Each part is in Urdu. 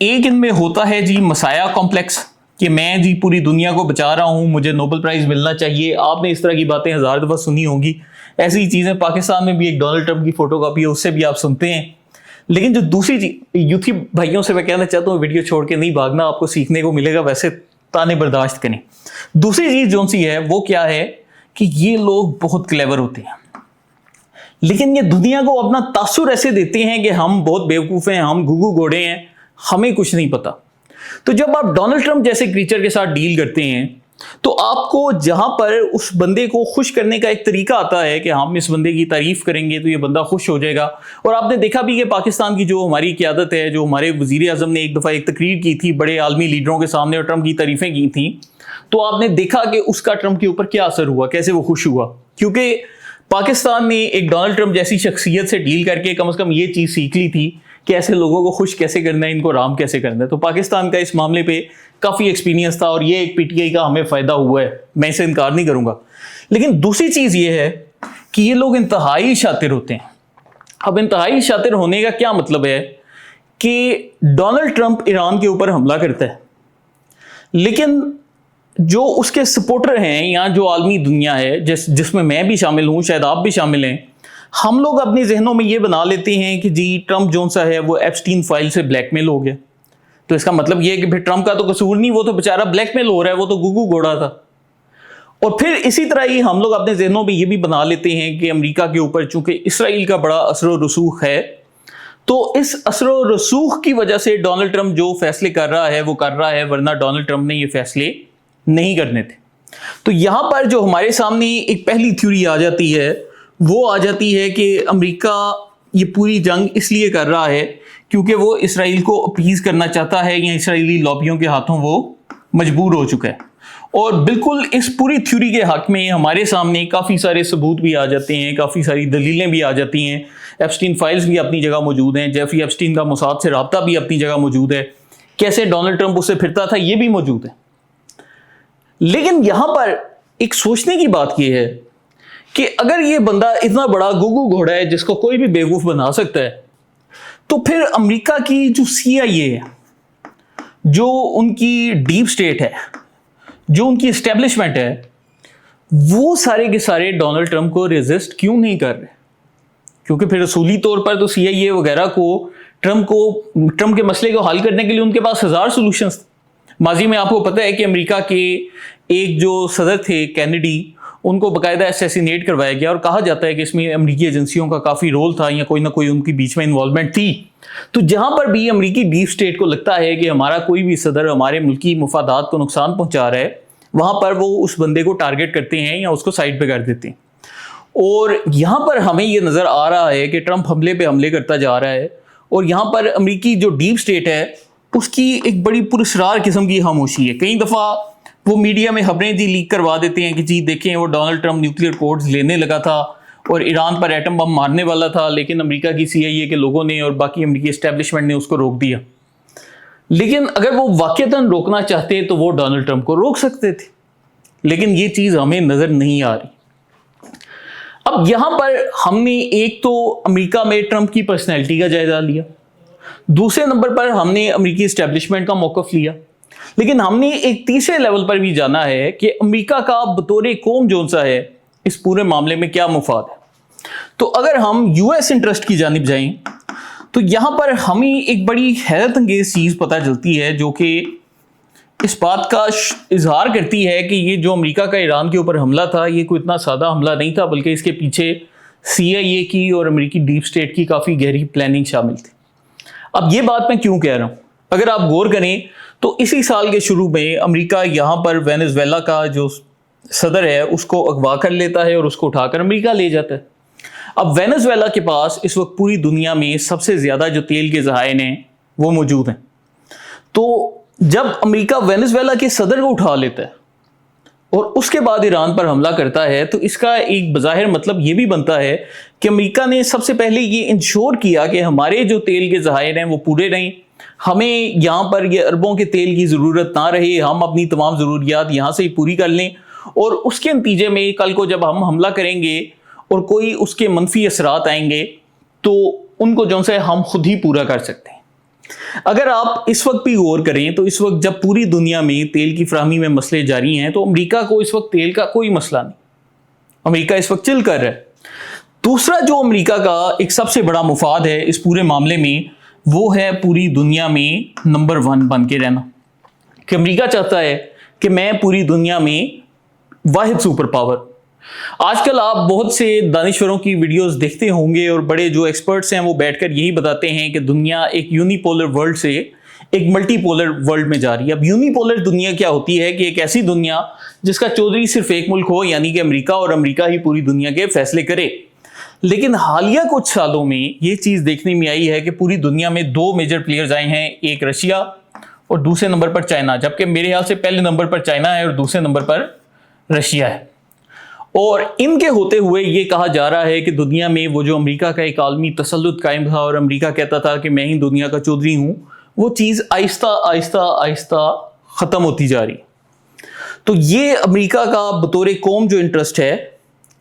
ایک ان میں ہوتا ہے جی مسایا کمپلیکس کہ میں جی پوری دنیا کو بچا رہا ہوں, مجھے نوبل پرائز ملنا چاہیے. آپ نے اس طرح کی باتیں 1000 دفعہ سنی ہوں گی. ایسی ہی چیزیں پاکستان میں بھی ایک ڈونلڈ ٹرمپ کی فوٹو کاپی ہے, اس سے بھی آپ سنتے ہیں. لیکن جو دوسری چیز, یوتھی بھائیوں سے میں کہنا چاہتا ہوں ویڈیو چھوڑ کے نہیں بھاگنا, آپ کو سیکھنے کو ملے گا, ویسے تانے برداشت کریں. دوسری چیز جو سی ہے وہ کیا ہے کہ یہ لوگ بہت کلیور ہوتے ہیں, لیکن یہ دنیا کو اپنا تاثر ایسے دیتے ہیں کہ ہم بہت بیوقوف ہیں, ہم گگو گھوڑے ہیں, ہمیں کچھ نہیں پتا. تو جب آپ ڈونلڈ ٹرمپ جیسے کریچر کے ساتھ ڈیل کرتے ہیں تو آپ کو جہاں پر اس بندے کو خوش کرنے کا ایک طریقہ آتا ہے کہ ہم اس بندے کی تعریف کریں گے تو یہ بندہ خوش ہو جائے گا. اور آپ نے دیکھا بھی کہ پاکستان کی جو ہماری قیادت ہے, جو ہمارے وزیر اعظم نے ایک دفعہ ایک تقریر کی تھی بڑے عالمی لیڈروں کے سامنے اور ٹرمپ کی تعریفیں کی تھیں, تو آپ نے دیکھا کہ اس کا ٹرمپ کے اوپر کیا اثر ہوا, کیسے وہ خوش ہوا. کیونکہ پاکستان نے ایک ڈونلڈ ٹرمپ جیسی شخصیت سے ڈیل کر کے کم از کم یہ چیز سیکھ لی تھی کہ ایسے لوگوں کو خوش کیسے کرنا ہے, ان کو رام کیسے کرنا ہے. تو پاکستان کا اس معاملے پہ کافی ایکسپیرینس تھا اور یہ ایک پی ٹی آئی کا ہمیں فائدہ ہوا ہے, میں اسے انکار نہیں کروں گا. لیکن دوسری چیز یہ ہے کہ یہ لوگ انتہائی شاطر ہوتے ہیں. اب انتہائی شاطر ہونے کا کیا مطلب ہے کہ ڈونلڈ ٹرمپ ایران کے اوپر حملہ کرتا ہے, لیکن جو اس کے سپورٹر ہیں یا جو عالمی دنیا ہے جس میں میں بھی شامل ہوں, شاید آپ بھی شامل ہیں, ہم لوگ اپنی ذہنوں میں یہ بنا لیتے ہیں کہ جی ٹرمپ جون سا ہے وہ ایپسٹین فائل سے بلیک میل ہو گیا, تو اس کا مطلب یہ ہے کہ پھر ٹرمپ کا تو قصور نہیں, وہ تو بیچارہ بلیک میل ہو رہا ہے, وہ تو گگو گھوڑا تھا. اور پھر اسی طرح ہی ہم لوگ اپنے ذہنوں میں یہ بھی بنا لیتے ہیں کہ امریکہ کے اوپر چونکہ اسرائیل کا بڑا اثر و رسوخ ہے, تو اس اثر و رسوخ کی وجہ سے ڈونلڈ ٹرمپ جو فیصلے کر رہا ہے وہ کر رہا ہے, ورنہ ڈونلڈ ٹرمپ نے یہ فیصلے نہیں کرنے تھے. تو یہاں پر جو ہمارے سامنے ایک پہلی تھیوری آ جاتی ہے وہ آ جاتی ہے کہ امریکہ یہ پوری جنگ اس لیے کر رہا ہے کیونکہ وہ اسرائیل کو اپیز کرنا چاہتا ہے یا اسرائیلی لابیوں کے ہاتھوں وہ مجبور ہو چکا ہے. اور بالکل اس پوری تھیوری کے حق میں ہمارے سامنے کافی سارے ثبوت بھی آ جاتے ہیں, کافی ساری دلیلیں بھی آ جاتی ہیں. ایپسٹین فائلز بھی اپنی جگہ موجود ہیں, جیفری ایپسٹین کا موساد سے رابطہ بھی اپنی جگہ موجود ہے, کیسے ڈونلڈ ٹرمپ اس سے پھرتا تھا یہ بھی موجود ہے. لیکن یہاں پر ایک سوچنے کی بات یہ ہے کہ اگر یہ بندہ اتنا بڑا گگو گھوڑا ہے جس کو کوئی بھی بیوقوف بنا سکتا ہے, تو پھر امریکہ کی جو سی آئی اے ہے, جو ان کی ڈیپ سٹیٹ ہے, جو ان کی اسٹیبلشمنٹ ہے, وہ سارے کے سارے ڈونلڈ ٹرمپ کو ریزسٹ کیوں نہیں کر رہے؟ کیونکہ پھر اصولی طور پر تو سی آئی اے وغیرہ کو ٹرمپ کے مسئلے کو حل کرنے کے لیے ان کے پاس 1000 سولوشنز. ماضی میں آپ کو پتہ ہے کہ امریکہ کے ایک جو صدر تھے کینیڈی, ان کو باقاعدہ اسیسینیٹ کروایا گیا, اور کہا جاتا ہے کہ اس میں امریکی ایجنسیوں کا کافی رول تھا یا کوئی نہ کوئی ان کی بیچ میں انوالومنٹ تھی. تو جہاں پر بھی امریکی ڈیپ سٹیٹ کو لگتا ہے کہ ہمارا کوئی بھی صدر ہمارے ملکی مفادات کو نقصان پہنچا رہا ہے, وہاں پر وہ اس بندے کو ٹارگٹ کرتے ہیں یا اس کو سائڈ پہ کر دیتے ہیں. اور یہاں پر ہمیں یہ نظر آ رہا ہے کہ ٹرمپ حملے پہ حملے کرتا جا رہا ہے, اور یہاں پر امریکی جو ڈیپ سٹیٹ ہے اس کی ایک بڑی پراسرار قسم کی خاموشی ہے. کئی دفعہ وہ میڈیا میں خبریں جی لیک کروا دیتے ہیں کہ جی دیکھیں وہ ڈونلڈ ٹرمپ نیوکلیئر کوڈز لینے لگا تھا اور ایران پر ایٹم بم مارنے والا تھا, لیکن امریکہ کی سی آئی اے کے لوگوں نے اور باقی امریکی اسٹیبلشمنٹ نے اس کو روک دیا. لیکن اگر وہ واقعتاً روکنا چاہتے تو وہ ڈونلڈ ٹرمپ کو روک سکتے تھے, لیکن یہ چیز ہمیں نظر نہیں آ رہی. اب یہاں پر ہم نے ایک تو امریکہ میں ٹرمپ کی پرسنالٹی کا جائزہ لیا, دوسرے نمبر پر ہم نے امریکی اسٹیبلشمنٹ کا موقف لیا, لیکن ہم نے ایک تیسرے لیول پر بھی جانا ہے کہ امریکہ کا بطور قوم جون سا ہے اس پورے معاملے میں کیا مفاد ہے. تو اگر ہم یو ایس انٹرسٹ کی جانب جائیں تو یہاں پر ہمیں ایک بڑی حیرت انگیز چیز پتہ چلتی ہے جو کہ اس بات کا اظہار کرتی ہے کہ یہ جو امریکہ کا ایران کے اوپر حملہ تھا یہ کوئی اتنا سادہ حملہ نہیں تھا, بلکہ اس کے پیچھے سی آئی اے کی اور امریکی ڈیپ سٹیٹ کی کافی گہری پلاننگ شامل تھی. اب یہ بات میں کیوں کہہ رہا ہوں, اگر آپ غور کریں تو اسی سال کے شروع میں امریکہ یہاں پر وینزویلا کا جو صدر ہے اس کو اغوا کر لیتا ہے اور اس کو اٹھا کر امریکہ لے جاتا ہے. اب وینزویلا کے پاس اس وقت پوری دنیا میں سب سے زیادہ جو تیل کے ذخائر ہیں وہ موجود ہیں. تو جب امریکہ وینزویلا کے صدر کو اٹھا لیتا ہے اور اس کے بعد ایران پر حملہ کرتا ہے, تو اس کا ایک بظاہر مطلب یہ بھی بنتا ہے کہ امریکہ نے سب سے پہلے یہ انشور کیا کہ ہمارے جو تیل کے ذخائر ہیں وہ پورے رہیں, ہمیں یہاں پر یہ اربوں کے تیل کی ضرورت نہ رہے, ہم اپنی تمام ضروریات یہاں سے ہی پوری کر لیں, اور اس کے نتیجے میں کل کو جب ہم حملہ کریں گے اور کوئی اس کے منفی اثرات آئیں گے تو ان کو جو سے ہم خود ہی پورا کر سکتے ہیں. اگر آپ اس وقت بھی غور کریں تو اس وقت جب پوری دنیا میں تیل کی فراہمی میں مسئلے جاری ہیں تو امریکہ کو اس وقت تیل کا کوئی مسئلہ نہیں، امریکہ اس وقت چل کر رہا ہے۔ دوسرا جو امریکہ کا ایک سب سے بڑا مفاد ہے اس پورے معاملے میں، وہ ہے پوری دنیا میں نمبر 1 بن کے رہنا، کہ امریکہ چاہتا ہے کہ میں پوری دنیا میں واحد سپر پاور۔ آج کل آپ بہت سے دانشوروں کی ویڈیوز دیکھتے ہوں گے اور بڑے جو ایکسپرٹس ہیں وہ بیٹھ کر یہی بتاتے ہیں کہ دنیا ایک یونی پولر ورلڈ سے ایک ملٹی پولر ورلڈ میں جا رہی ہے۔ اب یونی پولر دنیا کیا ہوتی ہے کہ ایک ایسی دنیا جس کا چودھری صرف ایک ملک ہو، یعنی کہ امریکہ، اور امریکہ ہی پوری دنیا کے فیصلے کرے۔ لیکن حالیہ کچھ سالوں میں یہ چیز دیکھنے میں آئی ہے کہ پوری دنیا میں 2 میجر پلیئرز آئے ہیں، ایک رشیا اور دوسرے نمبر پر چائنا، جبکہ میرے خیال سے پہلے نمبر پر چائنا ہے اور دوسرے نمبر پر رشیا ہے۔ اور ان کے ہوتے ہوئے یہ کہا جا رہا ہے کہ دنیا میں وہ جو امریکہ کا ایک عالمی تسلط قائم تھا اور امریکہ کہتا تھا کہ میں ہی دنیا کا چودھری ہوں، وہ چیز آہستہ آہستہ آہستہ ختم ہوتی جا رہی۔ تو یہ امریکہ کا بطور قوم جو انٹرسٹ ہے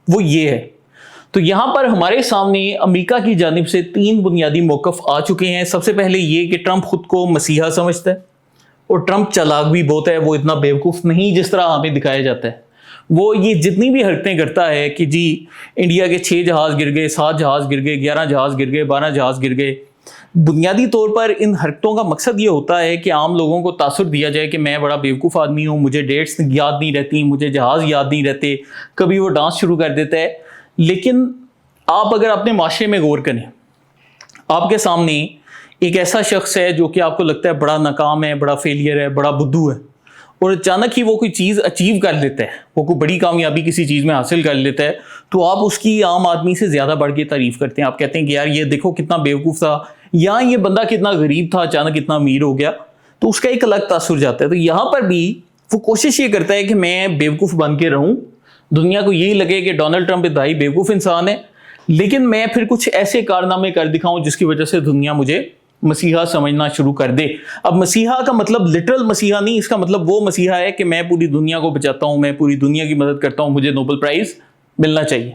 وہ یہ ہے۔ تو یہاں پر ہمارے سامنے امریکہ کی جانب سے 3 بنیادی موقف آ چکے ہیں۔ سب سے پہلے یہ کہ ٹرمپ خود کو مسیحا سمجھتا ہے، اور ٹرمپ چالاک بھی بہت ہے، وہ اتنا بیوقوف نہیں جس طرح ہمیں دکھایا جاتا ہے۔ وہ یہ جتنی بھی حرکتیں کرتا ہے کہ جی انڈیا کے 6 جہاز گر گئے، 7 جہاز گر گئے، 11 جہاز گر گئے، 12 جہاز گر گئے، بنیادی طور پر ان حرکتوں کا مقصد یہ ہوتا ہے کہ عام لوگوں کو تاثر دیا جائے کہ میں بڑا بیوقوف آدمی ہوں، مجھے ڈیٹس یاد نہیں رہتی، مجھے جہاز یاد نہیں رہتے، کبھی وہ ڈانس شروع کر دیتا ہے۔ لیکن آپ اگر اپنے معاشرے میں غور کریں، آپ کے سامنے ایک ایسا شخص ہے جو کہ آپ کو لگتا ہے بڑا ناکام ہے، بڑا فیلئر ہے، بڑا بدھو ہے، اور اچانک ہی وہ کوئی چیز اچیو کر لیتا ہے، وہ کوئی بڑی کامیابی کسی چیز میں حاصل کر لیتا ہے، تو آپ اس کی عام آدمی سے زیادہ بڑھ کے تعریف کرتے ہیں۔ آپ کہتے ہیں کہ یار یہ دیکھو کتنا بیوقوف تھا، یا یہ بندہ کتنا غریب تھا، اچانک اتنا امیر ہو گیا، تو اس کا ایک الگ تاثر جاتا ہے۔ تو یہاں پر بھی وہ کوشش یہ کرتا ہے کہ میں بیوقوف بن کے رہوں، دنیا کو یہی لگے کہ ڈونلڈ ٹرمپ انتہائی بیوقوف انسان ہے، لیکن میں پھر کچھ ایسے کارنامے کر دکھاؤں جس کی وجہ سے دنیا مجھے مسیحا سمجھنا شروع کر دے۔ اب مسیحا کا مطلب لٹرل مسیحا نہیں، اس کا مطلب وہ مسیحا ہے کہ میں پوری دنیا کو بچاتا ہوں، میں پوری دنیا کی مدد کرتا ہوں، مجھے نوبل پرائز ملنا چاہیے۔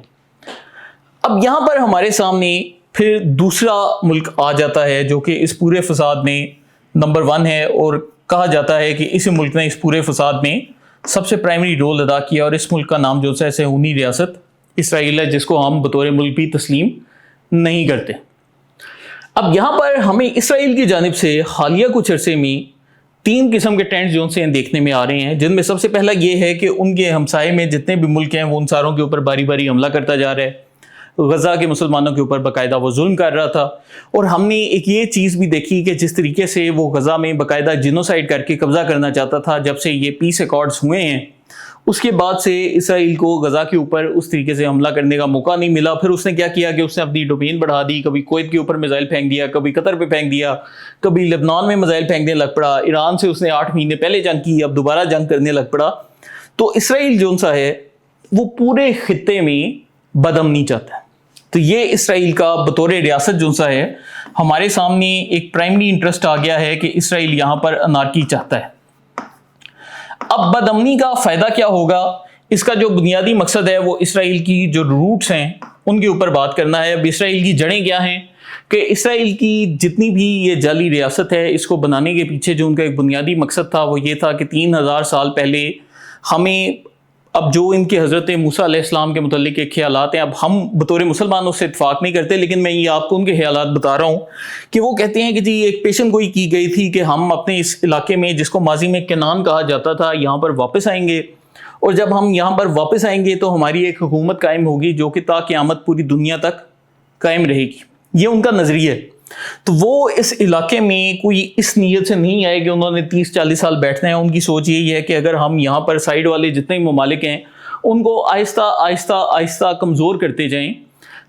اب یہاں پر ہمارے سامنے پھر دوسرا ملک آ جاتا ہے جو کہ اس پورے فساد میں نمبر 1 ہے، اور کہا جاتا ہے کہ اس ملک نے اس پورے فساد میں سب سے پرائمری رول ادا کیا، اور اس ملک کا نام جو ہے صہیونی ریاست اسرائیل ہے، جس کو ہم بطور ملک بھی تسلیم نہیں کرتے۔ اب یہاں پر ہمیں اسرائیل کی جانب سے حالیہ کچھ عرصے میں 3 قسم کے ٹرینڈز جو سے دیکھنے میں آ رہے ہیں، جن میں سب سے پہلا یہ ہے کہ ان کے ہمسائے میں جتنے بھی ملک ہیں وہ ان ساروں کے اوپر باری باری حملہ کرتا جا رہا ہے۔ غزہ کے مسلمانوں کے اوپر باقاعدہ وہ ظلم کر رہا تھا، اور ہم نے ایک یہ چیز بھی دیکھی کہ جس طریقے سے وہ غزہ میں باقاعدہ جینوسائیڈ کر کے قبضہ کرنا چاہتا تھا، جب سے یہ پیس ایکارڈز ہوئے ہیں اس کے بعد سے اسرائیل کو غزہ کے اوپر اس طریقے سے حملہ کرنے کا موقع نہیں ملا۔ پھر اس نے کیا کیا کہ اس نے اپنی ڈومین بڑھا دی، کبھی کویت کے اوپر میزائل پھینک دیا، کبھی قطر پہ پھینک دیا، کبھی لبنان میں میزائل پھینکنے لگ پڑا، ایران سے اس نے 8 مہینے پہلے جنگ کی، اب دوبارہ جنگ کرنے لگ پڑا۔ تو اسرائیل جو سا ہے وہ پورے خطے میں بدامنی چاہتا ہے۔ تو یہ اسرائیل کا بطور ریاست جو سا ہے ہمارے سامنے ایک پرائمری انٹرسٹ آ گیا ہے کہ اسرائیل یہاں پر انارکی چاہتا ہے۔ اب بدامنی کا فائدہ کیا ہوگا؟ اس کا جو بنیادی مقصد ہے وہ اسرائیل کی جو روٹس ہیں ان کے اوپر بات کرنا ہے۔ اب اسرائیل کی جڑیں کیا ہیں کہ اسرائیل کی جتنی بھی یہ جعلی ریاست ہے اس کو بنانے کے پیچھے جو ان کا ایک بنیادی مقصد تھا وہ یہ تھا کہ 3000 سال پہلے ہمیں، اب جو ان کے حضرت موسیٰ علیہ السلام کے متعلق ایک خیالات ہیں، اب ہم بطور مسلمانوں سے اتفاق نہیں کرتے، لیکن میں یہ آپ کو ان کے خیالات بتا رہا ہوں کہ وہ کہتے ہیں کہ جی ایک پیشن گوئی کی گئی تھی کہ ہم اپنے اس علاقے میں جس کو ماضی میں کنعان کہا جاتا تھا یہاں پر واپس آئیں گے، اور جب ہم یہاں پر واپس آئیں گے تو ہماری ایک حکومت قائم ہوگی جو کہ تا قیامت پوری دنیا تک قائم رہے گی۔ یہ ان کا نظریہ ہے۔ تو وہ اس علاقے میں کوئی اس نیت سے نہیں آئے کہ انہوں نے 30-40 سال بیٹھنا ہے۔ ان کی سوچ یہی ہے کہ اگر ہم یہاں پر سائیڈ والے جتنے ممالک ہیں ان کو آہستہ آہستہ آہستہ کمزور کرتے جائیں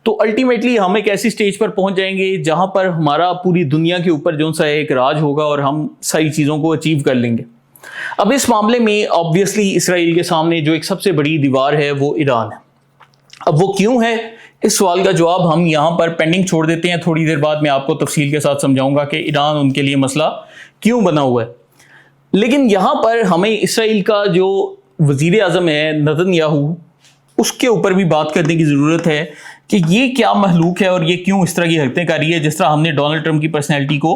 تو الٹیمیٹلی ہم ایک ایسی سٹیج پر پہنچ جائیں گے جہاں پر ہمارا پوری دنیا کے اوپر جو سا ایک راج ہوگا اور ہم ساری چیزوں کو اچیو کر لیں گے۔ اب اس معاملے میں آبویسلی اسرائیل کے سامنے جو ایک سب سے بڑی دیوار ہے وہ ایران ہے۔ اب وہ کیوں ہے، اس سوال کا جواب ہم یہاں پر پینڈنگ چھوڑ دیتے ہیں، تھوڑی دیر بعد میں آپ کو تفصیل کے ساتھ سمجھاؤں گا کہ ایران ان کے لیے مسئلہ کیوں بنا ہوا ہے۔ لیکن یہاں پر ہمیں اسرائیل کا جو وزیر اعظم ہے نتن یاہو، اس کے اوپر بھی بات کرنے کی ضرورت ہے کہ یہ کیا مخلوق ہے اور یہ کیوں اس طرح کی حرکتیں کر رہی ہے، جس طرح ہم نے ڈونلڈ ٹرمپ کی پرسنالٹی کو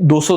200,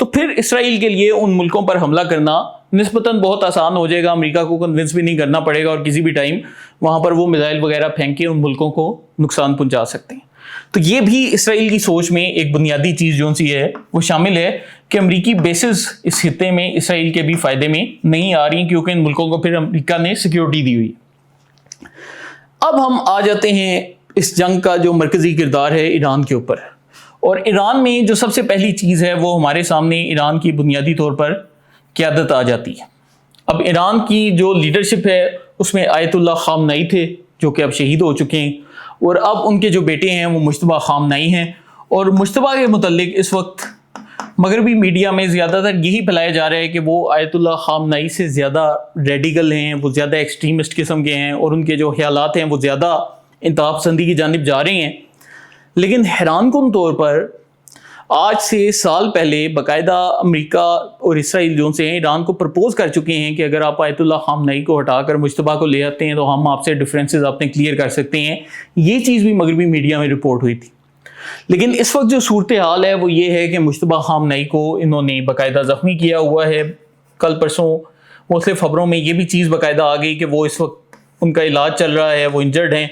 تو پھر اسرائیل کے لیے ان ملکوں پر حملہ کرنا نسبتاً بہت آسان ہو جائے گا. امریکہ کو کنونس بھی نہیں کرنا پڑے گا اور کسی بھی ٹائم وہاں پر وہ میزائل وغیرہ پھینک کے ان ملکوں کو نقصان پہنچا سکتے ہیں. تو یہ بھی اسرائیل کی سوچ میں ایک بنیادی چیز جو سی ہے وہ شامل ہے کہ امریکی بیسز اس خطے میں اسرائیل کے بھی فائدے میں نہیں آ رہی, کیونکہ ان ملکوں کو پھر امریکہ نے سیکیورٹی دی ہوئی. اب ہم آ جاتے ہیں اس جنگ کا جو مرکزی کردار ہے ایران کے اوپر, اور ایران میں جو سب سے پہلی چیز ہے وہ ہمارے سامنے ایران کی بنیادی طور پر قیادت آ جاتی ہے. اب ایران کی جو لیڈرشپ ہے اس میں آیت اللہ خامنئی تھے جو کہ اب شہید ہو چکے ہیں, اور اب ان کے جو بیٹے ہیں وہ مجتبیٰ خامنئی ہیں. اور مجتبیٰ کے متعلق اس وقت مغربی میڈیا میں زیادہ تر یہی پھیلایا جا رہا ہے کہ وہ آیت اللہ خامنئی سے زیادہ ریڈیکل ہیں, وہ زیادہ ایکسٹریمسٹ قسم کے ہیں, اور ان کے جو خیالات ہیں وہ زیادہ انتہا پسندی کی جانب جا رہے ہیں. لیکن حیران کن طور پر آج سے سال پہلے باقاعدہ امریکہ اور اسرائیل جو سے ہیں ایران کو پرپوز کر چکے ہیں کہ اگر آپ آیت اللہ خامنئی کو ہٹا کر مجتبیٰ کو لے آتے ہیں تو ہم آپ سے ڈفرینسز اپنے کلیئر کر سکتے ہیں. یہ چیز بھی مغربی میڈیا میں رپورٹ ہوئی تھی. لیکن اس وقت جو صورتحال ہے وہ یہ ہے کہ مجتبیٰ خامنئی کو انہوں نے باقاعدہ زخمی کیا ہوا ہے. کل پرسوں مختلف خبروں میں یہ بھی چیز باقاعدہ آ گئی کہ وہ اس وقت ان کا علاج چل رہا ہے, وہ انجرڈ ہیں,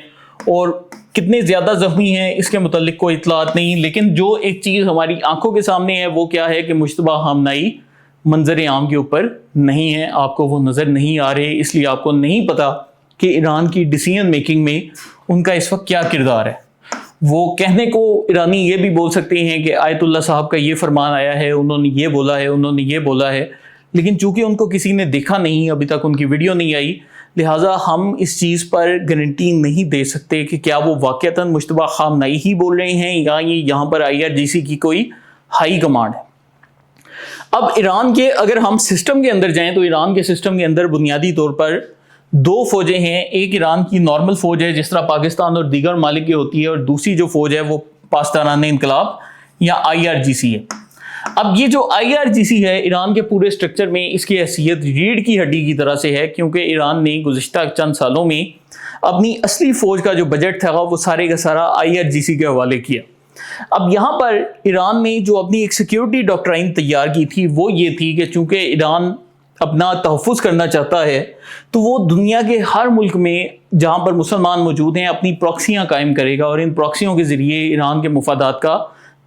اور کتنے زیادہ زخمی ہیں اس کے متعلق کوئی اطلاعات نہیں. لیکن جو ایک چیز ہماری آنکھوں کے سامنے ہے وہ کیا ہے کہ مجتبیٰ خامنئی منظر عام کے اوپر نہیں ہے, آپ کو وہ نظر نہیں آ رہے, اس لیے آپ کو نہیں پتا کہ ایران کی ڈیسیژن میکنگ میں ان کا اس وقت کیا کردار ہے. وہ کہنے کو ایرانی یہ بھی بول سکتے ہیں کہ آیت اللہ صاحب کا یہ فرمان آیا ہے, انہوں نے یہ بولا ہے, انہوں نے یہ بولا ہے, لیکن چونکہ ان کو کسی نے دیکھا نہیں, ابھی تک ان کی ویڈیو نہیں آئی, لہٰذا ہم اس چیز پر گارنٹی نہیں دے سکتے کہ کیا وہ واقعتاً مجتبیٰ خامنئی ہی بول رہے ہیں یا یہ یہاں پر IRGC کی کوئی ہائی کمانڈ ہے. اب ایران کے اگر ہم سسٹم کے اندر جائیں تو ایران کے سسٹم کے اندر بنیادی طور پر دو فوجیں ہیں. ایک ایران کی نارمل فوج ہے جس طرح پاکستان اور دیگر ممالک کی ہوتی ہے, اور دوسری جو فوج ہے وہ پاسداران انقلاب یا IRGC ہے. اب یہ جو IRGC ہے ایران کے پورے سٹرکچر میں اس کی حیثیت ریڑھ کی ہڈی کی طرح سے ہے, کیونکہ ایران نے گزشتہ چند سالوں میں اپنی اصلی فوج کا جو بجٹ تھا وہ سارے کا سارا IRGC کے حوالے کیا. اب یہاں پر ایران نے جو اپنی ایک سیکیورٹی ڈاکٹرائن تیار کی تھی وہ یہ تھی کہ چونکہ ایران اپنا تحفظ کرنا چاہتا ہے تو وہ دنیا کے ہر ملک میں جہاں پر مسلمان موجود ہیں اپنی پراکسیاں قائم کرے گا, اور ان پراکسیوں کے ذریعے ایران کے مفادات کا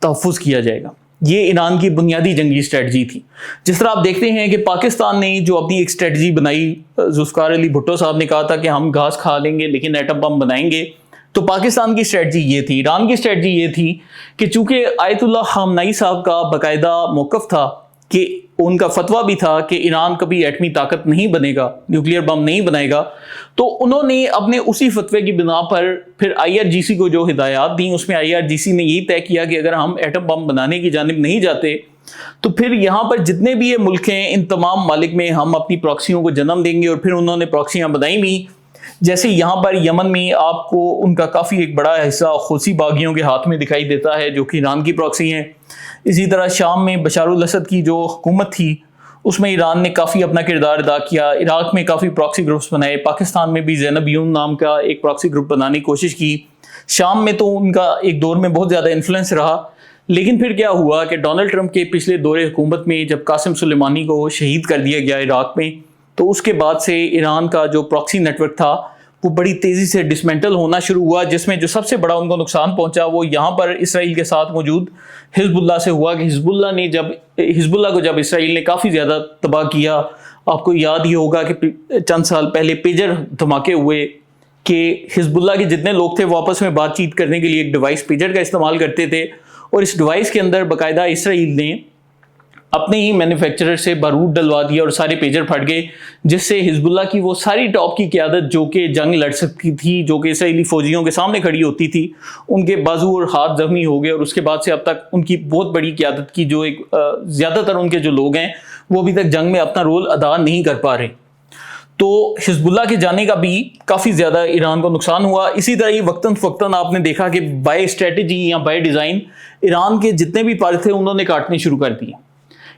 تحفظ کیا جائے گا. یہ ایران کی بنیادی جنگی اسٹریٹجی تھی. جس طرح آپ دیکھتے ہیں کہ پاکستان نے جو اپنی ایک اسٹریٹجی بنائی, ذوالفقار علی بھٹو صاحب نے کہا تھا کہ ہم گھاس کھا لیں گے لیکن ایٹم بم بنائیں گے, تو پاکستان کی اسٹریٹجی یہ تھی. ایران کی اسٹریٹجی یہ تھی کہ چونکہ آیت اللہ خامنئی صاحب کا باقاعدہ موقف تھا کہ ان کا فتویٰ بھی تھا کہ ایران کبھی ایٹمی طاقت نہیں بنے گا, نیوکلیئر بم نہیں بنائے گا, تو انہوں نے اپنے اسی فتوے کی بنا پر پھر IRGC کو جو ہدایات دیں اس میں IRGC نے یہی طے کیا کہ اگر ہم ایٹم بم بنانے کی جانب نہیں جاتے تو پھر یہاں پر جتنے بھی یہ ملک ہیں ان تمام ممالک میں ہم اپنی پراکسیوں کو جنم دیں گے. اور پھر انہوں نے پراکسیاں بنائی بھی, جیسے یہاں پر یمن میں آپ کو ان کا کافی ایک بڑا حصہ خوسی باغیوں کے ہاتھ میں دکھائی دیتا ہے جو کہ ایران کی پراکسی ہیں. اسی طرح شام میں بشار الاسد کی جو حکومت تھی اس میں ایران نے کافی اپنا کردار ادا کیا. عراق میں کافی پراکسی گروپس بنائے, پاکستان میں بھی زینب یون نام کا ایک پراکسی گروپ بنانے کی کوشش کی. شام میں تو ان کا ایک دور میں بہت زیادہ انفلوئنس رہا, لیکن پھر کیا ہوا کہ ڈونلڈ ٹرمپ کے پچھلے دور حکومت میں جب قاسم سلیمانی کو شہید کر دیا گیا عراق میں, تو اس کے بعد سے ایران کا جو پراکسی نیٹ ورک تھا وہ بڑی تیزی سے ڈسمنٹل ہونا شروع ہوا, جس میں جو سب سے بڑا ان کو نقصان پہنچا وہ یہاں پر اسرائیل کے ساتھ موجود حزب اللہ سے ہوا کہ حزب اللہ کو جب اسرائیل نے کافی زیادہ تباہ کیا. آپ کو یاد ہی ہوگا کہ چند سال پہلے پیجر دھماکے ہوئے کہ حزب اللہ کے جتنے لوگ تھے وہ آپس میں بات چیت کرنے کے لیے ایک ڈیوائس پیجر کا استعمال کرتے تھے, اور اس ڈیوائس کے اندر باقاعدہ اسرائیل نے اپنے ہی مینوفیکچرر سے بارود ڈلوا دیا اور سارے پیجر پھٹ گئے, جس سے حزب اللہ کی وہ ساری ٹاپ کی قیادت جو کہ جنگ لڑ سکتی تھی, جو کہ اسرائیلی فوجیوں کے سامنے کھڑی ہوتی تھی, ان کے بازو اور ہاتھ زخمی ہو گئے. اور اس کے بعد سے اب تک ان کی بہت بڑی قیادت کی جو ایک زیادہ تر ان کے جو لوگ ہیں وہ ابھی تک جنگ میں اپنا رول ادا نہیں کر پا رہے. تو حزب اللہ کے جانے کا بھی کافی زیادہ ایران کو نقصان ہوا. اسی طرح ہی وقتاً فوقتاً آپ نے دیکھا کہ بائی اسٹریٹجی یا بائی ڈیزائن ایران کے جتنے بھی پارٹ تھے انہوں نے کاٹنے شروع کر دیے,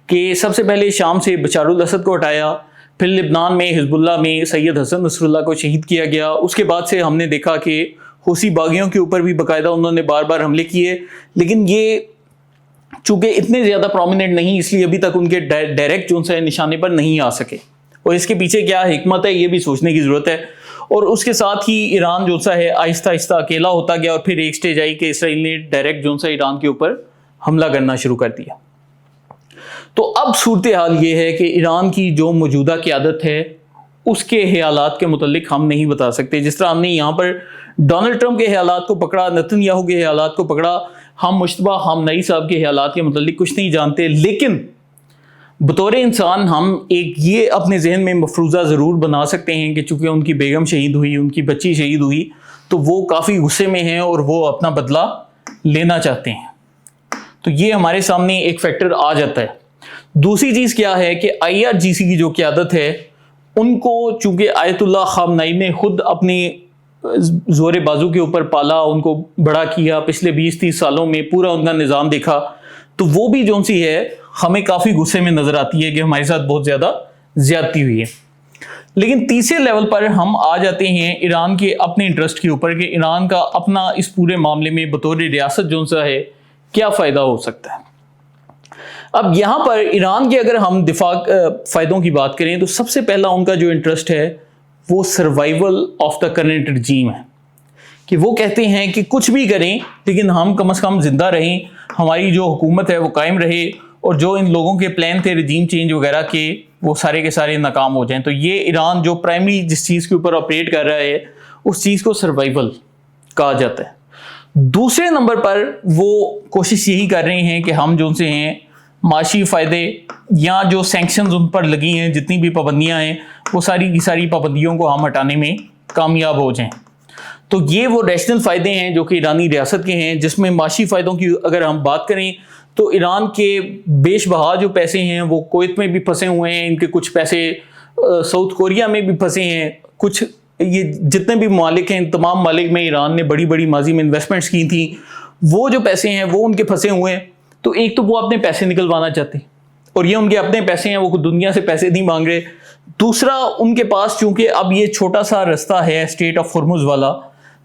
کہ سب سے پہلے شام سے بشار الاسد کو ہٹایا, پھر لبنان میں حزب اللہ میں سید حسن نصر اللہ کو شہید کیا گیا. اس کے بعد سے ہم نے دیکھا کہ حوثی باغیوں کے اوپر بھی باقاعدہ انہوں نے بار بار حملے کیے, لیکن یہ چونکہ اتنے زیادہ پرومیننٹ نہیں، اس لیے ابھی تک ان کے ڈائریکٹ جو سے نشانے پر نہیں آ سکے، اور اس کے پیچھے کیا حکمت ہے یہ بھی سوچنے کی ضرورت ہے۔ اور اس کے ساتھ ہی ایران جو سا ہے آہستہ آہستہ اکیلا ہوتا گیا، اور پھر ایک سٹیج آئی کہ اسرائیل نے ڈائریکٹ جو سا ایران کے اوپر حملہ کرنا شروع کر دیا۔ تو اب صورتحال یہ ہے کہ ایران کی جو موجودہ قیادت ہے اس کے خیالات کے متعلق ہم نہیں بتا سکتے۔ جس طرح ہم نے یہاں پر ڈونلڈ ٹرمپ کے خیالات کو پکڑا، نتن یاہو کے خیالات کو پکڑا، ہم مشتبہ خامنئی صاحب کے خیالات کے متعلق کچھ نہیں جانتے، لیکن بطور انسان ہم ایک یہ اپنے ذہن میں مفروضہ ضرور بنا سکتے ہیں کہ چونکہ ان کی بیگم شہید ہوئی، ان کی بچی شہید ہوئی، تو وہ کافی غصے میں ہیں اور وہ اپنا بدلہ لینا چاہتے ہیں۔ تو یہ ہمارے سامنے ایک فیکٹر آ جاتا ہے۔ دوسری چیز کیا ہے کہ IRGC کی جو قیادت ہے ان کو چونکہ آیت اللہ خامنئی نے خود اپنے زور بازو کے اوپر پالا، ان کو بڑا کیا، پچھلے 20-30 سالوں میں پورا ان کا نظام دیکھا، تو وہ بھی جو سی ہے ہمیں کافی غصے میں نظر آتی ہے کہ ہمارے ساتھ بہت زیادہ زیادتی ہوئی ہے۔ لیکن تیسرے لیول پر ہم آ جاتے ہیں ایران کے اپنے انٹرسٹ کے اوپر کہ ایران کا اپنا اس پورے معاملے میں بطور ریاست جو سا ہے کیا فائدہ ہو سکتا ہے۔ اب یہاں پر ایران کے اگر ہم دفاع فائدوں کی بات کریں تو سب سے پہلا ان کا جو انٹرسٹ ہے وہ سروائیول آف دا کرنٹ رجیم ہے، کہ وہ کہتے ہیں کہ کچھ بھی کریں لیکن ہم کم از کم زندہ رہیں، ہماری جو حکومت ہے وہ قائم رہے، اور جو ان لوگوں کے پلان تھے رجیم چینج وغیرہ کے وہ سارے کے سارے ناکام ہو جائیں۔ تو یہ ایران جو پرائمری جس چیز کے اوپر آپریٹ کر رہا ہے اس چیز کو سروائیول کہا جاتا ہے۔ دوسرے نمبر پر وہ کوشش یہی کر رہے ہیں کہ ہم جو سے ہیں معاشی فائدے یا جو سینکشنز ان پر لگی ہیں، جتنی بھی پابندیاں ہیں، وہ ساری کی ساری پابندیوں کو ہم ہٹانے میں کامیاب ہو جائیں۔ تو یہ وہ ریشنل فائدے ہیں جو کہ ایرانی ریاست کے ہیں، جس میں معاشی فائدوں کی اگر ہم بات کریں تو ایران کے بیش بہا جو پیسے ہیں وہ کویت میں بھی پھنسے ہوئے ہیں، ان کے کچھ پیسے ساؤتھ کوریا میں بھی پھنسے ہیں، کچھ یہ جتنے بھی ممالک ہیں تمام ممالک میں ایران نے بڑی بڑی ماضی میں انویسٹمنٹس کی تھیں، وہ جو پیسے ہیں وہ ان کے پھنسے ہوئے ہیں۔ تو ایک تو وہ اپنے پیسے نکلوانا چاہتے ہیں، اور یہ ان کے اپنے پیسے ہیں، وہ دنیا سے پیسے نہیں مانگ رہے۔ دوسرا ان کے پاس چونکہ اب یہ چھوٹا سا رستہ ہے اسٹریٹ آف ہرمز والا،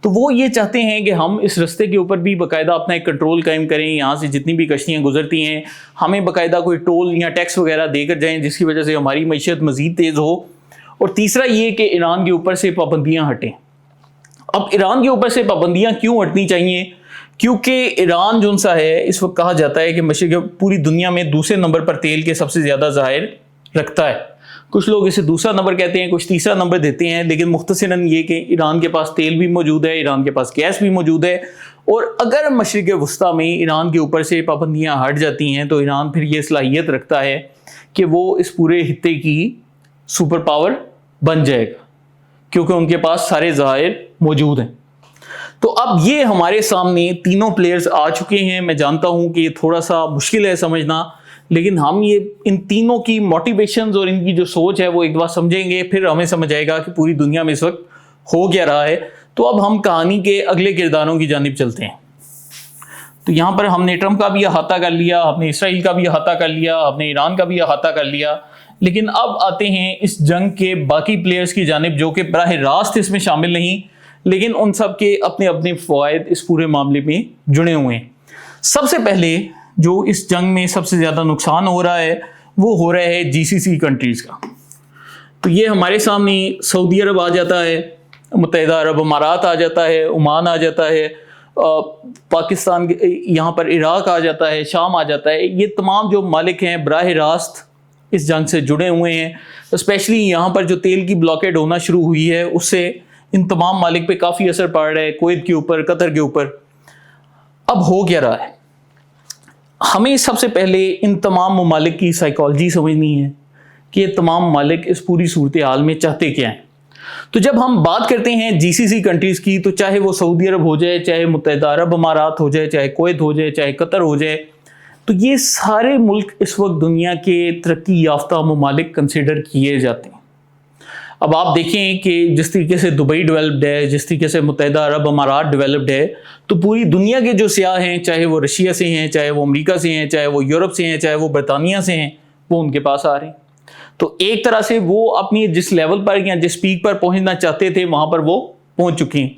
تو وہ یہ چاہتے ہیں کہ ہم اس رستے کے اوپر بھی باقاعدہ اپنا ایک کنٹرول قائم کریں، یہاں سے جتنی بھی کشتیاں گزرتی ہیں ہمیں باقاعدہ کوئی ٹول یا ٹیکس وغیرہ دے کر جائیں، جس کی وجہ سے ہماری معیشت مزید تیز ہو۔ اور تیسرا یہ کہ ایران کے اوپر سے پابندیاں ہٹیں۔ اب ایران کے اوپر سے پابندیاں کیوں ہٹنی چاہیے؟ کیونکہ ایران جو سا ہے اس وقت کہا جاتا ہے کہ مشرق پوری دنیا میں دوسرے نمبر پر تیل کے سب سے زیادہ ذخائر رکھتا ہے۔ کچھ لوگ اسے دوسرا نمبر کہتے ہیں، کچھ تیسرا نمبر دیتے ہیں، لیکن مختصراً یہ کہ ایران کے پاس تیل بھی موجود ہے، ایران کے پاس گیس بھی موجود ہے، اور اگر مشرق وسطیٰ میں ایران کے اوپر سے پابندیاں ہٹ جاتی ہیں تو ایران پھر یہ صلاحیت رکھتا ہے کہ وہ اس پورے خطے کی سپر پاور بن جائے گا، کیونکہ ان کے پاس سارے ذخائر موجود ہیں۔ تو اب یہ ہمارے سامنے تینوں پلیئرز آ چکے ہیں۔ میں جانتا ہوں کہ یہ تھوڑا سا مشکل ہے سمجھنا، لیکن ہم یہ ان تینوں کی موٹیویشنز اور ان کی جو سوچ ہے وہ ایک بار سمجھیں گے، پھر ہمیں سمجھ آئے گا کہ پوری دنیا میں اس وقت ہو کیا رہا ہے۔ تو اب ہم کہانی کے اگلے کرداروں کی جانب چلتے ہیں۔ تو یہاں پر ہم نے ٹرمپ کا بھی احاطہ کر لیا، ہم نے اسرائیل کا بھی احاطہ کر لیا، ہم نے ایران کا بھی احاطہ کر لیا، لیکن اب آتے ہیں اس جنگ کے باقی پلیئرز کی جانب جو کہ براہ راست اس میں شامل نہیں، لیکن ان سب کے اپنے اپنے فوائد اس پورے معاملے میں جڑے ہوئے ہیں۔ سب سے پہلے جو اس جنگ میں سب سے زیادہ نقصان ہو رہا ہے وہ ہو رہا ہے GCC کنٹریز کا۔ تو یہ ہمارے سامنے سعودی عرب آ جاتا ہے، متحدہ عرب امارات آ جاتا ہے، عمان آ جاتا ہے، پاکستان یہاں پر عراق آ جاتا ہے، شام آ جاتا ہے۔ یہ تمام جو ممالک ہیں براہ راست اس جنگ سے جڑے ہوئے ہیں۔ اسپیشلی یہاں پر جو تیل کی بلاکیڈ ہونا شروع ہوئی ہے اس سے ان تمام ممالک پہ کافی اثر پڑ رہا ہے، کویت کے اوپر، قطر کے اوپر۔ اب ہو کیا رہا ہے؟ ہمیں سب سے پہلے ان تمام ممالک کی سائیکالوجی سمجھنی ہے کہ یہ تمام ممالک اس پوری صورتحال میں چاہتے کیا ہیں۔ تو جب ہم بات کرتے ہیں GCC کنٹریز کی، تو چاہے وہ سعودی عرب ہو جائے، چاہے متحدہ عرب امارات ہو جائے، چاہے کویت ہو جائے، چاہے قطر ہو جائے، تو یہ سارے ملک اس وقت دنیا کے ترقی یافتہ ممالک کنسیڈر کیے جاتے ہیں۔ اب آپ دیکھیں کہ جس طریقے سے دبئی ڈیولپڈ ہے، جس طریقے سے متحدہ عرب امارات ڈیولپڈ ہے، تو پوری دنیا کے جو سیاح ہیں، چاہے وہ رشیا سے ہیں، چاہے وہ امریکہ سے ہیں، چاہے وہ یورپ سے ہیں، چاہے وہ برطانیہ سے ہیں، وہ ان کے پاس آ رہے ہیں۔ تو ایک طرح سے وہ اپنی جس لیول پر یا جس پیک پر پہنچنا چاہتے تھے وہاں پر وہ پہنچ چکے ہیں۔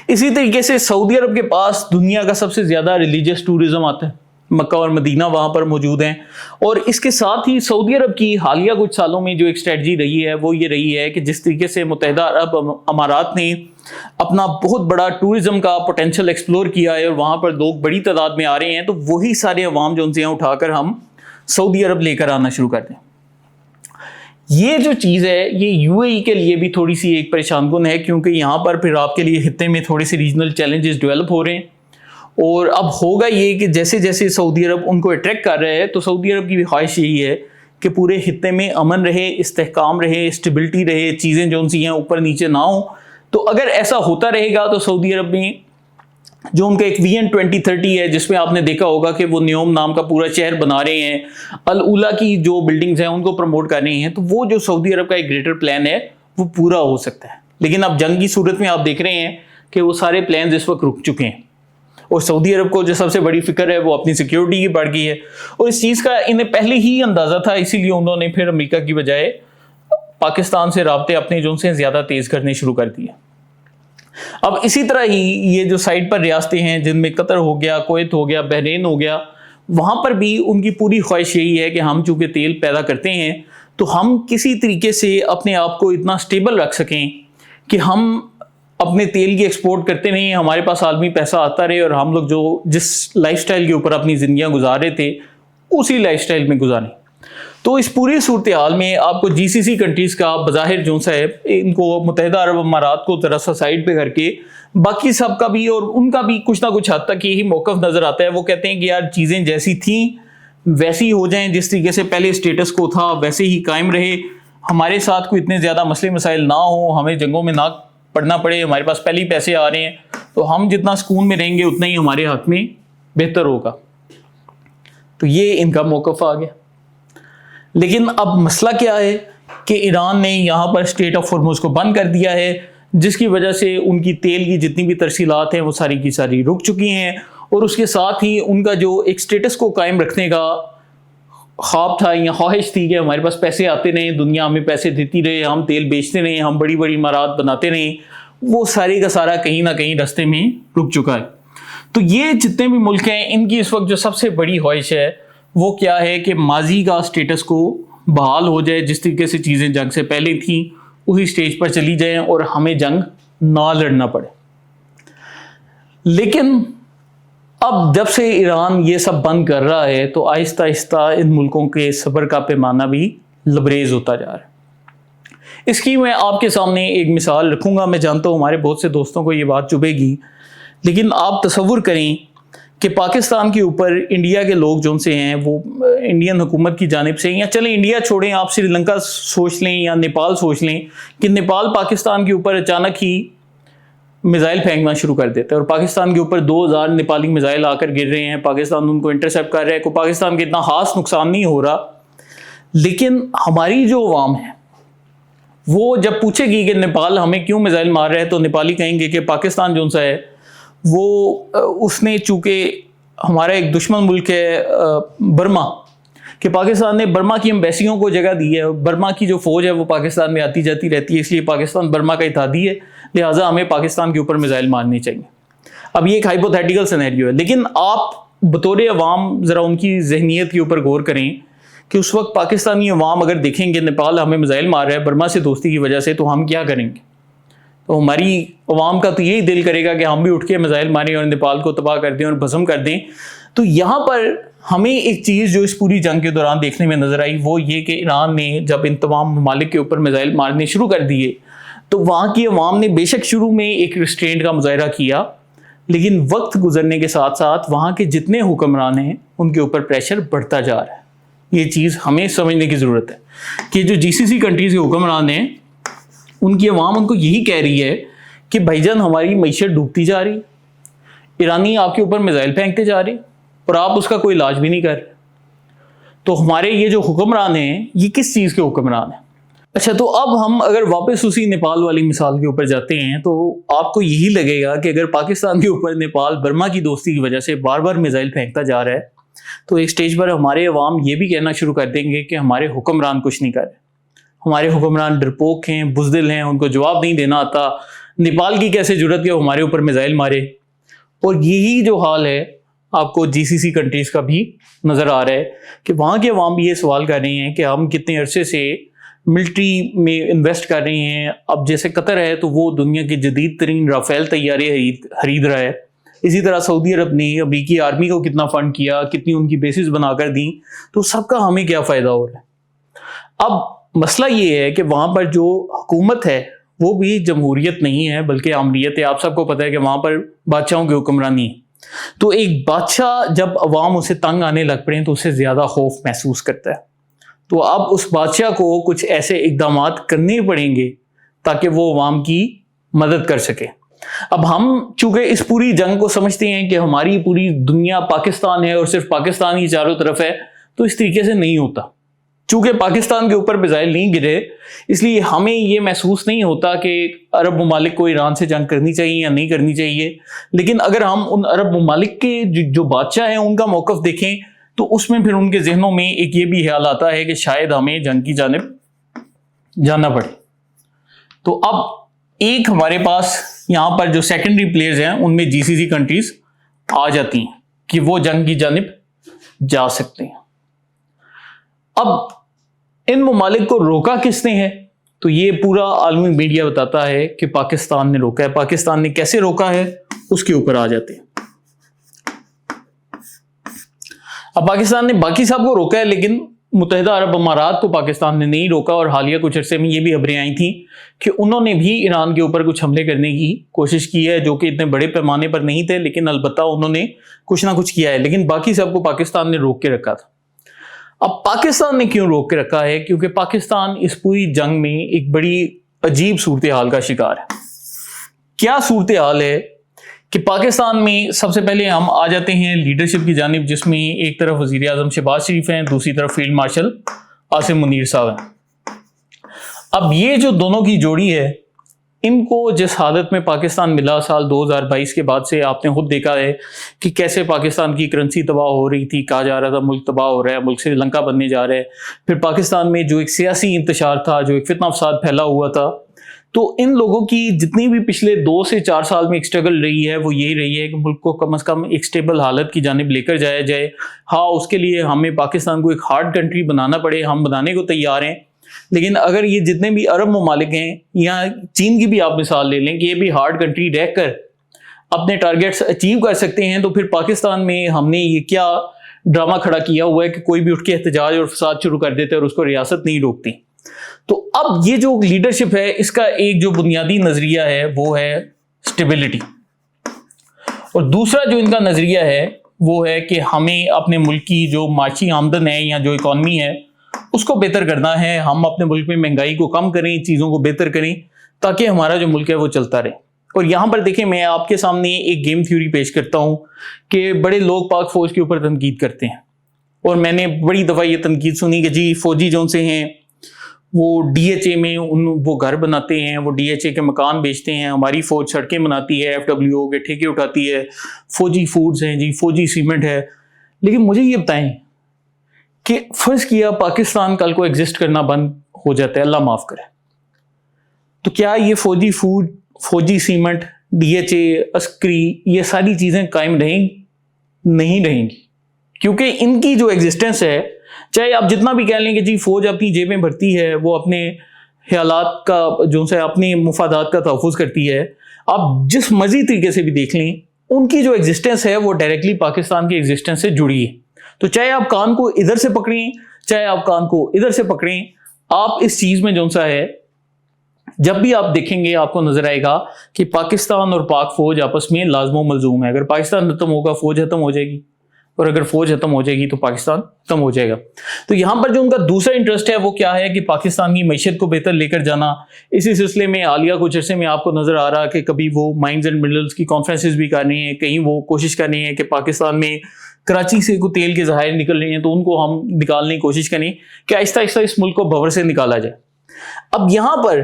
اسی طریقے سے سعودی عرب کے پاس دنیا کا سب سے زیادہ ریلیجیس ٹورزم آتا ہے، مکہ اور مدینہ وہاں پر موجود ہیں. اور اس کے ساتھ ہی سعودی عرب کی حالیہ کچھ سالوں میں جو ایک اسٹریٹجی رہی ہے وہ یہ رہی ہے کہ جس طریقے سے متحدہ عرب امارات نے اپنا بہت بڑا ٹورزم کا پوٹینشیل ایکسپلور کیا ہے اور وہاں پر لوگ بڑی تعداد میں آ رہے ہیں, تو وہی سارے عوام جو ان سے اٹھا کر ہم سعودی عرب لے کر آنا شروع کر دیں. یہ جو چیز ہے یہ یو اے ای کے لیے بھی تھوڑی سی ایک پریشان کن ہے, کیونکہ یہاں پر پھر آپ کے لیے خطے میں تھوڑے سے ریجنل چیلنجز ڈیولپ ہو رہے ہیں. اور اب ہوگا یہ کہ جیسے جیسے سعودی عرب ان کو اٹریکٹ کر رہا ہے تو سعودی عرب کی بھی خواہش یہی ہے کہ پورے خطے میں امن رہے, استحکام رہے, اسٹیبلٹی رہے, چیزیں جو ان سی ہیں اوپر نیچے نہ ہوں. تو اگر ایسا ہوتا رہے گا تو سعودی عرب میں جو ان کا ایک ویژن 2030 ہے جس میں آپ نے دیکھا ہوگا کہ وہ نیوم نام کا پورا شہر بنا رہے ہیں, الاولا کی جو بلڈنگز ہیں ان کو پروموٹ کر رہے ہیں, تو وہ جو سعودی عرب کا ایک گریٹر پلان ہے وہ پورا ہو سکتا ہے. لیکن اب جنگ کی صورت میں آپ دیکھ رہے ہیں کہ وہ سارے پلانز اس وقت رک چکے ہیں, اور سعودی عرب کو جو سب سے بڑی فکر ہے وہ اپنی سیکیورٹی کی بڑھ گئی ہے, اور اس چیز کا انہیں پہلے ہی اندازہ تھا, اسی لیے انہوں نے پھر امریکہ کی بجائے پاکستان سے رابطے اپنے جو سے زیادہ تیز کرنے شروع کر دیے. اب اسی طرح ہی یہ جو سائڈ پر ریاستیں ہیں جن میں قطر ہو گیا, کویت ہو گیا, بحرین ہو گیا, وہاں پر بھی ان کی پوری خواہش یہی ہے کہ ہم چونکہ تیل پیدا کرتے ہیں تو ہم کسی طریقے سے اپنے آپ کو اتنا سٹیبل رکھ سکیں کہ ہم اپنے تیل کی ایکسپورٹ کرتے نہیں, ہمارے پاس عالمی پیسہ آتا رہے اور ہم لوگ جو جس لائف سٹائل کے اوپر اپنی زندگیاں گزار رہے تھے اسی لائف سٹائل میں گزاریں. تو اس پوری صورتحال میں آپ کو جی سی سی کنٹریز کا بظاہر جو سا ہے ان کو متحدہ عرب امارات کو ذرا سا سائڈ پہ کر کے باقی سب کا بھی اور ان کا بھی کچھ نہ کچھ حد تک یہی موقف نظر آتا ہے. وہ کہتے ہیں کہ یار چیزیں جیسی تھیں ویسی ہو جائیں, جس طریقے سے پہلے اسٹیٹس کو تھا ویسے ہی قائم رہے, ہمارے ساتھ کوئی اتنے زیادہ مسئلے مسائل نہ ہوں, ہمیں جنگوں میں نہ پڑنا پڑے, ہمارے پاس پہلے ہی پیسے آ رہے ہیں تو ہم جتنا سکون میں رہیں گے اتنا ہی ہمارے حق میں بہتر ہوگا. تو یہ ان کا موقف آ گیا. لیکن اب مسئلہ کیا ہے کہ ایران نے یہاں پر اسٹریٹ آف ہارمز کو بند کر دیا ہے, جس کی وجہ سے ان کی تیل کی جتنی بھی ترسیلات ہیں وہ ساری کی ساری رک چکی ہیں, اور اس کے ساتھ ہی ان کا جو ایک اسٹیٹس کو قائم رکھنے کا خواب تھا یا خواہش تھی کہ ہمارے پاس پیسے آتے رہیں, دنیا ہمیں پیسے دیتی رہے, ہم تیل بیچتے رہیں, ہم بڑی بڑی عمارات بناتے رہیں, وہ سارے کا سارا کہیں نہ کہیں رستے میں رک چکا ہے. تو یہ جتنے بھی ملک ہیں ان کی اس وقت جو سب سے بڑی خواہش ہے وہ کیا ہے کہ ماضی کا اسٹیٹس کو بحال ہو جائے, جس طریقے سے چیزیں جنگ سے پہلے تھیں اسی سٹیج پر چلی جائیں اور ہمیں جنگ نہ لڑنا پڑے. لیکن اب جب سے ایران یہ سب بند کر رہا ہے تو آہستہ آہستہ ان ملکوں کے صبر کا پیمانہ بھی لبریز ہوتا جا رہا ہے. اس کی میں آپ کے سامنے ایک مثال رکھوں گا. میں جانتا ہوں ہمارے بہت سے دوستوں کو یہ بات چبھے گی, لیکن آپ تصور کریں کہ پاکستان کے اوپر انڈیا کے لوگ جو سے ہیں وہ انڈین حکومت کی جانب سے, یا چلیں انڈیا چھوڑیں, آپ سری لنکا سوچ لیں یا نیپال سوچ لیں کہ نیپال پاکستان کے اوپر اچانک ہی میزائل پھینکنا شروع کر دیتا ہے اور پاکستان کے اوپر 2000 نیپالی میزائل آ کر گر رہے ہیں, پاکستان ان کو انٹرسیپٹ کر رہا ہے, کوئی پاکستان کے اتنا خاص نقصان نہیں ہو رہا. لیکن ہماری جو عوام ہے وہ جب پوچھے گی کہ نیپال ہمیں کیوں میزائل مار رہا ہے تو نیپالی کہیں گے کہ پاکستان جو سا ہے وہ اس نے چونکہ ہمارا ایک دشمن ملک ہے برما, کہ پاکستان نے برما کی ایمبیسیوں کو جگہ دی ہے, برما کی جو فوج ہے وہ پاکستان میں آتی جاتی رہتی ہے, اس لیے پاکستان برما کا اتحادی ہے, لہٰذا ہمیں پاکستان کے اوپر میزائل مارنے چاہیے. اب یہ ایک ہائپوتھیٹیکل سینیریو ہے, لیکن آپ بطور عوام ذرا ان کی ذہنیت کے اوپر غور کریں کہ اس وقت پاکستانی عوام اگر دیکھیں گے نیپال ہمیں میزائل مار رہا ہے برما سے دوستی کی وجہ سے, تو ہم کیا کریں گے؟ تو ہماری عوام کا تو یہی دل کرے گا کہ ہم بھی اٹھ کے میزائل ماریں اور نیپال کو تباہ کر دیں اور بھسم کر دیں. تو یہاں پر ہمیں ایک چیز جو اس پوری جنگ کے دوران دیکھنے میں نظر آئی وہ یہ کہ ایران نے جب ان تمام ممالک کے اوپر میزائل مارنے شروع کر دیے تو وہاں کی عوام نے بے شک شروع میں ایک ریسٹرینٹ کا مظاہرہ کیا, لیکن وقت گزرنے کے ساتھ ساتھ وہاں کے جتنے حکمران ہیں ان کے اوپر پریشر بڑھتا جا رہا ہے. یہ چیز ہمیں سمجھنے کی ضرورت ہے کہ جو جی سی سی کنٹریز کے حکمران ہیں ان کی عوام ان کو یہی کہہ رہی ہے کہ بھائی جان ہماری معیشت ڈوبتی جا رہی, ایرانی آپ کے اوپر میزائل پھینکتے جا رہے اور آپ اس کا کوئی علاج بھی نہیں کر رہے. تو ہمارے یہ جو حکمران ہیں یہ کس چیز کے حکمران ہیں؟ اچھا, تو اب ہم اگر واپس اسی نیپال والی مثال کے اوپر جاتے ہیں تو آپ کو یہی لگے گا کہ اگر پاکستان کے اوپر نیپال برما کی دوستی کی وجہ سے بار بار میزائل پھینکتا جا رہا ہے تو ایک سٹیج پر ہمارے عوام یہ بھی کہنا شروع کر دیں گے کہ ہمارے حکمران کچھ نہیں کر رہے, ہمارے حکمران ڈرپوک ہیں, بزدل ہیں, ان کو جواب نہیں دینا آتا, نیپال کی کیسے جرت کہ وہ ہمارے اوپر میزائل مارے. اور یہی جو حال ہے آپ کو جی سی سی کنٹریز کا بھی نظر آ رہا ہے کہ وہاں کے عوام بھی یہ سوال کر رہے ہیں کہ ہم کتنے عرصے سے ملٹری میں انویسٹ کر رہے ہیں. اب جیسے قطر ہے تو وہ دنیا کے جدید ترین رافیل طیارے خرید رہا ہے. اسی طرح سعودی عرب نے امریکی آرمی کو کتنا فنڈ کیا, کتنی ان کی بیسز بنا کر دیں, تو سب کا ہمیں کیا فائدہ ہو رہا ہے. اب مسئلہ یہ ہے کہ وہاں پر جو حکومت ہے وہ بھی جمہوریت نہیں ہے بلکہ آمریت ہے. آپ سب کو پتہ ہے کہ وہاں پر بادشاہوں کی حکمرانی ہے. تو ایک بادشاہ جب عوام اسے تنگ آنے لگ پڑے تو اسے زیادہ خوف محسوس کرتا ہے. تو اب اس بادشاہ کو کچھ ایسے اقدامات کرنے پڑیں گے تاکہ وہ عوام کی مدد کر سکے. اب ہم چونکہ اس پوری جنگ کو سمجھتے ہیں کہ ہماری پوری دنیا پاکستان ہے اور صرف پاکستان ہی چاروں طرف ہے, تو اس طریقے سے نہیں ہوتا. چونکہ پاکستان کے اوپر میزائل نہیں گرے اس لیے ہمیں یہ محسوس نہیں ہوتا کہ عرب ممالک کو ایران سے جنگ کرنی چاہیے یا نہیں کرنی چاہیے. لیکن اگر ہم ان عرب ممالک کے جو بادشاہ ہیں ان کا موقف دیکھیں تو اس میں پھر ان کے ذہنوں میں ایک یہ بھی خیال آتا ہے کہ شاید ہمیں جنگ کی جانب جانا پڑے. تو اب ایک ہمارے پاس یہاں پر جو سیکنڈری پلیئرز ہیں ان میں جی سی سی کنٹریز آ جاتی ہیں کہ وہ جنگ کی جانب جا سکتے ہیں. اب ان ممالک کو روکا کس نے ہے؟ تو یہ پورا عالمی میڈیا بتاتا ہے کہ پاکستان نے روکا ہے. پاکستان نے کیسے روکا ہے اس کے اوپر آ جاتے ہیں. اب پاکستان نے باقی سب کو روکا ہے لیکن متحدہ عرب امارات کو پاکستان نے نہیں روکا, اور حالیہ کچھ عرصے میں یہ بھی خبریں آئی تھیں کہ انہوں نے بھی ایران کے اوپر کچھ حملے کرنے کی کوشش کی ہے جو کہ اتنے بڑے پیمانے پر نہیں تھے, لیکن البتہ انہوں نے کچھ نہ کچھ کیا ہے. لیکن باقی سب کو پاکستان نے روک کے رکھا تھا. اب پاکستان نے کیوں روک کے رکھا ہے؟ کیونکہ پاکستان اس پوری جنگ میں ایک بڑی عجیب صورتحال کا شکار ہے. کیا صورتحال ہے کہ پاکستان میں سب سے پہلے ہم آ جاتے ہیں لیڈرشپ کی جانب, جس میں ایک طرف وزیر اعظم شہباز شریف ہیں, دوسری طرف فیلڈ مارشل عاصم منیر صاحب ہیں. اب یہ جو دونوں کی جوڑی ہے ان کو جس حالت میں پاکستان ملا سال 2022 کے بعد سے آپ نے خود دیکھا ہے کہ کیسے پاکستان کی کرنسی تباہ ہو رہی تھی, کہا جا رہا تھا ملک تباہ ہو رہا ہے, ملک سری لنکا بننے جا رہا ہے. پھر پاکستان میں جو ایک سیاسی انتشار تھا, جو ایک فتنہ فساد پھیلا ہوا تھا, تو ان لوگوں کی جتنی بھی پچھلے 2 سے 4 سال میں ایک سٹرگل رہی ہے وہ یہی رہی ہے کہ ملک کو کم از کم ایک سٹیبل حالت کی جانب لے کر جایا جائے. ہاں اس کے لیے ہمیں پاکستان کو ایک ہارڈ کنٹری بنانا پڑے, ہم بنانے کو تیار ہیں. لیکن اگر یہ جتنے بھی عرب ممالک ہیں یا چین کی بھی آپ مثال لے لیں کہ یہ بھی ہارڈ کنٹری رہ کر اپنے ٹارگیٹس اچیو کر سکتے ہیں, تو پھر پاکستان میں ہم نے یہ کیا ڈرامہ کھڑا کیا ہوا ہے کہ کوئی بھی اٹھ کے احتجاج اور فساد شروع کر دیتے اور اس کو ریاست نہیں روکتی. تو اب یہ جو لیڈرشپ ہے اس کا ایک جو بنیادی نظریہ ہے وہ ہے سٹیبلٹی, اور دوسرا جو ان کا نظریہ ہے وہ ہے کہ ہمیں اپنے ملک کی جو معاشی آمدن ہے یا جو اکانومی ہے اس کو بہتر کرنا ہے. ہم اپنے ملک میں مہنگائی کو کم کریں, چیزوں کو بہتر کریں تاکہ ہمارا جو ملک ہے وہ چلتا رہے. اور یہاں پر دیکھیں میں آپ کے سامنے ایک گیم تھیوری پیش کرتا ہوں کہ بڑے لوگ پاک فوج کے اوپر تنقید کرتے ہیں, اور میں نے بڑی دفعہ یہ تنقید سنی کہ جی فوجی جو سے ہیں وہ ڈی ایچ اے میں وہ گھر بناتے ہیں, وہ ڈی ایچ اے کے مکان بیچتے ہیں, ہماری فوج سڑکیں بناتی ہے, ایف ڈبلیو او کے ٹھیکے اٹھاتی ہے, فوجی فوڈز ہیں جی, فوجی سیمنٹ ہے. لیکن مجھے یہ بتائیں کہ فرض کیا پاکستان کل کو ایگزسٹ کرنا بند ہو جاتا ہے, اللہ معاف کرے, تو کیا یہ فوجی فوڈ, فوجی سیمنٹ, ڈی ایچ اے, عسکری, یہ ساری چیزیں قائم رہیں؟ نہیں رہیں گی, کیونکہ ان کی جو ایگزسٹنس ہے, چاہے آپ جتنا بھی کہہ لیں کہ جی فوج اپنی جیبیں بھرتی ہے, وہ اپنے خیالات کا جو سے اپنے مفادات کا تحفظ کرتی ہے, آپ جس مرضی طریقے سے بھی دیکھ لیں ان کی جو ایگزسٹنس ہے وہ ڈائریکٹلی پاکستان کی ایگزسٹنس سے جڑی ہے. تو چاہے آپ کان کو ادھر سے پکڑیں چاہے آپ کان کو ادھر سے پکڑیں, آپ اس چیز میں جو سا ہے جب بھی آپ دیکھیں گے آپ کو نظر آئے گا کہ پاکستان اور پاک فوج آپس میں لازم و ملزوم ہے. اگر پاکستان ختم ہوگا فوج ختم ہو جائے گی, اور اگر فوج ختم ہو جائے گی تو پاکستان ختم ہو جائے گا. تو یہاں پر جو ان کا دوسرا انٹرسٹ ہے وہ کیا ہے کہ پاکستان کی معیشت کو بہتر لے کر جانا. اسی سلسلے میں حالیہ کچھ عرصے میں آپ کو نظر آ رہا کہ کبھی وہ مائنز اینڈ منرلز کی کانفرنسز بھی کر رہے ہیں, کہیں وہ کوشش کر رہے ہیں کہ پاکستان میں کراچی سے کوئی تیل کے ذخائر نکل رہے ہیں تو ان کو ہم نکالنے کی کوشش کریں کہ آہستہ آہستہ اس ملک کو بھور سے نکالا جائے. اب یہاں پر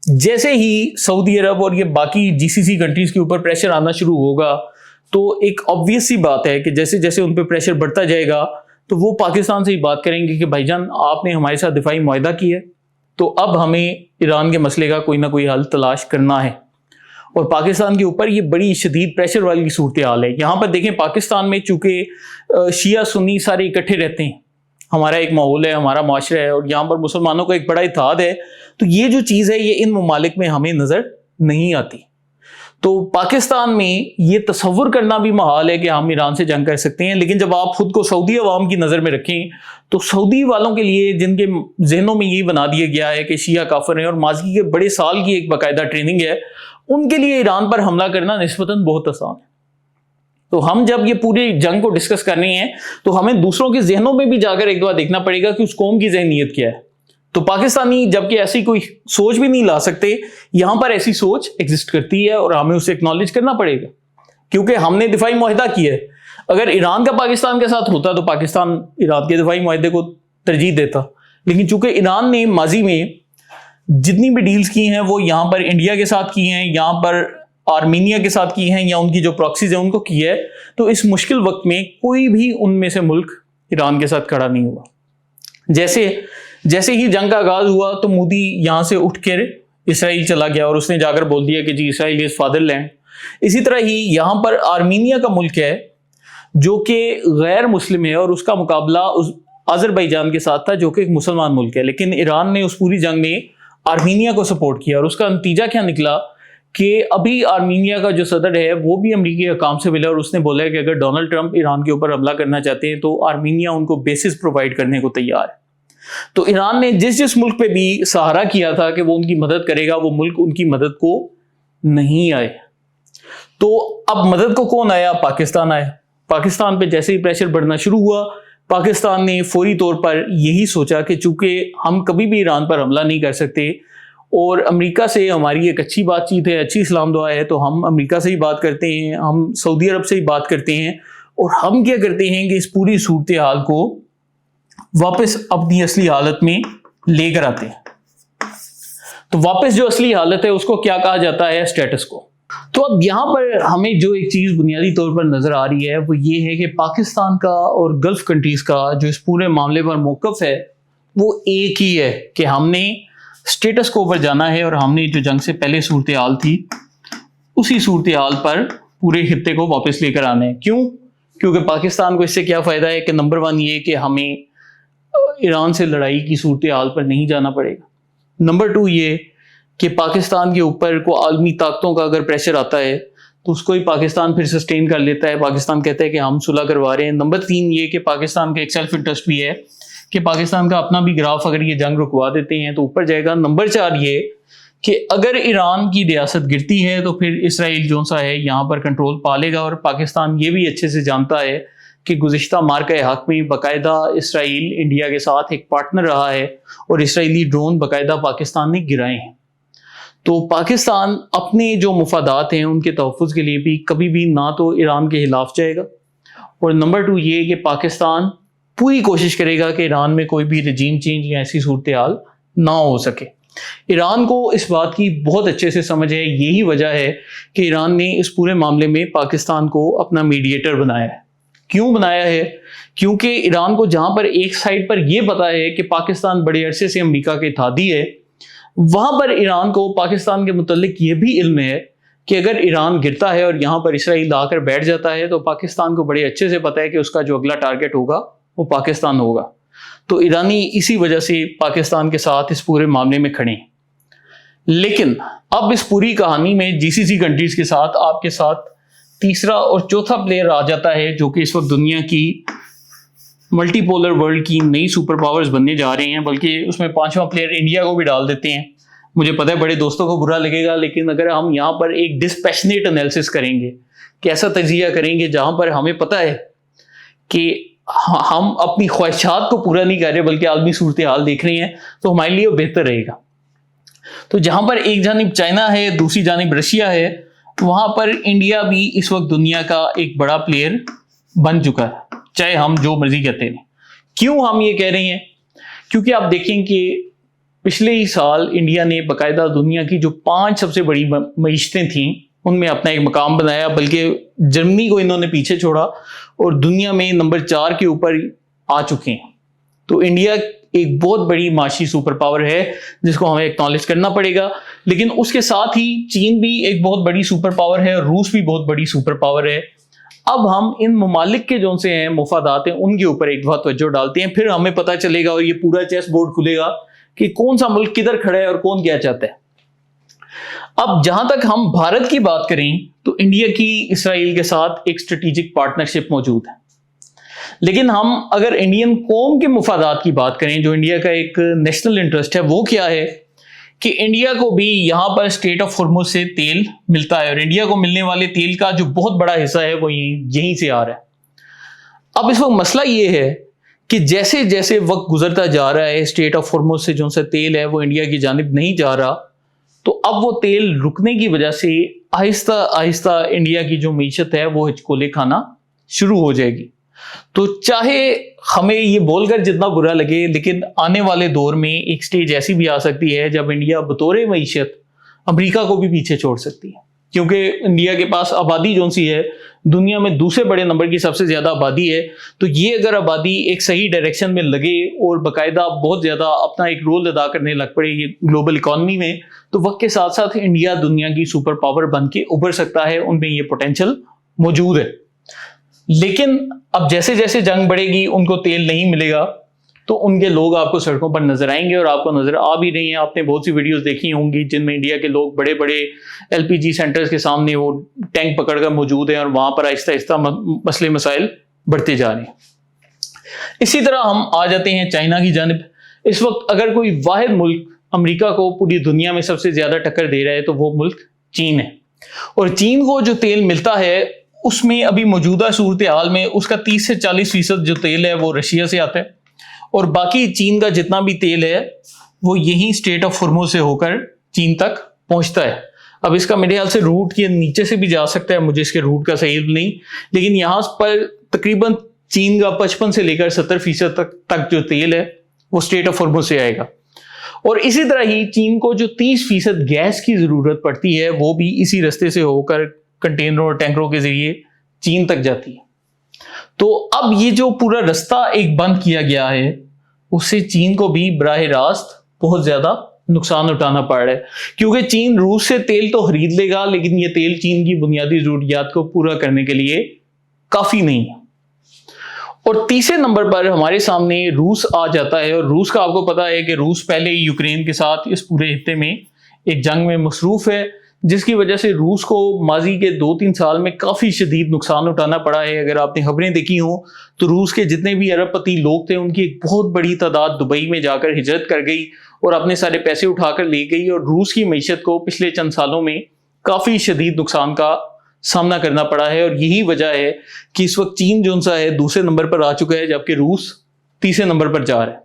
جیسے ہی سعودی عرب اور یہ باقی جی سی سی کنٹریز کے اوپر پریشر آنا شروع ہوگا تو ایک obvious سی بات ہے کہ جیسے جیسے ان پہ پریشر بڑھتا جائے گا تو وہ پاکستان سے ہی بات کریں گے کہ بھائی جان آپ نے ہمارے ساتھ دفاعی معاہدہ کیا ہے, تو اب ہمیں ایران کے مسئلے کا کوئی نہ کوئی حل تلاش کرنا ہے. اور پاکستان کے اوپر یہ بڑی شدید پریشر والی صورتحال ہے. یہاں پر دیکھیں پاکستان میں چونکہ شیعہ سنی سارے اکٹھے رہتے ہیں, ہمارا ایک ماحول ہے, ہمارا معاشرہ ہے, اور یہاں پر مسلمانوں کا ایک بڑا اتحاد ہے, تو یہ جو چیز ہے یہ ان ممالک میں ہمیں نظر نہیں آتی. تو پاکستان میں یہ تصور کرنا بھی محال ہے کہ ہم ایران سے جنگ کر سکتے ہیں. لیکن جب آپ خود کو سعودی عوام کی نظر میں رکھیں تو سعودی والوں کے لیے, جن کے ذہنوں میں یہ بنا دیا گیا ہے کہ شیعہ کافر ہیں اور ماضی کے بڑے سال کی ایک باقاعدہ ٹریننگ ہے, ان کے لیے ایران پر حملہ کرنا نسبتاً بہت آسان ہے. تو ہم جب یہ پوری جنگ کو ڈسکس کر رہے ہیں تو ہمیں دوسروں کے ذہنوں میں بھی جا کر ایک بار دیکھنا پڑے گا کہ اس قوم کی ذہنیت کیا ہے. تو پاکستانی جبکہ ایسی کوئی سوچ بھی نہیں لا سکتے, یہاں پر ایسی سوچ ایگزسٹ کرتی ہے اور ہمیں اسے اکنالج کرنا پڑے گا, کیونکہ ہم نے دفاعی معاہدہ کیا ہے. اگر ایران کا پاکستان کے ساتھ ہوتا تو پاکستان ایران کے دفاعی معاہدے کو ترجیح دیتا, لیکن چونکہ ایران نے ماضی میں جتنی بھی ڈیلز کی ہیں وہ یہاں پر انڈیا کے ساتھ کی ہیں, یہاں پر آرمینیا کے ساتھ کی ہیں, یا ان کی جو پراکسیز ہیں ان کو کی ہے, تو اس مشکل وقت میں کوئی بھی ان میں سے ملک ایران کے ساتھ کھڑا نہیں ہوا. جیسے ہی جنگ کا آغاز ہوا تو مودی یہاں سے اٹھ کر اسرائیل چلا گیا اور اس نے جا کر بول دیا کہ جی اسرائیل از فادر لینڈ. اسی طرح ہی یہاں پر آرمینیا کا ملک ہے جو کہ غیر مسلم ہے, اور اس کا مقابلہ آذربائیجان کے ساتھ تھا جو کہ ایک مسلمان ملک ہے. لیکن ایران نے اس پوری جنگ میں آرمینیا کو سپورٹ کیا, اور اس کا نتیجہ کیا نکلا کہ ابھی آرمینیا کا جو صدر ہے وہ بھی امریکی حکام سے ملا, اور اس نے بولا کہ اگر ڈونلڈ ٹرمپ ایران کے اوپر حملہ کرنا چاہتے ہیں تو آرمینیا ان کو بیسز پرووائڈ کرنے کو تیار ہے. تو ایران نے جس ملک پہ بھی سہارا کیا تھا کہ وہ ان کی مدد کرے گا, وہ ملک ان کی مدد کو نہیں آئے. تو اب مدد کو کون آیا؟ پاکستان آیا. پاکستان پہ جیسے ہی پریشر بڑھنا شروع ہوا, پاکستان نے فوری طور پر یہی سوچا کہ چونکہ ہم کبھی بھی ایران پر حملہ نہیں کر سکتے اور امریکہ سے ہماری ایک اچھی بات چیت ہے, اچھی اسلام دعا ہے, تو ہم امریکہ سے ہی بات کرتے ہیں, ہم سعودی عرب سے ہی بات کرتے ہیں, اور ہم کیا کرتے ہیں کہ اس پوری صورتحال کو واپس اپنی اصلی حالت میں لے کر آتے ہیں. تو واپس جو اصلی حالت ہے اس کو کیا کہا جاتا ہے؟ اسٹیٹس کو. تو اب یہاں پر ہمیں جو ایک چیز بنیادی طور پر نظر آ رہی ہے وہ یہ ہے کہ پاکستان کا اور گلف کنٹریز کا جو اس پورے معاملے پر موقف ہے وہ ایک ہی ہے کہ ہم نے اسٹیٹس کو اوپر جانا ہے, اور ہم نے جو جنگ سے پہلے صورتحال تھی اسی صورتحال پر پورے خطے کو واپس لے کر آنا ہے. کیوں؟ کیونکہ پاکستان کو اس سے کیا فائدہ ہے کہ نمبر 1 یہ کہ ہمیں ایران سے لڑائی کی صورتحال پر نہیں جانا پڑے گا. نمبر 2 یہ کہ پاکستان کے اوپر کو عالمی طاقتوں کا اگر پریشر آتا ہے تو اس کو ہی پاکستان پھر سسٹین کر لیتا ہے, پاکستان کہتا ہے کہ ہم صلح کروا رہے ہیں. نمبر 3 یہ کہ پاکستان کا ایک سیلف انٹرسٹ بھی ہے کہ پاکستان کا اپنا بھی گراف اگر یہ جنگ رکوا دیتے ہیں تو اوپر جائے گا. نمبر 4 یہ کہ اگر ایران کی ریاست گرتی ہے تو پھر اسرائیل جو سا ہے یہاں پر کنٹرول پا لے گا, اور پاکستان یہ بھی اچھے سے جانتا ہے کہ گزشتہ مارکہ حق میں باقاعدہ اسرائیل انڈیا کے ساتھ ایک پارٹنر رہا ہے, اور اسرائیلی ڈرون باقاعدہ پاکستان نے گرائے ہیں. تو پاکستان اپنے جو مفادات ہیں ان کے تحفظ کے لیے بھی کبھی بھی نہ تو ایران کے خلاف جائے گا, اور نمبر 2 یہ کہ پاکستان پوری کوشش کرے گا کہ ایران میں کوئی بھی رجیم چینج یا ایسی صورتحال نہ ہو سکے. ایران کو اس بات کی بہت اچھے سے سمجھ ہے, یہی وجہ ہے کہ ایران نے اس پورے معاملے میں پاکستان کو اپنا میڈیٹر بنایا ہے. کیوں بنایا ہے؟ کیونکہ ایران کو جہاں پر ایک سائڈ پر یہ پتا ہے کہ پاکستان بڑے عرصے سے امریکہ کے اتحادی ہے, وہاں پر ایران کو پاکستان کے متعلق یہ بھی علم ہے کہ اگر ایران گرتا ہے اور یہاں پر اسرائیل آ کر بیٹھ جاتا ہے تو پاکستان کو بڑے اچھے سے پتا ہے کہ اس کا جو اگلا ٹارگٹ ہوگا وہ پاکستان ہوگا. تو ایرانی اسی وجہ سے پاکستان کے ساتھ اس پورے معاملے میں کھڑے ہیں. لیکن اب اس پوری کہانی میں جی سی سی کنٹریز کے ساتھ آپ کے ساتھ تیسرا اور چوتھا پلیئر آ جاتا ہے جو کہ اس وقت دنیا کی ملٹی پولر ورلڈ کی نئی سپر پاورز بننے جا رہے ہیں, بلکہ اس میں 5واں پلیئر انڈیا کو بھی ڈال دیتے ہیں. مجھے پتہ ہے بڑے دوستوں کو برا لگے گا, لیکن اگر ہم یہاں پر ایک ڈسپیشنیٹ انالیسس کریں گے کہ ایسا تجزیہ کریں گے جہاں پر ہمیں پتہ ہے کہ ہم اپنی خواہشات کو پورا نہیں کر رہے بلکہ عالمی صورتحال دیکھ رہے ہیں, تو ہمارے لیے وہ بہتر رہے گا. تو جہاں پر ایک جانب چائنا ہے, دوسری جانب رشیا ہے, وہاں پر انڈیا بھی اس وقت دنیا کا ایک بڑا پلیئر بن چکا ہے, چاہے ہم جو مرضی کہتے ہیں. کیوں ہم یہ کہہ رہے ہیں؟ کیونکہ آپ دیکھیں کہ پچھلے ہی سال انڈیا نے باقاعدہ دنیا کی جو 5 سب سے بڑی معیشتیں تھیں ان میں اپنا ایک مقام بنایا, بلکہ جرمنی کو انہوں نے پیچھے چھوڑا اور دنیا میں نمبر 4 کے اوپر آ چکے ہیں. تو انڈیا ایک بہت بڑی معاشی سپر پاور ہے جس کو ہمیں ایکنالج کرنا پڑے گا. لیکن اس کے ساتھ ہی چین بھی ایک بہت بڑی سپر پاور ہے اور روس بھی بہت بڑی سپر پاور ہے. اب ہم ان ممالک کے جو سے ہیں مفادات ہیں ان کے اوپر ایک بہت توجہ ڈالتے ہیں, پھر ہمیں پتہ چلے گا اور یہ پورا چیس بورڈ کھلے گا کہ کون سا ملک کدھر کھڑا ہے اور کون کیا چاہتا ہے. اب جہاں تک ہم بھارت کی بات کریں تو انڈیا کی اسرائیل کے ساتھ ایک اسٹریٹجک پارٹنرشپ موجود ہے. لیکن ہم اگر انڈین قوم کے مفادات کی بات کریں, جو انڈیا کا ایک نیشنل انٹرسٹ ہے, وہ کیا ہے کہ انڈیا کو بھی یہاں پر اسٹریٹ آف ہرمز سے تیل ملتا ہے اور انڈیا کو ملنے والے تیل کا جو بہت بڑا حصہ ہے وہ یہیں سے آ رہا ہے. اب اس وقت مسئلہ یہ ہے کہ جیسے جیسے وقت گزرتا جا رہا ہے, اسٹریٹ آف ہرمز سے جو سا تیل ہے وہ انڈیا کی جانب نہیں جا رہا, تو اب وہ تیل رکنے کی وجہ سے آہستہ آہستہ انڈیا کی جو معیشت ہے وہ ہچکولے کھانا شروع ہو جائے گی. تو چاہے ہمیں یہ بول کر جتنا برا لگے, لیکن آنے والے دور میں ایک سٹیج ایسی بھی آ سکتی ہے جب انڈیا بطور معیشت امریکہ کو بھی پیچھے چھوڑ سکتی ہے, کیونکہ انڈیا کے پاس آبادی جو سی ہے دنیا میں دوسرے بڑے نمبر کی سب سے زیادہ آبادی ہے. تو یہ اگر آبادی ایک صحیح ڈائریکشن میں لگے اور باقاعدہ بہت زیادہ اپنا ایک رول ادا کرنے لگ پڑے یہ گلوبل اکانومی میں, تو وقت کے ساتھ ساتھ انڈیا دنیا کی سپر پاور بن کے ابھر سکتا ہے, ان میں یہ پوٹینشل موجود ہے. لیکن اب جیسے جیسے جنگ بڑھے گی ان کو تیل نہیں ملے گا تو ان کے لوگ آپ کو سڑکوں پر نظر آئیں گے, اور آپ کو نظر آ بھی رہی ہیں. آپ نے بہت سی ویڈیوز دیکھی ہوں گی جن میں انڈیا کے لوگ بڑے بڑے LPG سینٹرز کے سامنے وہ ٹینک پکڑ کر موجود ہیں اور وہاں پر آہستہ آہستہ مسئلے مسائل بڑھتے جا رہے ہیں. اسی طرح ہم آ جاتے ہیں چائنا کی جانب. اس وقت اگر کوئی واحد ملک امریکہ کو پوری دنیا میں سب سے زیادہ ٹکر دے رہا ہے تو وہ ملک چین ہے. اور چین کو جو تیل ملتا ہے اس میں ابھی موجودہ صورتحال میں اس کا 30 سے 40% جو تیل ہے وہ رشیا سے آتا ہے, اور باقی چین کا جتنا بھی تیل ہے وہ یہی اسٹریٹ آف ہرمز سے ہو کر چین تک پہنچتا ہے. اب اس کا میرے خیال سے روٹ کے نیچے سے بھی جا سکتا ہے, مجھے اس کے روٹ کا صحیح نہیں, لیکن یہاں پر تقریباً چین کا 55 سے لے کر 70% تک جو تیل ہے وہ اسٹریٹ آف ہرمز سے آئے گا. اور اسی طرح ہی چین کو جو 30% گیس کی ضرورت پڑتی ہے وہ بھی اسی رستے سے ہو کر کنٹینروں اور ٹینکروں کے ذریعے چین تک جاتی ہے. تو اب یہ جو پورا رستہ ایک بند کیا گیا ہے اس سے چین کو بھی براہ راست بہت زیادہ نقصان اٹھانا پڑ رہا ہے, کیونکہ چین روس سے تیل تو خرید لے گا لیکن یہ تیل چین کی بنیادی ضروریات کو پورا کرنے کے لیے کافی نہیں ہے. اور تیسرے نمبر پر ہمارے سامنے روس آ جاتا ہے, اور روس کا آپ کو پتا ہے کہ روس پہلے ہی یوکرین کے ساتھ اس پورے خطے میں ایک جنگ میں مصروف ہے, جس کی وجہ سے روس کو ماضی کے 2-3 سال میں کافی شدید نقصان اٹھانا پڑا ہے. اگر آپ نے خبریں دیکھی ہوں تو روس کے جتنے بھی ارب پتی لوگ تھے ان کی ایک بہت بڑی تعداد دبئی میں جا کر ہجرت کر گئی اور اپنے سارے پیسے اٹھا کر لے گئی, اور روس کی معیشت کو پچھلے چند سالوں میں کافی شدید نقصان کا سامنا کرنا پڑا ہے. اور یہی وجہ ہے کہ اس وقت چین جو سا ہے دوسرے نمبر پر آ چکا ہے جبکہ روس تیسرے نمبر پر جا رہا ہے.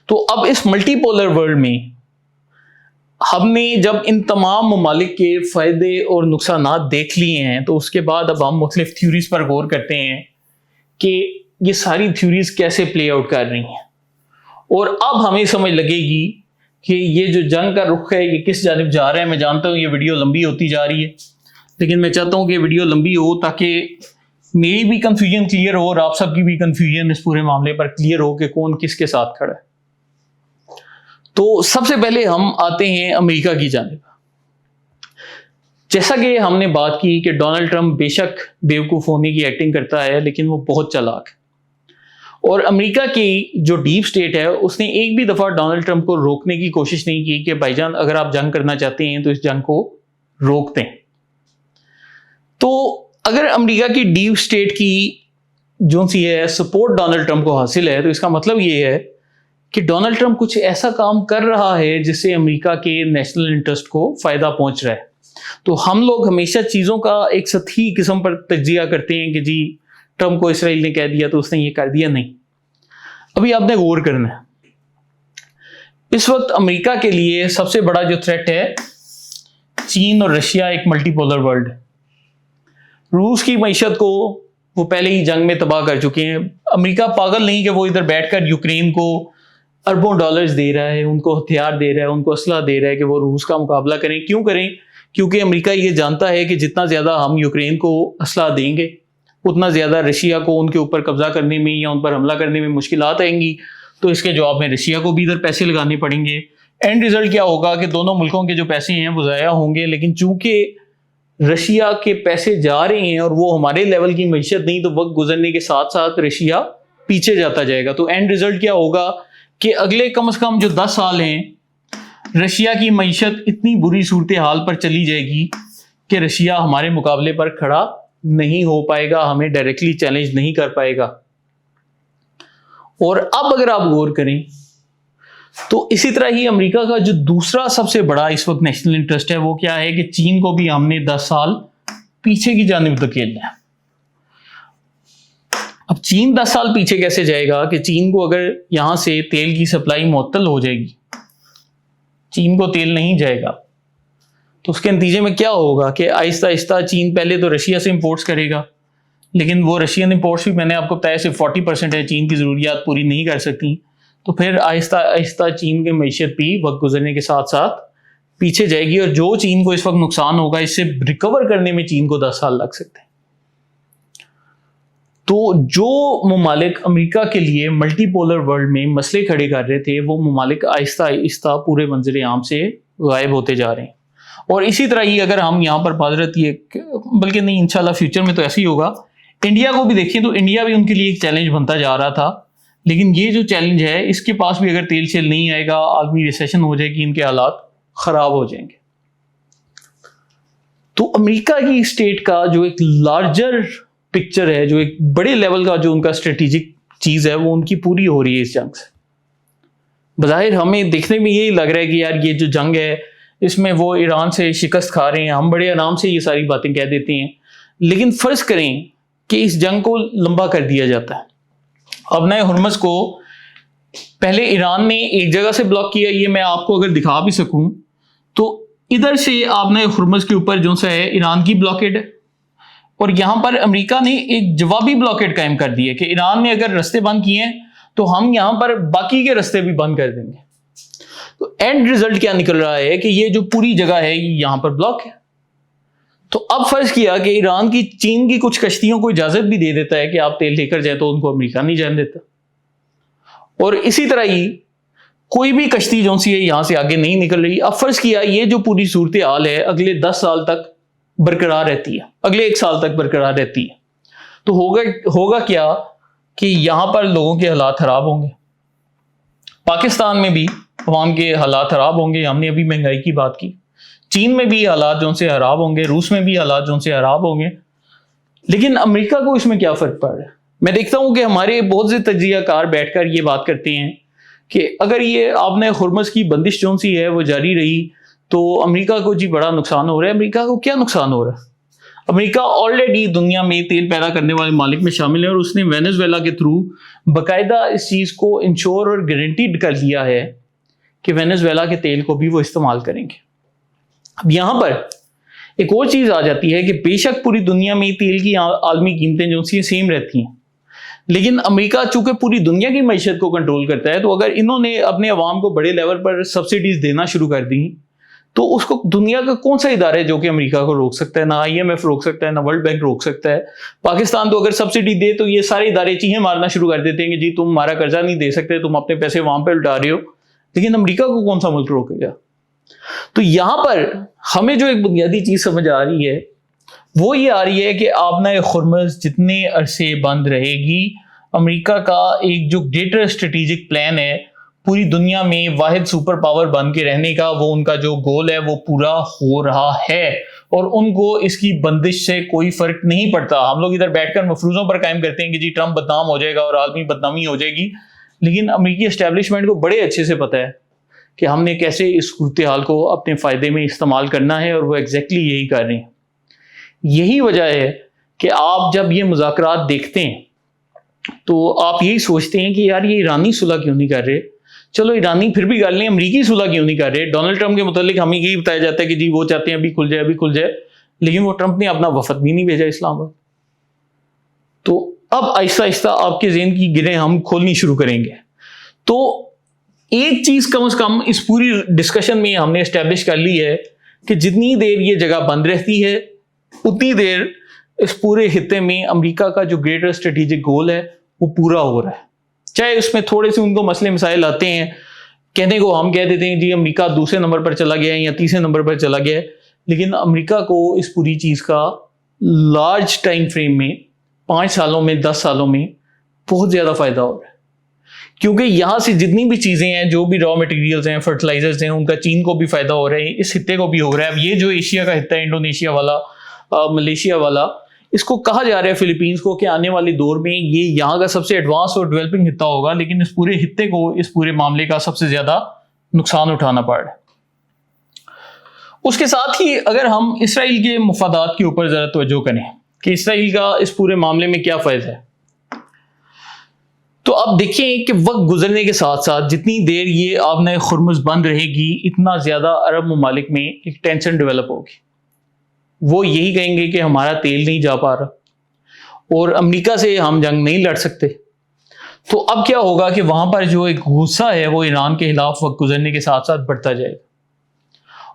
تو اب اس ملٹی پولر ورلڈ میں ہم نے جب ان تمام ممالک کے فائدے اور نقصانات دیکھ لیے ہیں تو اس کے بعد اب ہم مختلف تھیوریز پر غور کرتے ہیں کہ یہ ساری تھیوریز کیسے پلے آؤٹ کر رہی ہیں, اور اب ہمیں سمجھ لگے گی کہ یہ جو جنگ کا رخ ہے یہ کس جانب جا رہا ہے. میں جانتا ہوں یہ ویڈیو لمبی ہوتی جا رہی ہے, لیکن میں چاہتا ہوں کہ ویڈیو لمبی ہو تاکہ میری بھی کنفیوژن کلیئر ہو اور آپ سب کی بھی کنفیوژن اس پورے معاملے پر کلیئر ہو کہ کون کس کے ساتھ کھڑا ہے. تو سب سے پہلے ہم آتے ہیں امریکہ کی جانب. جیسا کہ ہم نے بات کی کہ ڈونلڈ ٹرمپ بے شک بیوقوف ہونے کی ایکٹنگ کرتا ہے لیکن وہ بہت چالاک ہے, اور امریکہ کی جو ڈیپ سٹیٹ ہے اس نے ایک بھی دفعہ ڈونلڈ ٹرمپ کو روکنے کی کوشش نہیں کی کہ بھائی جان اگر آپ جنگ کرنا چاہتے ہیں تو اس جنگ کو روک دیں. تو اگر امریکہ کی ڈیپ سٹیٹ کی جو سی ہے سپورٹ ڈونلڈ ٹرمپ کو حاصل ہے تو اس کا مطلب یہ ہے کہ ڈونلڈ ٹرمپ کچھ ایسا کام کر رہا ہے جس سے امریکہ کے نیشنل انٹرسٹ کو فائدہ پہنچ رہا ہے. تو ہم لوگ ہمیشہ چیزوں کا ایک سطحی قسم پر تجزیہ کرتے ہیں کہ جی ٹرمپ کو اسرائیل نے کہہ دیا تو اس نے یہ کر دیا. نہیں, ابھی آپ نے غور کرنا ہے. اس وقت امریکہ کے لیے سب سے بڑا جو تھریٹ ہے چین اور رشیا ایک ملٹی پولر ورلڈ ہے. روس کی معیشت کو وہ پہلے ہی جنگ میں تباہ کر چکے ہیں. امریکہ پاگل نہیں کہ وہ ادھر بیٹھ کر یوکرین کو اربوں ڈالرز دے رہا ہے, ان کو ہتھیار دے رہا ہے, ان کو اسلحہ دے رہا ہے کہ وہ روس کا مقابلہ کریں. کیوں کریں؟ کیونکہ امریکہ یہ جانتا ہے کہ جتنا زیادہ ہم یوکرین کو اسلحہ دیں گے اتنا زیادہ رشیا کو ان کے اوپر قبضہ کرنے میں یا ان پر حملہ کرنے میں مشکلات آئیں گی. تو اس کے جواب میں رشیا کو بھی ادھر پیسے لگانے پڑیں گے. اینڈ ریزلٹ کیا ہوگا کہ دونوں ملکوں کے جو پیسے ہیں وہ ضائع ہوں گے. لیکن چونکہ رشیا کے پیسے جا رہے ہیں اور وہ ہمارے لیول کی معیشت نہیں, تو وقت گزرنے کے ساتھ ساتھ رشیا پیچھے جاتا جائے گا. تو اینڈ ریزلٹ کیا ہوگا کہ اگلے کم از کم جو 10 سال ہیں رشیا کی معیشت اتنی بری صورتحال پر چلی جائے گی کہ رشیا ہمارے مقابلے پر کھڑا نہیں ہو پائے گا, ہمیں ڈائریکٹلی چیلنج نہیں کر پائے گا. اور اب اگر آپ غور کریں تو اسی طرح ہی امریکہ کا جو دوسرا سب سے بڑا اس وقت نیشنل انٹرسٹ ہے وہ کیا ہے کہ چین کو بھی ہم نے 10 سال پیچھے کی جانب دھکیلنا ہے. اب چین 10 سال پیچھے کیسے جائے گا کہ چین کو اگر یہاں سے تیل کی سپلائی معطل ہو جائے گی, چین کو تیل نہیں جائے گا, تو اس کے نتیجے میں کیا ہوگا کہ آہستہ آہستہ چین پہلے تو رشیا سے امپورٹس کرے گا, لیکن وہ رشین امپورٹس بھی میں نے آپ کو بتایا صرف 40% ہے, چین کی ضروریات پوری نہیں کر سکتی. تو پھر آہستہ آہستہ چین کی معیشت بھی وقت گزرنے کے ساتھ ساتھ پیچھے جائے گی, اور جو چین کو اس وقت نقصان ہوگا اس سے ریکور کرنے میں چین کو 10 سال لگ سکتے ہیں. تو جو ممالک امریکہ کے لیے ملٹی پولر ورلڈ میں مسئلے کھڑے کر رہے تھے وہ ممالک آہستہ آہستہ پورے منظر عام سے غائب ہوتے جا رہے ہیں. اور اسی طرح ہی اگر ہم یہاں پر معذرت یہ بلکہ نہیں انشاءاللہ فیوچر میں تو ایسے ہی ہوگا, انڈیا کو بھی دیکھیں تو انڈیا بھی ان کے لیے ایک چیلنج بنتا جا رہا تھا, لیکن یہ جو چیلنج ہے اس کے پاس بھی اگر تیل شیل نہیں آئے گا, عالمی ریسیشن ہو جائے گی, ان کے حالات خراب ہو جائیں گے. تو امریکہ کی اسٹیٹ کا جو ایک لارجر پکچر ہے, جو ایک بڑے لیول کا جو ان کا اسٹریٹجک چیز ہے وہ ان کی پوری ہو رہی ہے اس جنگ سے. بظاہر ہمیں دیکھنے میں یہی لگ رہا ہے کہ یار یہ جو جنگ ہے اس میں وہ ایران سے شکست کھا رہے ہیں, ہم بڑے آرام سے یہ ساری باتیں کہہ دیتے ہیں. لیکن فرض کریں کہ اس جنگ کو لمبا کر دیا جاتا ہے. اب نئے ہرمز کو پہلے ایران نے ایک جگہ سے بلاک کیا, یہ میں آپ کو اگر دکھا بھی سکوں تو ادھر سے آپ نئے ہرمز کے اوپر جو سا ہے ایران کی بلاکیڈ ہے, اور یہاں پر امریکہ نے ایک جوابی بلاکیڈ قائم کر دی ہے کہ ایران نے اگر رستے بند کیے ہیں تو ہم یہاں پر باقی کے رستے بھی بند کر دیں گے. تو اینڈ ریزلٹ کیا نکل رہا ہے کہ یہ جو پوری جگہ ہے یہاں پر بلاک ہے. تو اب فرض کیا کہ ایران کی چین کی کچھ کشتیوں کو اجازت بھی دے دیتا ہے کہ آپ تیل لے کر جائیں, تو ان کو امریکہ نہیں جان دیتا. اور اسی طرح ہی کوئی بھی کشتی جو سی ہے یہاں سے آگے نہیں نکل رہی. اب فرض کیا یہ جو پوری صورتحال ہے اگلے 10 سال تک برقرار رہتی ہے, اگلے 1 سال تک برقرار رہتی ہے, تو ہوگا کیا کہ یہاں پر لوگوں کے حالات خراب ہوں گے, پاکستان میں بھی عوام کے حالات خراب ہوں گے. ہم نے ابھی مہنگائی کی بات کی, چین میں بھی حالات جو سے خراب ہوں گے, روس میں بھی حالات جو سے خراب ہوں گے. لیکن امریکہ کو اس میں کیا فرق پڑ رہا ہے؟ میں دیکھتا ہوں کہ ہمارے بہت سے تجزیہ کار بیٹھ کر یہ بات کرتے ہیں کہ اگر یہ آپ نے ہرمز کی بندش جو سی ہے وہ جاری رہی تو امریکہ کو جی بڑا نقصان ہو رہا ہے. امریکہ کو کیا نقصان ہو رہا ہے؟ امریکہ آلریڈی دنیا میں تیل پیدا کرنے والے ممالک میں شامل ہے, اور اس نے وینزویلا کے تھرو باقاعدہ اس چیز کو انشور اور گارنٹیڈ کر دیا ہے کہ وینزویلا کے تیل کو بھی وہ استعمال کریں گے. اب یہاں پر ایک اور چیز آ جاتی ہے کہ بے شک پوری دنیا میں تیل کی عالمی قیمتیں جو سی سیم رہتی ہیں, لیکن امریکہ چونکہ پوری دنیا کی معیشت کو کنٹرول کرتا ہے, تو اگر انہوں نے اپنے عوام کو بڑے لیول پر سبسڈیز دینا شروع کر دی تو اس کو دنیا کا کون سا ادارہ ہے جو کہ امریکہ کو روک سکتا ہے؟ نہ IMF روک سکتا ہے, نہ ورلڈ بینک روک سکتا ہے. پاکستان تو اگر سبسڈی دے تو یہ سارے ادارے چیخیں مارنا شروع کر دیتے ہیں کہ جی تم ہمارا قرضہ نہیں دے سکتے, تم اپنے پیسے وہاں پہ الٹا رہے ہو. لیکن امریکہ کو کون سا ملک روکے گا؟ تو یہاں پر ہمیں جو ایک بنیادی چیز سمجھ آ رہی ہے وہ یہ آ رہی ہے کہ آبنہ ہرمز جتنے عرصے بند رہے گی, امریکہ کا ایک جو گریٹر اسٹریٹجک پلان ہے پوری دنیا میں واحد سپر پاور بن کے رہنے کا, وہ ان کا جو گول ہے وہ پورا ہو رہا ہے, اور ان کو اس کی بندش سے کوئی فرق نہیں پڑتا. ہم لوگ ادھر بیٹھ کر مفروضوں پر قائم کرتے ہیں کہ جی ٹرمپ بدنام ہو جائے گا اور عالمی بدنامی ہو جائے گی, لیکن امریکی اسٹیبلشمنٹ کو بڑے اچھے سے پتہ ہے کہ ہم نے کیسے اس صورتحال کو اپنے فائدے میں استعمال کرنا ہے, اور وہ ایگزیکٹلی یہی کر رہے ہیں. یہی وجہ ہے کہ آپ جب یہ مذاکرات دیکھتے ہیں تو آپ یہی سوچتے ہیں کہ یار یہ ایرانی صلح کیوں نہیں کر رہے؟ چلو ایرانی پھر بھی کر لیں, امریکی صلح کیوں نہیں کر رہے؟ ڈونلڈ ٹرمپ کے متعلق ہمیں یہی بتایا جاتا ہے کہ جی وہ چاہتے ہیں ابھی کھل جائے, ابھی کھل جائے, لیکن وہ ٹرمپ نے اپنا وفد بھی نہیں بھیجا اسلام آباد. تو اب آہستہ آہستہ آپ کے ذہن کی گرہیں ہم کھولنی شروع کریں گے. تو ایک چیز کم از کم اس پوری ڈسکشن میں ہم نے اسٹیبلش کر لی ہے کہ جتنی دیر یہ جگہ بند رہتی ہے اتنی دیر اس پورے خطے میں امریکہ کا جو گریٹر اسٹریٹجک گول ہے وہ پورا ہو رہا ہے. چاہے اس میں تھوڑے سے ان کو مسئلے مسائل آتے ہیں، کہنے کو ہم کہہ دیتے ہیں جی امریکہ دوسرے نمبر پر چلا گیا ہے یا تیسرے نمبر پر چلا گیا ہے، لیکن امریکہ کو اس پوری چیز کا لارج ٹائم فریم میں 5 سالوں میں 10 سالوں میں بہت زیادہ فائدہ ہو رہا ہے، کیونکہ یہاں سے جتنی بھی چیزیں ہیں، جو بھی را مٹیریلز ہیں، فرٹیلائزرز ہیں، ان کا چین کو بھی فائدہ ہو رہا ہے، اس خطے کو بھی ہو رہا ہے۔ اب یہ جو ایشیا کا خطہ ہے، انڈونیشیا والا، ملیشیا والا، اس کو کہا جا رہا ہے فلپینز کو کہ آنے والے دور میں یہ یہاں کا سب سے ایڈوانس اور ڈیولپنگ خطہ ہوگا، لیکن اس پورے خطے کو، اس پورے معاملے کا سب سے زیادہ نقصان اٹھانا پڑ رہا ہے۔ اس کے ساتھ ہی اگر ہم اسرائیل کے مفادات کے اوپر ذرا توجہ کریں کہ اسرائیل کا اس پورے معاملے میں کیا فائدہ ہے، تو آپ دیکھیں کہ وقت گزرنے کے ساتھ ساتھ جتنی دیر یہ آبنہ خرمز بند رہے گی، اتنا زیادہ عرب ممالک میں ایک ٹینشن ڈیولپ ہوگی۔ وہ یہی کہیں گے کہ ہمارا تیل نہیں جا پا رہا اور امریکہ سے ہم جنگ نہیں لڑ سکتے، تو اب کیا ہوگا کہ وہاں پر جو ایک غصہ ہے وہ ایران کے خلاف وقت گزرنے کے ساتھ ساتھ بڑھتا جائے گا،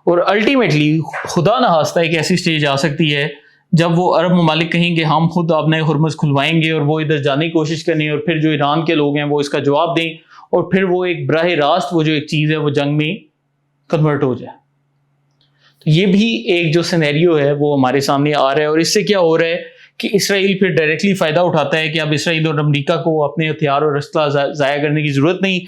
اور الٹیمیٹلی خدا نخواستہ ایک ایسی سٹیج آ سکتی ہے جب وہ عرب ممالک کہیں کہ ہم خود اپنے ہرمز کھلوائیں گے اور وہ ادھر جانے کی کوشش کریں، اور پھر جو ایران کے لوگ ہیں وہ اس کا جواب دیں، اور پھر وہ ایک براہ راست وہ جو ایک چیز ہے وہ جنگ میں کنورٹ ہو جائے۔ تو یہ بھی ایک جو سینیریو ہے وہ ہمارے سامنے آ رہا ہے، اور اس سے کیا ہو رہا ہے کہ اسرائیل پھر ڈائریکٹلی فائدہ اٹھاتا ہے کہ اب اسرائیل اور امریکہ کو اپنے ہتھیار اور اسلحہ ضائع کرنے کی ضرورت نہیں،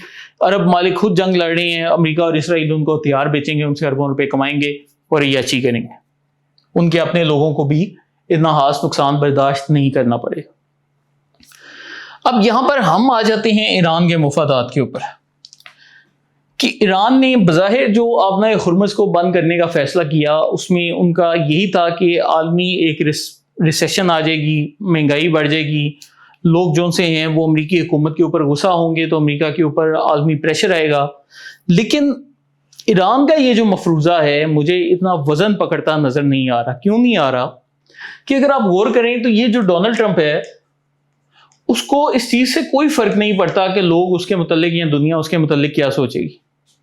عرب ممالک خود جنگ لڑ رہے ہیں، امریکہ اور اسرائیل ان کو ہتھیار بیچیں گے، ان سے اربوں روپے کمائیں گے اور عیاشی کریں گے، ان کے اپنے لوگوں کو بھی اتنا خاص نقصان برداشت نہیں کرنا پڑے گا۔ اب یہاں پر ہم آ جاتے ہیں ایران کے مفادات کے اوپر کہ ایران نے بظاہر جو آبنہ خرمز کو بند کرنے کا فیصلہ کیا، اس میں ان کا یہی تھا کہ عالمی ایک ریسیشن آ جائے گی، مہنگائی بڑھ جائے گی، لوگ جو سے ہیں وہ امریکی حکومت کے اوپر غصہ ہوں گے، تو امریکہ کے اوپر عالمی پریشر آئے گا۔ لیکن ایران کا یہ جو مفروضہ ہے مجھے اتنا وزن پکڑتا نظر نہیں آ رہا۔ کیوں نہیں آ رہا؟ کہ اگر آپ غور کریں تو یہ جو ڈونلڈ ٹرمپ ہے، اس کو اس چیز سے کوئی فرق نہیں پڑتا کہ لوگ اس کے متعلق یا دنیا اس کے متعلق کیا سوچے گی،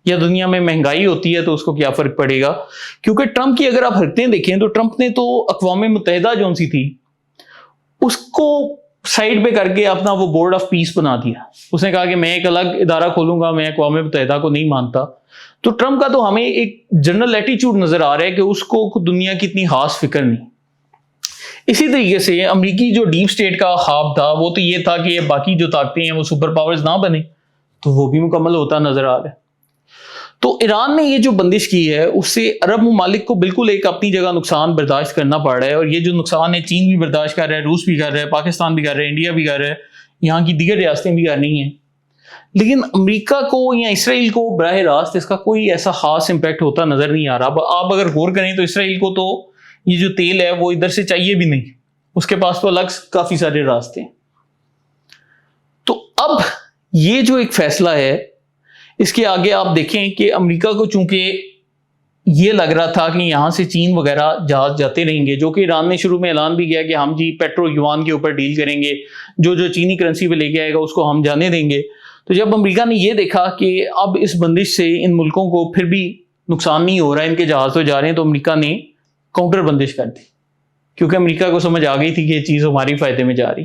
یا دنیا میں مہنگائی ہوتی ہے تو اس کو کیا فرق پڑے گا۔ کیونکہ ٹرمپ کی اگر آپ حرکتیں دیکھیں تو ٹرمپ نے تو اقوام متحدہ جو سی تھی اس کو سائڈ پہ کر کے اپنا وہ بورڈ آف پیس بنا دیا۔ اس نے کہا کہ میں ایک الگ ادارہ کھولوں گا، میں اقوام متحدہ کو نہیں مانتا۔ تو ٹرمپ کا تو ہمیں ایک جنرل ایٹیچیوڈ نظر آ رہا ہے کہ اس کو دنیا کی اتنی خاص فکر نہیں۔ اسی طریقے سے امریکی جو ڈیپ سٹیٹ کا خواب تھا وہ تو یہ تھا کہ باقی جو طاقتیں ہیں وہ سپر پاورز نہ بنے، تو وہ بھی مکمل ہوتا نظر آ رہا ہے۔ تو ایران نے یہ جو بندش کی ہے اس سے عرب ممالک کو بالکل ایک اپنی جگہ نقصان برداشت کرنا پڑ رہا ہے، اور یہ جو نقصان ہے چین بھی برداشت کر رہا ہے، روس بھی کر رہا ہے، پاکستان بھی کر رہا ہے، انڈیا بھی کر رہا ہے، یہاں کی دیگر ریاستیں بھی کر رہی ہیں۔ لیکن امریکہ کو یا اسرائیل کو براہ راست اس کا کوئی ایسا خاص امپیکٹ ہوتا نظر نہیں آ رہا۔ آپ اگر غور کریں تو اسرائیل کو تو یہ جو تیل ہے وہ ادھر سے چاہیے بھی نہیں، اس کے پاس تو الگ کافی سارے راستے ہیں۔ تو اب یہ جو ایک فیصلہ ہے اس کے آگے آپ دیکھیں کہ امریکہ کو چونکہ یہ لگ رہا تھا کہ یہاں سے چین وغیرہ جہاز جاتے رہیں گے، جو کہ ایران نے شروع میں اعلان بھی کیا کہ ہم جی پیٹرو یوان کے اوپر ڈیل کریں گے، جو چینی کرنسی پہ لے کے آئے گا اس کو ہم جانے دیں گے۔ تو جب امریکہ نے یہ دیکھا کہ اب اس بندش سے ان ملکوں کو پھر بھی نقصان نہیں ہو رہا ہے، ان کے جہاز تو جا رہے ہیں، تو امریکہ نے کاؤنٹر بندش کر دی، کیونکہ امریکہ کو سمجھ آ گئی تھی کہ یہ چیز ہماری فائدے میں جا رہی۔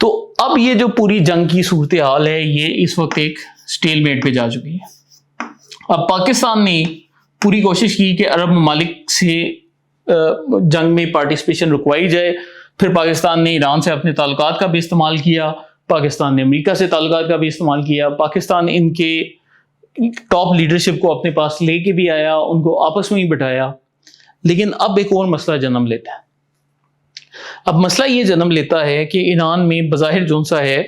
تو اب یہ جو پوری جنگ کی صورتحال ہے یہ اس وقت ایک سٹیل میٹ پہ جا چکی ہے۔ اب پاکستان نے پوری کوشش کی کہ عرب ممالک سے جنگ میں پارٹیسپیشن رکوائی جائے، پھر پاکستان نے ایران سے اپنے تعلقات کا بھی استعمال کیا، پاکستان نے امریکہ سے تعلقات کا بھی استعمال کیا، پاکستان ان کے ٹاپ لیڈرشپ کو اپنے پاس لے کے بھی آیا، ان کو آپس میں ہی بٹھایا۔ لیکن اب ایک اور مسئلہ جنم لیتا ہے۔ اب مسئلہ یہ جنم لیتا ہے کہ ایران میں بظاہر جون سا ہے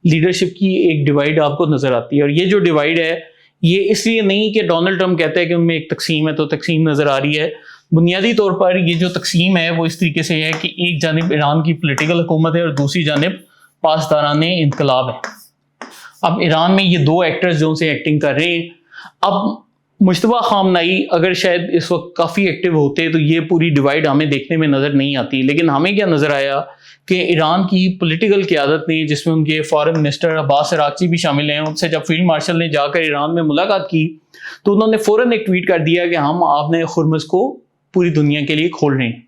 لیڈرشپ کی ایک ڈیوائیڈ آپ کو نظر آتی ہے، اور یہ جو ڈیوائیڈ ہے یہ اس لیے نہیں کہ ڈونلڈ ٹرمپ کہتا ہے کہ ان میں ایک تقسیم ہے تو تقسیم نظر آ رہی ہے۔ بنیادی طور پر یہ جو تقسیم ہے وہ اس طریقے سے ہے کہ ایک جانب ایران کی پولیٹیکل حکومت ہے اور دوسری جانب پاسداران انقلاب ہے۔ اب ایران میں یہ دو ایکٹرز جو سے ایکٹنگ کر رہے ہیں۔ اب مجتبیٰ خامنائی اگر شاید اس وقت کافی ایکٹیو ہوتے تو یہ پوری ڈیوائیڈ ہمیں دیکھنے میں نظر نہیں آتی، لیکن ہمیں کیا نظر آیا کہ ایران کی پولیٹیکل قیادت نے، جس میں ان کے فارن منسٹر عباس عراقچی بھی شامل ہیں، ان سے جب فیلڈ مارشل نے جا کر ایران میں ملاقات کی تو انہوں نے فوراً ایک ٹویٹ کر دیا کہ ہم آپ نے خرمز کو پوری دنیا کے لیے کھول رہے ہیں۔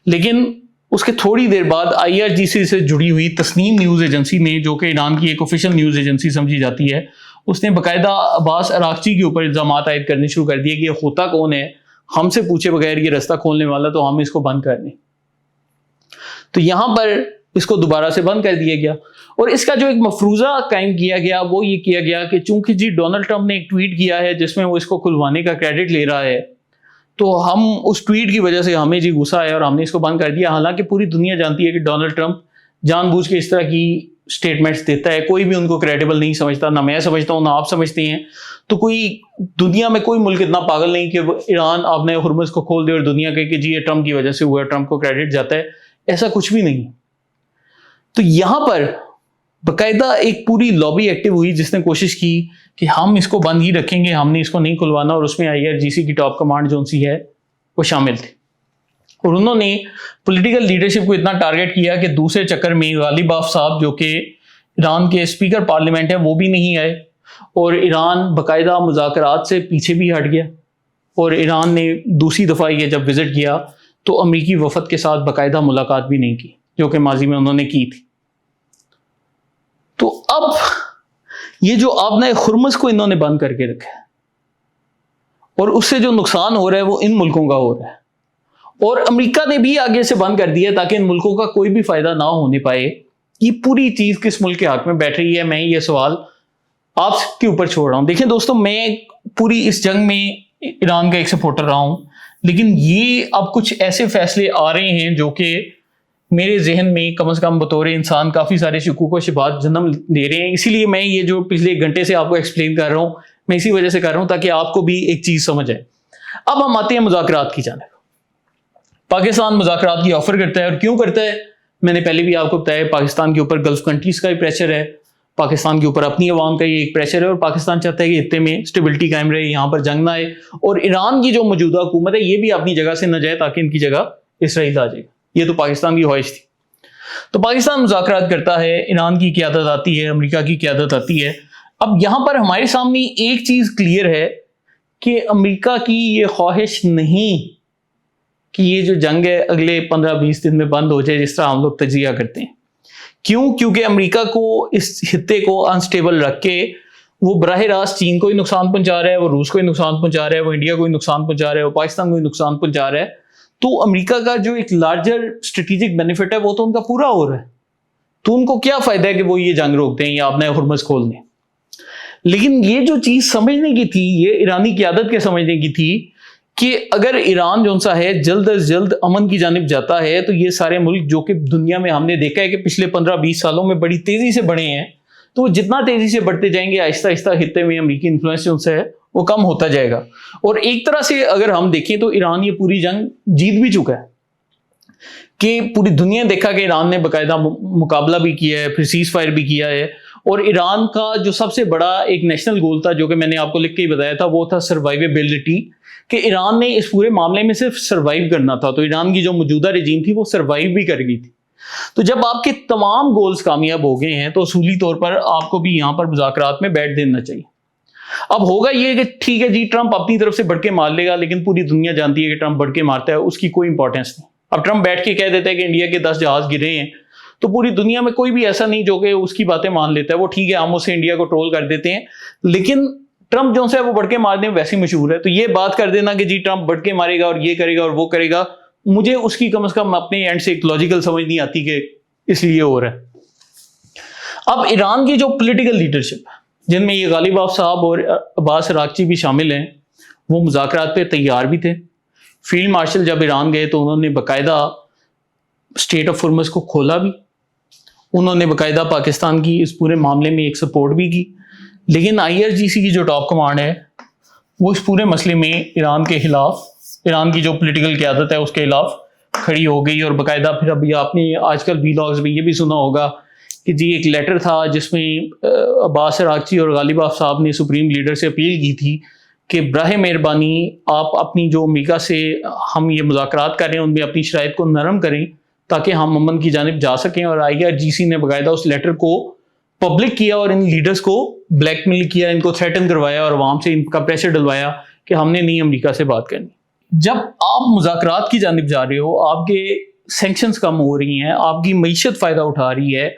لیکن اس کے تھوڑی دیر بعد IRGC سے جڑی ہوئی تسنیم نیوز ایجنسی نے، جو کہ ایران کی ایک آفیشیل نیوز ایجنسی سمجھی جاتی ہے، اس نے باقاعدہ عباس اراغچی کے اوپر الزامات عائد کرنے شروع کر دیے کہ یہ ہوتا کون ہے، ہم سے پوچھے بغیر یہ رستہ کھولنے والا، تو ہم اس کو بند کر دیں۔ تو یہاں پر اس کو دوبارہ سے بند کر دیا گیا، اور اس کا جو ایک مفروضہ قائم کیا گیا وہ یہ کیا گیا کہ چونکہ جی ڈونلڈ ٹرمپ نے ایک ٹویٹ کیا ہے جس میں وہ اس کو کھلوانے کا کریڈٹ لے رہا ہے، تو ہم اس ٹویٹ کی وجہ سے ہمیں جی غصہ آیا اور ہم نے اس کو بند کر دیا۔ حالانکہ پوری دنیا جانتی ہے کہ ڈونلڈ ٹرمپ جان بوجھ کے اس طرح کی سٹیٹمنٹس دیتا ہے، کوئی بھی ان کو کریڈیبل نہیں سمجھتا، نہ میں سمجھتا ہوں نہ آپ سمجھتے ہیں۔ تو کوئی دنیا میں کوئی ملک اتنا پاگل نہیں کہ ایران اپنے ہرمز کو کھول دے اور دنیا کہے کہ جی یہ ٹرمپ کی وجہ سے ہوا ہے، ٹرمپ کو کریڈٹ جاتا ہے، ایسا کچھ بھی نہیں۔ تو یہاں پر باقاعدہ ایک پوری لابی ایکٹیو ہوئی جس نے کوشش کی کہ ہم اس کو بند ہی رکھیں گے، ہم نے اس کو نہیں کھلوانا، اور اس میں IRGC کی ٹاپ کمانڈ جو سی ہے وہ شامل تھے، اور انہوں نے پولیٹیکل لیڈرشپ کو اتنا ٹارگٹ کیا کہ دوسرے چکر میں غالب آف صاحب جو کہ ایران کے اسپیکر پارلیمنٹ ہیں وہ بھی نہیں آئے، اور ایران باقاعدہ مذاکرات سے پیچھے بھی ہٹ گیا، اور ایران نے دوسری دفعہ یہ جب وزٹ کیا تو امریکی وفد کے ساتھ باقاعدہ ملاقات بھی نہیں کی جو کہ ماضی میں انہوں نے کی تھی۔ تو اب یہ جو آبنہ ہرمز کو انہوں نے بند کر کے رکھا ہے، اور اس سے جو نقصان ہو رہا ہے وہ ان ملکوں کا ہو رہا ہے، اور امریکہ نے بھی آگے سے بند کر دیا تاکہ ان ملکوں کا کوئی بھی فائدہ نہ ہونے پائے۔ یہ پوری چیز کس ملک کے حق میں بیٹھ رہی ہے، میں یہ سوال آپ کے اوپر چھوڑ رہا ہوں۔ دیکھیں دوستو، میں پوری اس جنگ میں ایران کا ایک سپورٹر رہا ہوں، لیکن یہ اب کچھ ایسے فیصلے آ رہے ہیں جو کہ میرے ذہن میں کم از کم بطور انسان کافی سارے شکوک و شبہات جنم دے رہے ہیں۔ اسی لیے میں یہ جو پچھلے ایک گھنٹے سے آپ کو ایکسپلین کر رہا ہوں، میں اسی وجہ سے کر رہا ہوں تاکہ آپ کو بھی ایک چیز سمجھ آئے۔ اب ہم آتے ہیں مذاکرات کی جانب۔ پاکستان مذاکرات کی آفر کرتا ہے، اور کیوں کرتا ہے میں نے پہلے بھی آپ کو بتایا، پاکستان کے اوپر گلف کنٹریز کا بھی پریشر ہے، پاکستان کے اوپر اپنی عوام کا یہ ایک پریشر ہے، اور پاکستان چاہتا ہے کہ خطے میں اسٹیبلٹی قائم رہے، یہاں پر جنگ نہ آئے، اور ایران کی جو موجودہ حکومت ہے یہ بھی اپنی جگہ سے نہ جائے تاکہ ان کی جگہ اسرائیل آ جائے گا۔ یہ تو پاکستان کی خواہش تھی۔ تو پاکستان مذاکرات کرتا ہے، ایران کی قیادت آتی ہے، امریکہ کی قیادت آتی ہے۔ اب یہاں پر ہمارے سامنے ایک چیز کلیئر ہے کہ امریکہ کی یہ خواہش نہیں کہ یہ جو جنگ ہے اگلے 15-20 دن میں بند ہو جائے جس طرح ہم لوگ تجزیہ کرتے ہیں۔ کیوں؟ کیونکہ امریکہ کو اس خطے کو انسٹیبل رکھ کے وہ براہ راست چین کو ہی نقصان پہنچا رہا ہے، وہ روس کو ہی نقصان پہنچا رہا ہے، وہ انڈیا کو ہی نقصان پہنچا رہا ہے، وہ پاکستان کو ہی نقصان پہنچا رہا ہے۔ تو امریکہ کا جو ایک لارجر اسٹریٹجک بینیفٹ ہے وہ تو ان کا پورا ہو رہا ہے، تو ان کو کیا فائدہ ہے کہ وہ یہ جنگ روک دیں یا اپنے ہرمز کھول دیں۔ لیکن یہ جو چیز سمجھنے کی تھی، یہ ایرانی قیادت کے سمجھنے کی تھی کہ اگر ایران جو سا ہے جلد از جلد امن کی جانب جاتا ہے تو یہ سارے ملک جو کہ دنیا میں ہم نے دیکھا ہے کہ پچھلے 15-20 سالوں میں بڑی تیزی سے بڑھے ہیں، تو وہ جتنا تیزی سے بڑھتے جائیں گے آہستہ آہستہ خطے میں امریکی انفلوئنس جو ہے وہ کم ہوتا جائے گا۔ اور ایک طرح سے اگر ہم دیکھیں تو ایران یہ پوری جنگ جیت بھی چکا ہے، کہ پوری دنیا نے دیکھا کہ ایران نے باقاعدہ مقابلہ بھی کیا ہے، پھر سیز فائر بھی کیا ہے، اور ایران کا جو سب سے بڑا ایک نیشنل گول تھا جو کہ میں نے آپ کو لکھ کے ہی بتایا تھا، وہ تھا سروائیویبلٹی، کہ ایران نے اس پورے معاملے میں صرف سروائیو کرنا تھا، تو ایران کی جو موجودہ رجیم تھی وہ سروائیو بھی کر گئی تھی۔ تو جب آپ کے تمام گولز کامیاب ہو گئے ہیں تو اصولی طور پر آپ کو بھی یہاں پر مذاکرات میں بیٹھ دینا چاہیے۔ اب ہوگا یہ کہ ٹھیک ہے جی ٹرمپ اپنی طرف سے بڑھ کے مار لے گا، لیکن پوری دنیا جانتی ہے کہ ٹرمپ بڑھ کے مارتا ہے، اس کی کوئی امپورٹنس نہیں۔ اب ٹرمپ بیٹھ کے کہہ دیتا ہے کہ انڈیا کے 10 جہاز گرے ہیں، تو پوری دنیا میں کوئی بھی ایسا نہیں جو کہ اس کی باتیں مان لیتا ہے، وہ ٹھیک ہے ہم اسے انڈیا کو ٹرول کر دیتے ہیں، لیکن ٹرمپ جو ہے وہ بڑھ کے مارنے میں ویسے مشہور ہے۔ تو یہ بات کر دینا کہ جی ٹرمپ بڑھ کے مارے گا اور یہ کرے گا اور وہ کرے گا، مجھے اس کی کم از کم اپنے اینڈ سے ایک لاجیکل سمجھ نہیں آتی کہ اس لیے ہو رہا ہے۔ اب ایران کی جو پولیٹیکل لیڈرشپ جن میں یہ غالب آف صاحب اور عباس اراغچی بھی شامل ہیں، وہ مذاکرات پہ تیار بھی تھے۔ فیلڈ مارشل جب ایران گئے تو انہوں نے باقاعدہ اسٹیٹ آف ہرمز کو کھولا بھی، انہوں نے باقاعدہ پاکستان کی اس پورے معاملے میں ایک سپورٹ بھی کی، لیکن IRGC کی جو ٹاپ کمانڈ ہے وہ اس پورے مسئلے میں ایران کے خلاف، ایران کی جو پولیٹیکل قیادت ہے اس کے خلاف کھڑی ہو گئی، اور باقاعدہ پھر ابھی آپ نے آج کل ویلاگز میں یہ بھی سنا ہوگا کہ جی ایک لیٹر تھا جس میں عباس اراغچی اور غالب آف صاحب نے سپریم لیڈر سے اپیل کی تھی کہ براہ مہربانی آپ اپنی جو امریکہ سے ہم یہ مذاکرات کر رہے ہیں ان میں اپنی شرائط کو نرم کریں تاکہ ہم امن کی جانب جا سکیں، اور IRGC نے باقاعدہ اس لیٹر کو پبلک کیا اور ان لیڈرز کو بلیک میل کیا، ان کو تھریٹن کروایا اور عوام سے ان کا پریشر ڈلوایا کہ ہم نے نہیں امریکہ سے بات کرنی۔ جب آپ مذاکرات کی جانب جا رہے ہو، آپ کے سینکشنز کم ہو رہی ہیں, آپ کی معیشت فائدہ اٹھا رہی ہے,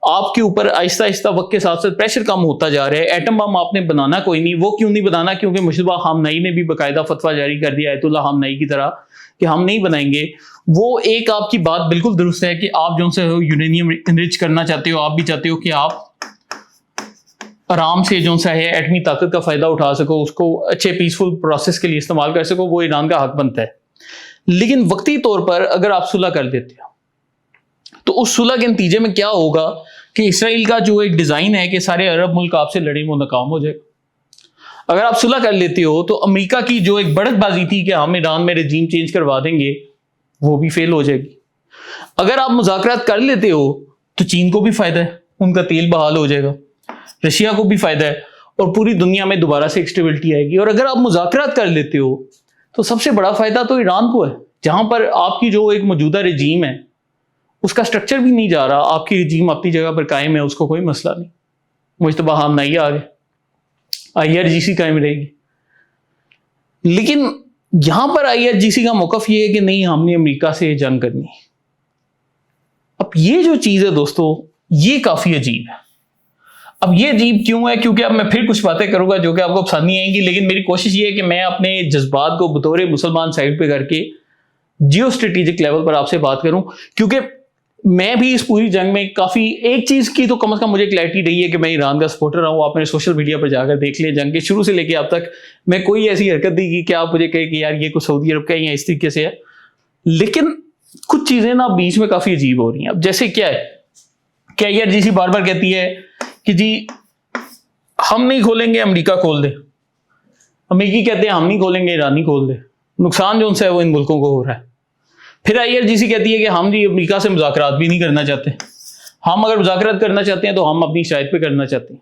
آپ کے اوپر آہستہ آہستہ وقت کے ساتھ ساتھ پریشر کم ہوتا جا رہا ہے. ایٹم بم آپ نے بنانا کوئی نہیں, وہ کیوں نہیں بنانا؟ کیونکہ مشتبہ خامنئی نے بھی باقاعدہ فتویٰ جاری کر دیا آیت اللہ خامنئی کی طرح کہ ہم نہیں بنائیں گے. وہ ایک آپ کی بات بالکل درست ہے کہ آپ جو سے یورینیم انرچ کرنا چاہتے ہو, آپ بھی چاہتے ہو کہ آپ آرام سے جو سا ہے ایٹمی طاقت کا فائدہ اٹھا سکو, اس کو اچھے پیسفل پروسیس کے لیے استعمال کر سکو, وہ ایران کا حق بنتا ہے. لیکن وقتی طور پر اگر آپ صلح کر دیتے ہو تو اس صلح کے نتیجے میں کیا ہوگا کہ اسرائیل کا جو ایک ڈیزائن ہے کہ سارے عرب ملک آپ سے لڑیں وہ ناکام ہو جائے گا. اگر آپ صلح کر لیتے ہو تو امریکہ کی جو ایک بڑک بازی تھی کہ ہم ایران میں رجیم چینج کروا دیں گے, وہ بھی فیل ہو جائے گی. اگر آپ مذاکرات کر لیتے ہو تو چین کو بھی فائدہ ہے, ان کا تیل بحال ہو جائے گا, رشیا کو بھی فائدہ ہے, اور پوری دنیا میں دوبارہ سے اسٹیبلٹی آئے گی. اور اگر آپ مذاکرات کر لیتے ہو تو سب سے بڑا فائدہ تو ایران کو ہے, جہاں پر آپ کی جو ایک موجودہ رجیم ہے اس کا سٹرکچر بھی نہیں جا رہا, آپ کی رجیم اپنی جگہ پر قائم ہے, اس کو کوئی مسئلہ نہیں. مجتبیٰ خامنئی آ گئے, IRGC قائم رہے گی. لیکن یہاں پر IRGC کا موقف یہ ہے کہ نہیں, ہم نے امریکہ سے جنگ کرنی. اب یہ جو چیز ہے دوستو, یہ کافی عجیب ہے. اب یہ عجیب کیوں ہے؟ کیونکہ اب میں پھر کچھ باتیں کروں گا جو کہ آپ کو پسند نہیں آئیں گی, لیکن میری کوشش یہ ہے کہ میں اپنے جذبات کو بطور مسلمان سائڈ پہ کر کے جیو اسٹریٹجک لیول پر آپ سے بات کروں, کیونکہ میں بھی اس پوری جنگ میں کافی ایک چیز کی تو کم از کم مجھے کلیئرٹی رہی ہے کہ میں ایران کا سپورٹر رہا ہوں. آپ میرے سوشل میڈیا پر جا کر دیکھ لیں, جنگ کے شروع سے لے کے اب تک میں کوئی ایسی حرکت نہیں کی کہ آپ مجھے کہیں کہ یار یہ کچھ سعودی عرب کا یا اس طریقے سے ہے. لیکن کچھ چیزیں نا بیچ میں کافی عجیب ہو رہی ہیں. اب جیسے کیا ہے کہ IRGC بار بار کہتی ہے کہ جی ہم نہیں کھولیں گے, امریکہ کھول دے. امریکی کہتے ہیں ہم نہیں کھولیں گے, ایرانی کھول دے. نقصان جو ان سے ہے وہ ان ملکوں کو ہو رہا ہے. پھر IRGC کہتی ہے کہ ہم جی امریکہ سے مذاکرات بھی نہیں کرنا چاہتے, ہم اگر مذاکرات کرنا چاہتے ہیں تو ہم اپنی شرائط پہ کرنا چاہتے ہیں.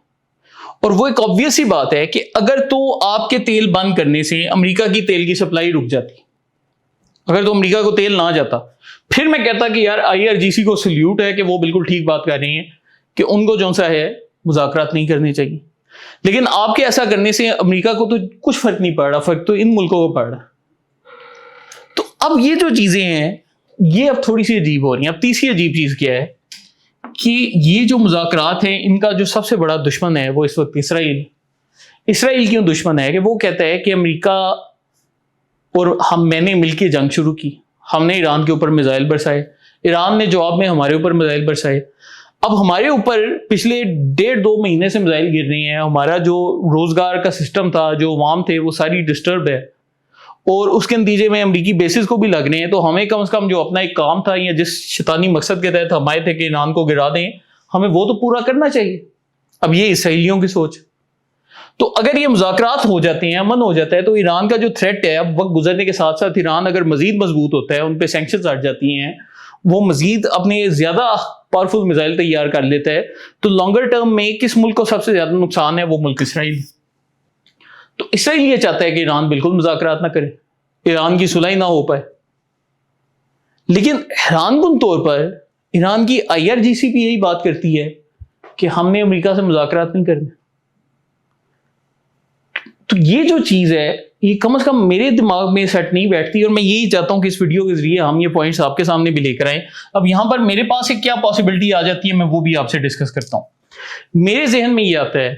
اور وہ ایک obvious سی بات ہے کہ اگر تو آپ کے تیل بند کرنے سے امریکہ کی تیل کی سپلائی رک جاتی, اگر تو امریکہ کو تیل نہ جاتا, پھر میں کہتا کہ یار IRGC کو سلیوٹ ہے کہ وہ بالکل ٹھیک بات کر رہی ہیں کہ ان کو جو سا ہے مذاکرات نہیں کرنے چاہیے. لیکن آپ کے ایسا کرنے سے امریکہ کو تو کچھ فرق نہیں پڑ رہا, فرق تو ان ملکوں کو پڑ رہا. تو اب یہ جو چیزیں ہیں یہ اب تھوڑی سی عجیب ہو رہی ہیں. اب تیسری عجیب چیز کیا ہے کہ یہ جو مذاکرات ہیں ان کا جو سب سے بڑا دشمن ہے وہ اس وقت اسرائیل کیوں دشمن ہے کہ وہ کہتا ہے کہ امریکہ اور میں نے مل کے جنگ شروع کی, ہم نے ایران کے اوپر میزائل برسائے, ایران نے جواب میں ہمارے اوپر میزائل برسائے. اب ہمارے اوپر پچھلے 1.5-2 مہینے سے میزائل گر رہے ہیں, ہمارا جو روزگار کا سسٹم تھا, جو عوام تھے, وہ ساری ڈسٹرب ہے, اور اس کے نتیجے میں امریکی بیسز کو بھی لگ رہے ہیں. تو ہمیں کم از کم جو اپنا ایک کام تھا یا جس شیطانی مقصد کے تحت ہم آئے تھے کہ ایران کو گرا دیں, ہمیں وہ تو پورا کرنا چاہیے. اب یہ اسرائیلیوں کی سوچ. تو اگر یہ مذاکرات ہو جاتے ہیں, امن ہو جاتا ہے, تو ایران کا جو تھریٹ ہے, اب وقت گزرنے کے ساتھ ساتھ ایران اگر مزید مضبوط ہوتا ہے, ان پہ سینکشنز ہٹ جاتی ہیں, وہ مزید اپنے زیادہ پاورفل میزائل تیار کر لیتا ہے, تو لانگر ٹرم میں کس ملک کو سب سے زیادہ نقصان ہے؟ وہ ملک اسرائیل. تو اسرائیل یہ چاہتا ہے کہ ایران بالکل مذاکرات نہ کرے, ایران کی صلح نہ ہو پائے. لیکن حیران کن طور پر ایران کی IRGC بھی یہی بات کرتی ہے کہ ہم نے امریکہ سے مذاکرات نہیں کرنے. تو یہ جو چیز ہے یہ کم از کم میرے دماغ میں سیٹ نہیں بیٹھتی, اور میں یہی چاہتا ہوں کہ اس ویڈیو کے ذریعے ہم یہ پوائنٹس آپ کے سامنے بھی لے کر آئیں. اب یہاں پر میرے پاس ایک کیا پاسبلٹی آ جاتی ہے, میں وہ بھی آپ سے ڈسکس کرتا ہوں. میرے ذہن میں یہ آتا ہے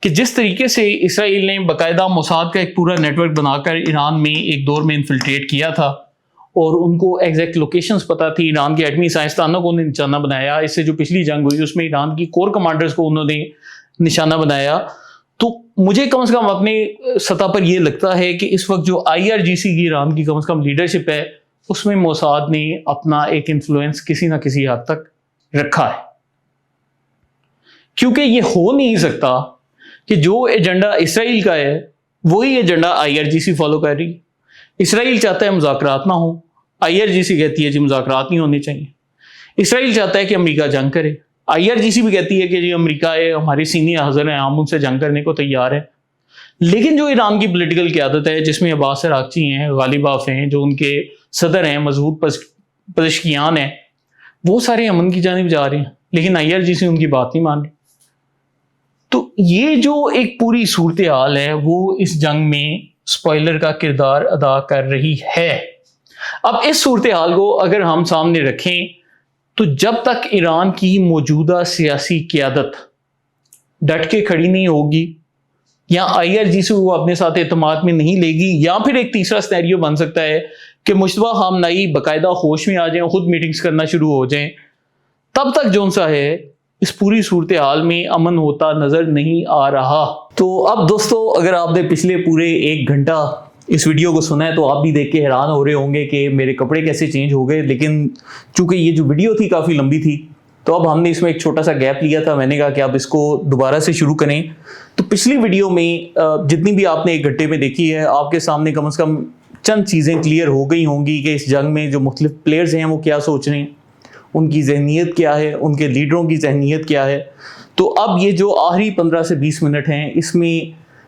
کہ جس طریقے سے اسرائیل نے باقاعدہ موساد کا ایک پورا نیٹ ورک بنا کر ایران میں ایک دور میں انفلٹریٹ کیا تھا, اور ان کو ایگزیکٹ لوکیشنز پتہ تھی, ایران کے ایٹمی سائنسدانوں کو انہیں نشانہ بنایا. اس سے جو پچھلی جنگ ہوئی اس میں ایران کی کور کمانڈرز کو انہوں نے نشانہ بنایا. تو مجھے کم از کم اپنے سطح پر یہ لگتا ہے کہ اس وقت جو IRGC کی ایران کی کم از کم لیڈرشپ ہے, اس میں موساد نے اپنا ایک انفلوئنس کسی نہ کسی حد تک رکھا ہے. کیونکہ یہ ہو نہیں سکتا کہ جو ایجنڈا اسرائیل کا ہے وہی ایجنڈا IRGC فالو کر رہی. اسرائیل چاہتا ہے مذاکرات نہ ہو, IRGC کہتی ہے جی مذاکرات نہیں ہونے چاہیے. اسرائیل چاہتا ہے کہ امریکہ جنگ کرے, IRGC بھی کہتی ہے کہ جی امریکہ ہے, ہماری سینئر حاضر ہیں, ہم ان سے جنگ کرنے کو تیار ہیں. لیکن جو ایران کی پولیٹیکل قیادت ہے, جس میں عباس عراقچی ہیں, غالب آف ہیں, جو ان کے صدر ہیں, مضبوط پزشکیان ہیں, وہ سارے امن کی جانب جا رہے ہیں, لیکن IRGC ان کی بات نہیں مان رہی. تو یہ جو ایک پوری صورتحال ہے وہ اس جنگ میں اسپوائلر کا کردار ادا کر رہی ہے. اب اس صورتحال کو اگر ہم سامنے رکھیں تو جب تک ایران کی موجودہ سیاسی قیادت ڈٹ کے کھڑی نہیں ہوگی یا IRGC سے وہ اپنے ساتھ اعتماد میں نہیں لے گی، یا پھر ایک تیسرا سینیریو بن سکتا ہے کہ مشتبہ خامنائی باقاعدہ ہوش میں آ جائیں، خود میٹنگز کرنا شروع ہو جائیں، تب تک جون سا ہے اس پوری صورتحال میں امن ہوتا نظر نہیں آ رہا۔ تو اب دوستو، اگر آپ نے پچھلے پورے 1 گھنٹہ اس ویڈیو کو سنا ہے تو آپ بھی دیکھ کے حیران ہو رہے ہوں گے کہ میرے کپڑے کیسے چینج ہو گئے، لیکن چونکہ یہ جو ویڈیو تھی کافی لمبی تھی تو اب ہم نے اس میں ایک چھوٹا سا گیپ لیا تھا۔ میں نے کہا کہ آپ اس کو دوبارہ سے شروع کریں۔ تو پچھلی ویڈیو میں جتنی بھی آپ نے 1 گھنٹے میں دیکھی ہے، آپ کے سامنے کم از کم چند چیزیں کلیئر ہو گئی ہوں گی کہ اس جنگ میں جو مختلف پلیئرز ہیں وہ کیا سوچ رہے ہیں، ان کی ذہنیت کیا ہے، ان کے لیڈروں کی ذہنیت کیا ہے۔ تو اب یہ جو آخری 15 سے 20 منٹ ہیں، اس میں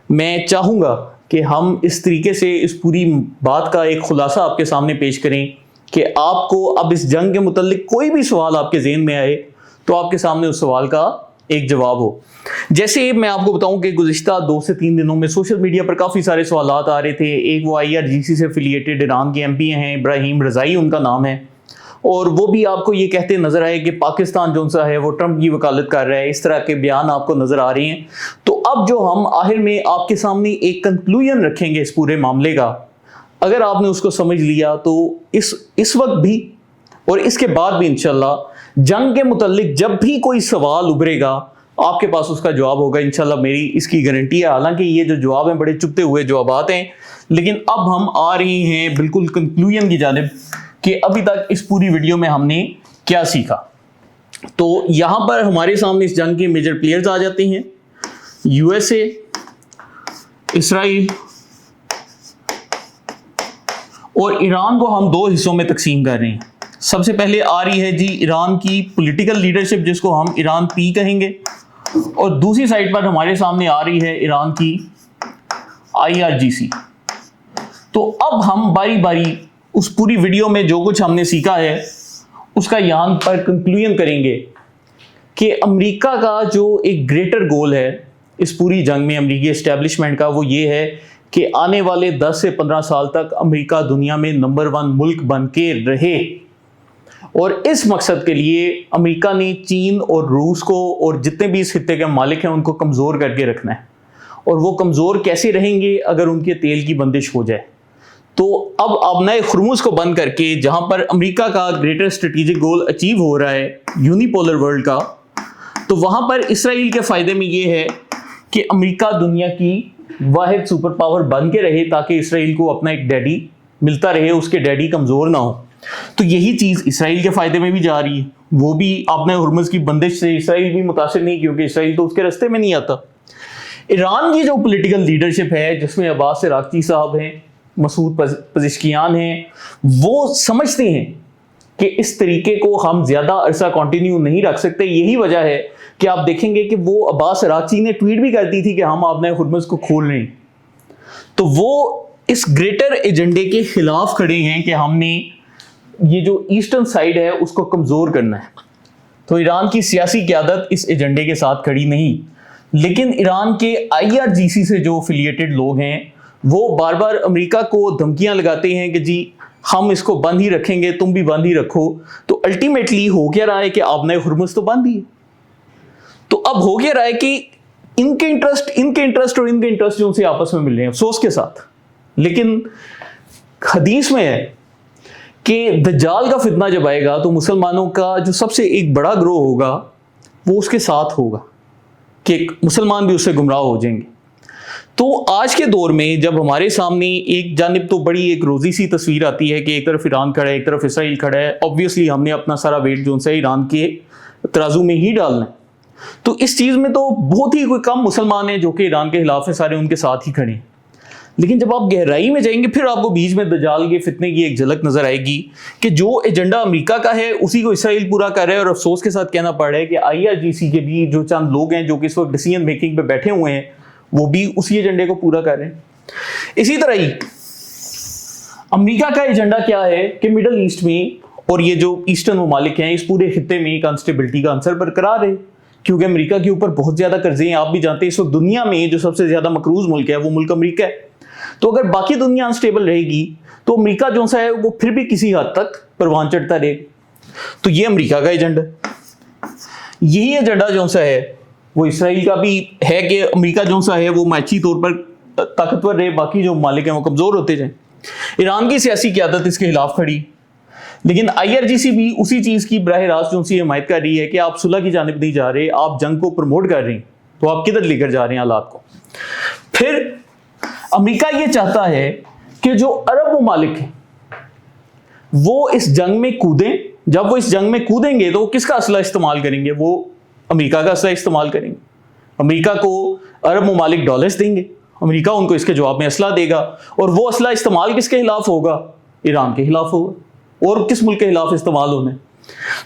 میں چاہوں گا کہ ہم اس طریقے سے اس پوری بات کا ایک خلاصہ آپ کے سامنے پیش کریں کہ آپ کو اب اس جنگ کے متعلق کوئی بھی سوال آپ کے ذہن میں آئے تو آپ کے سامنے اس سوال کا ایک جواب ہو۔ جیسے میں آپ کو بتاؤں کہ گزشتہ 2 سے 3 دنوں میں سوشل میڈیا پر کافی سارے سوالات آ رہے تھے۔ ایک وہ IRGC سے افیلیٹڈ ایران کے MP ہیں، ابراہیم رضائی ان کا نام ہے، اور وہ بھی آپ کو یہ کہتے نظر آئے کہ پاکستان جو سا ہے وہ ٹرمپ کی وکالت کر رہا ہے، اس طرح کے بیان آپ کو نظر آ رہے ہیں۔ تو اب جو ہم آخر میں آپ کے سامنے ایک کنکلوژن رکھیں گے اس پورے معاملے کا، اگر آپ نے اس کو سمجھ لیا تو اس وقت بھی اور اس کے بعد بھی انشاءاللہ جنگ کے متعلق جب بھی کوئی سوال ابھرے گا آپ کے پاس اس کا جواب ہوگا انشاءاللہ، میری اس کی گارنٹی ہے۔ حالانکہ یہ جو جواب ہیں بڑے چپتے ہوئے جوابات ہیں، لیکن اب ہم آ رہے ہیں بالکل کنکلوژن کی جانب کہ ابھی تک اس پوری ویڈیو میں ہم نے کیا سیکھا۔ تو یہاں پر ہمارے سامنے اس جنگ کے میجر پلیئرز آ جاتے ہیں، USA، اسرائیل اور ایران کو ہم 2 حصوں میں تقسیم کر رہے ہیں۔ سب سے پہلے آ رہی ہے جی ایران کی پولیٹیکل لیڈرشپ، جس کو ہم ایران پی کہیں گے، اور دوسری سائڈ پر ہمارے سامنے آ رہی ہے ایران کی IRGC۔ تو اب ہم باری باری اس پوری ویڈیو میں جو کچھ ہم نے سیکھا ہے اس کا یہاں پر کنکلوژن کریں گے کہ امریکہ کا جو ایک گریٹر گول ہے اس پوری جنگ میں امریکی اسٹیبلشمنٹ کا، وہ یہ ہے کہ آنے والے 10 سے 15 سال تک امریکہ دنیا میں نمبر 1 ملک بن کے رہے، اور اس مقصد کے لیے امریکہ نے چین اور روس کو اور جتنے بھی اس خطے کے مالک ہیں ان کو کمزور کر کے رکھنا ہے۔ اور وہ کمزور کیسے رہیں گے؟ اگر ان کے تیل کی بندش ہو جائے۔ تو اب نئے خرموز کو بند کر کے جہاں پر امریکہ کا گریٹر اسٹریٹجک گول اچیو ہو رہا ہے یونیپولر ورلڈ کا، تو وہاں پر اسرائیل کے فائدے میں یہ ہے کہ امریکہ دنیا کی واحد سپر پاور بن کے رہے تاکہ اسرائیل کو اپنا ایک ڈیڈی ملتا رہے، اس کے ڈیڈی کمزور نہ ہو۔ تو یہی چیز اسرائیل کے فائدے میں بھی جا رہی ہے، وہ بھی اپنے ہرمز کی بندش سے اسرائیل بھی متاثر نہیں، کیونکہ اسرائیل تو اس کے رستے میں نہیں آتا۔ ایران کی جو پولیٹیکل لیڈرشپ ہے جس میں عباس عراقچی صاحب ہیں، مسعود پزشکیان ہیں، وہ سمجھتے ہیں کہ اس طریقے کو ہم زیادہ عرصہ کنٹینیو نہیں رکھ سکتے۔ یہی وجہ ہے کہ آپ دیکھیں گے کہ وہ عباس عراقچی نے ٹویٹ بھی کر دی تھی کہ ہم اپنے ہرمز کو کھول رہے ہیں۔ تو وہ اس گریٹر ایجنڈے کے خلاف کھڑے ہیں کہ ہم نے یہ جو ایسٹرن سائیڈ ہے اس کو کمزور کرنا ہے۔ تو ایران کی سیاسی قیادت اس ایجنڈے کے ساتھ کھڑی نہیں، لیکن ایران کے IRGC سے جو افیلیٹڈ لوگ ہیں وہ بار بار امریکہ کو دھمکیاں لگاتے ہیں کہ جی ہم اس کو بند ہی رکھیں گے، تم بھی بند ہی رکھو۔ تو الٹیمیٹلی ہو کیا رہا ہے کہ آپ نے ہرمز تو بند ہی ہے۔ تو اب ہو کیا رہا ہے کہ ان کے انٹرسٹ اور ان کے انٹرسٹ جو ان سے آپس میں مل رہے ہیں افسوس کے ساتھ۔ لیکن حدیث میں ہے کہ دجال کا فتنہ جب آئے گا تو مسلمانوں کا جو سب سے ایک بڑا گروہ ہوگا وہ اس کے ساتھ ہوگا، کہ مسلمان بھی اس سے گمراہ ہو جائیں گے۔ تو آج کے دور میں جب ہمارے سامنے ایک جانب تو بڑی ایک روزی سی تصویر آتی ہے کہ ایک طرف ایران کھڑا ہے، ایک طرف اسرائیل کھڑا ہے، obviously ہم نے اپنا سارا ویٹ جو ہے ایران کے ترازو میں ہی ڈالنا ہے۔ تو اس چیز میں تو بہت ہی کوئی کم مسلمان ہیں جو کہ ایران کے خلاف ہیں، سارے ان کے ساتھ ہی کھڑے ہیں۔ لیکن جب آپ گہرائی میں جائیں گے پھر آپ کو بیچ میں دجال کے فتنے کی ایک جھلک نظر آئے گی کہ جو ایجنڈا امریکہ کا ہے اسی کو اسرائیل پورا کر رہا ہے، اور افسوس کے ساتھ کہنا پڑ رہا ہے کہ IRGC کے بھی جو چند لوگ ہیں جو کہ اس وقت ڈیسیژن میکنگ پہ بیٹھے ہوئے ہیں وہ بھی اسی ایجنڈے کو پورا کر رہے ہیں۔ اسی طرح ہی امریکہ کا ایجنڈا کیا ہے کہ مڈل ایسٹ میں اور یہ جو ایسٹرن ممالک ہیں اس پورے خطے میں ایک انسٹیبلٹی کا عنصر برقرار رہے، کیونکہ امریکہ کے اوپر بہت زیادہ قرضے ہیں۔ آپ بھی جانتے ہیں اس وقت دنیا میں جو سب سے زیادہ مقروض ملک ہے وہ ملک امریکہ ہے۔ تو اگر باقی دنیا انسٹیبل رہے گی تو امریکہ جو سا ہے وہ پھر بھی کسی حد تک پروان چڑھتا رہے گا. تو یہ امریکہ کا ایجنڈا. یہی ایجنڈا جو سا ہے وہ اسرائیل کا بھی ہے کہ امریکہ جو سا ہے وہ معاشی طور پر طاقتور رہے, باقی جو ممالک ہیں وہ کمزور ہوتے جائیں. ایران کی سیاسی قیادت اس کے خلاف کھڑی, لیکن IRGC بھی اسی چیز کی براہ راست جو سی حمایت کر رہی ہے کہ آپ صلح کی جانب نہیں جا رہے, آپ جنگ کو پروموٹ کر رہے ہیں, تو آپ کدھر لے کر جا رہے ہیں حالات کو. پھر امریکہ یہ چاہتا ہے کہ جو عرب ممالک ہیں وہ اس جنگ میں کودیں. جب وہ اس جنگ میں کودیں گے تو وہ کس کا اسلحہ استعمال کریں گے؟ وہ امریکہ کا اسلحہ استعمال کریں گے. امریکہ کو عرب ممالک ڈالرز دیں گے, امریکہ ان کو اس کے جواب میں اسلحہ دے گا, اور وہ اسلحہ استعمال کس کے خلاف ہوگا؟ ایران کے خلاف ہوگا. اور کس ملک کے خلاف استعمال ہونا ہے؟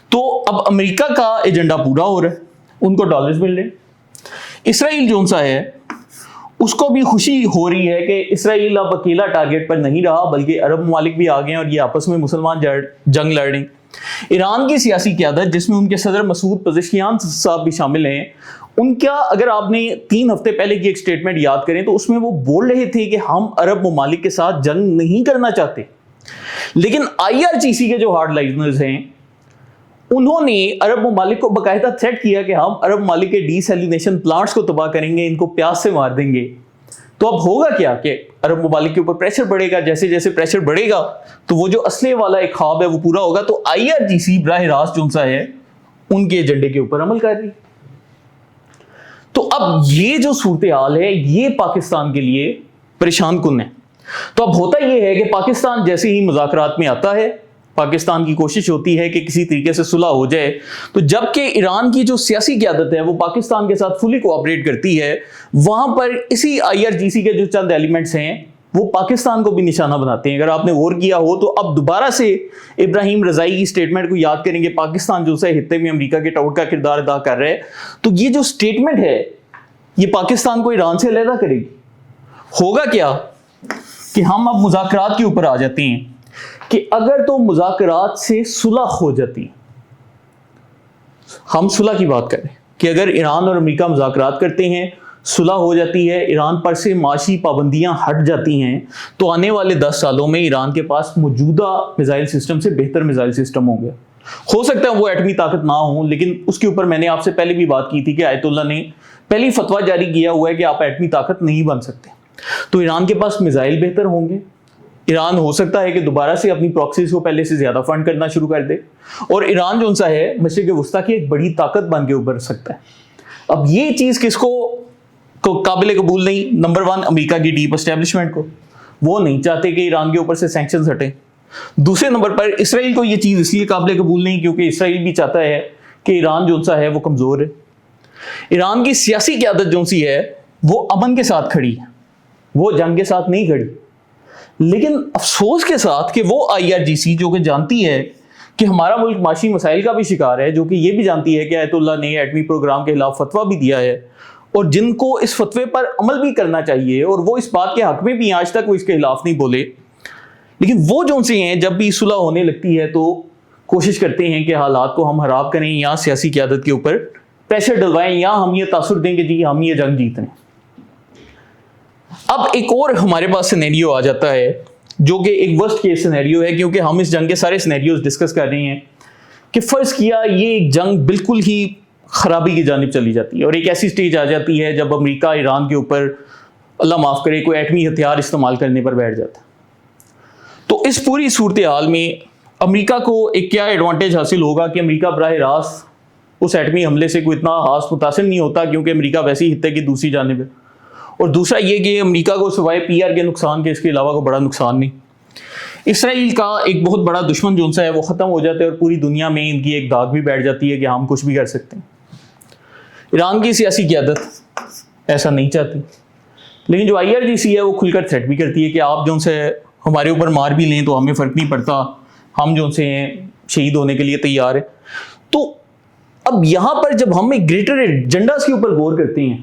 تو اب امریکہ کا ایجنڈا پورا ہو رہا ہے, ان کو ڈالرز مل رہے ہیں. اسرائیل جو سا ہے اس کو بھی خوشی ہو رہی ہے کہ اسرائیل اب اکیلا ٹارگیٹ پر نہیں رہا, بلکہ عرب ممالک بھی آ گئے ہیں اور یہ آپس میں مسلمان جنگ لڑ رہے ہیں. ایران کی سیاسی قیادت, جس میں ان کے صدر مسعود پزشکیان صاحب بھی شامل ہیں, ان کا اگر آپ نے 3 ہفتے پہلے کی ایک سٹیٹمنٹ یاد کریں تو اس میں وہ بول رہے تھے کہ ہم عرب ممالک کے ساتھ جنگ نہیں کرنا چاہتے. لیکن IRGC کے جو ہارڈ لائنرز ہیں انہوں نے عرب ممالک کو باقاعدہ تھریٹ کیا کہ ہم عرب ممالک کے ڈی سیلینیشن پلانٹس کو تباہ کریں گے, ان کو پیاس سے مار دیں گے. تو اب ہوگا کیا کہ عرب ممالک کے اوپر پریشر بڑھے گا, جیسے جیسے پریشر بڑھے گا تو وہ جو اسلحے والا ایک خواب ہے وہ پورا ہوگا. تو IRGC براہ راست جو سا ہے ان کے ایجنڈے کے اوپر عمل کر رہی. تو اب یہ جو صورتحال ہے یہ پاکستان کے لیے پریشان کن ہے. تو اب ہوتا یہ ہے کہ پاکستان جیسے ہی مذاکرات میں آتا ہے, پاکستان کی کوشش ہوتی ہے کہ کسی طریقے سے صلح ہو جائے, تو جبکہ ایران کی جو سیاسی قیادت ہے وہ پاکستان کے ساتھ فلی کوآپریٹ کرتی ہے, وہاں پر اسی IRGC کے جو چند ایلیمنٹس ہیں وہ پاکستان کو بھی نشانہ بناتے ہیں. اگر آپ نے غور کیا ہو تو اب دوبارہ سے ابراہیم رضائی کی سٹیٹمنٹ کو یاد کریں گے, پاکستان جو ہے خطے میں امریکہ کے ٹاؤٹ کا کردار ادا کر رہا ہے. تو یہ جو سٹیٹمنٹ ہے یہ پاکستان کو ایران سے علیحدہ کرے گی. ہوگا کیا کہ ہم اب مذاکرات کے اوپر آ جاتے ہیں کہ اگر تو مذاکرات سے صلح ہو جاتی, ہم صلح کی بات کریں کہ اگر ایران اور امریکہ مذاکرات کرتے ہیں, صلح ہو جاتی ہے, ایران پر سے معاشی پابندیاں ہٹ جاتی ہیں, تو آنے والے 10 سالوں میں ایران کے پاس موجودہ میزائل سسٹم سے بہتر میزائل سسٹم ہوں گے. ہو سکتا ہے وہ ایٹمی طاقت نہ ہوں, لیکن اس کے اوپر میں نے آپ سے پہلے بھی بات کی تھی کہ آیت اللہ نے پہلی فتویٰ جاری کیا ہوا ہے کہ آپ ایٹمی طاقت نہیں بن سکتے. تو ایران کے پاس میزائل بہتر ہوں گے. ایران ہو سکتا ہے کہ دوبارہ سے اپنی پراکسیز کو پہلے سے زیادہ فنڈ کرنا شروع کر دے, اور ایران جو سا ہے مشرق وسطیٰ کی ایک بڑی طاقت بن کے ابھر سکتا ہے. اب یہ چیز کس کو قابل قبول نہیں؟ نمبر 1 امریکہ کی ڈیپ اسٹیبلشمنٹ کو, وہ نہیں چاہتے کہ ایران کے اوپر سے سینکشنز ہٹیں. دوسرے نمبر پر اسرائیل کو یہ چیز اس لیے قابل قبول نہیں کیونکہ اسرائیل بھی چاہتا ہے کہ ایران جو سا ہے وہ کمزور ہے. ایران کی سیاسی قیادت جو سی ہے وہ امن کے ساتھ کھڑی ہے, وہ جنگ کے ساتھ نہیں کھڑی. لیکن افسوس کے ساتھ کہ وہ IRGC جو کہ جانتی ہے کہ ہمارا ملک معاشی مسائل کا بھی شکار ہے, جو کہ یہ بھی جانتی ہے کہ آیت اللہ نے ایٹمی پروگرام کے خلاف فتویٰ بھی دیا ہے, اور جن کو اس فتوے پر عمل بھی کرنا چاہیے, اور وہ اس بات کے حق میں بھی آج تک وہ اس کے خلاف نہیں بولے. لیکن وہ جو سے ہیں جب بھی صلح ہونے لگتی ہے تو کوشش کرتے ہیں کہ حالات کو ہم خراب کریں, یا سیاسی قیادت کے اوپر پریشر ڈلوائیں, یا ہم یہ تاثر دیں کہ جی ہم یہ جنگ جیت رہے ہیں. اب ایک اور ہمارے پاس سینیریو آ جاتا ہے جو کہ ایک ورسٹ کیس سینیریو ہے, کیونکہ ہم اس جنگ کے سارے سینیریوز ڈسکس کر رہے ہیں کہ فرض کیا یہ ایک جنگ بالکل ہی خرابی کی جانب چلی جاتی ہے, اور ایک ایسی سٹیج آ جاتی ہے جب امریکہ ایران کے اوپر اللہ معاف کرے کوئی ایٹمی ہتھیار استعمال کرنے پر بیٹھ جاتا ہے. تو اس پوری صورتحال میں امریکہ کو ایک کیا ایڈوانٹیج حاصل ہوگا کہ امریکہ براہ راست اس ایٹمی حملے سے کوئی اتنا خاص متاثر نہیں ہوتا, کیونکہ امریکہ ویسے ہی خطے کی دوسری جانب ہے. اور دوسرا یہ کہ امریکہ کو سوائے PR کے نقصان کے اس کے علاوہ کوئی بڑا نقصان نہیں. اسرائیل کا ایک بہت بڑا دشمن جو سا ہے وہ ختم ہو جاتا ہے, اور پوری دنیا میں ان کی ایک داغ بھی بیٹھ جاتی ہے کہ ہم کچھ بھی کر سکتے ہیں. ایران کی سیاسی قیادت ایسا نہیں چاہتی, لیکن جو IRGC ہے وہ کھل کر تھریٹ بھی کرتی ہے کہ آپ جو سے ہمارے اوپر مار بھی لیں تو ہمیں فرق نہیں پڑتا, ہم جو سے شہید ہونے کے لیے تیار ہے. تو اب یہاں پر جب ہم ایک گریٹر ایجنڈاز کے اوپر غور کرتے ہیں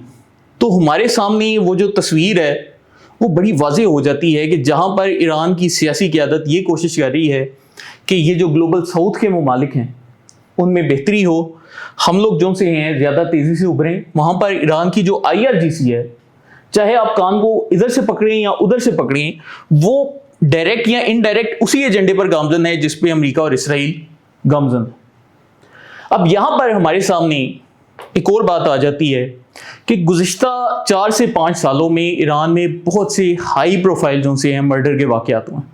تو ہمارے سامنے وہ جو تصویر ہے وہ بڑی واضح ہو جاتی ہے کہ جہاں پر ایران کی سیاسی قیادت یہ کوشش کر رہی ہے کہ یہ جو گلوبل ساؤتھ کے ممالک ہیں ان میں بہتری ہو, ہم لوگ جو سے ہیں زیادہ تیزی سے ابھریں, وہاں پر ایران کی جو IRGC ہے چاہے آپ کان کو ادھر سے پکڑیں یا ادھر سے پکڑیں، وہ ڈائریکٹ یا انڈائریکٹ اسی ایجنڈے پر گامزن ہے جس پہ امریکہ اور اسرائیل گامزن ہے۔ اب یہاں پر ہمارے سامنے ایک اور بات آ جاتی ہے کہ گزشتہ 4 سے 5 سالوں میں ایران میں بہت سے ہائی پروفائل جو سے ہیں مرڈر کے واقعات ہوئے ہیں۔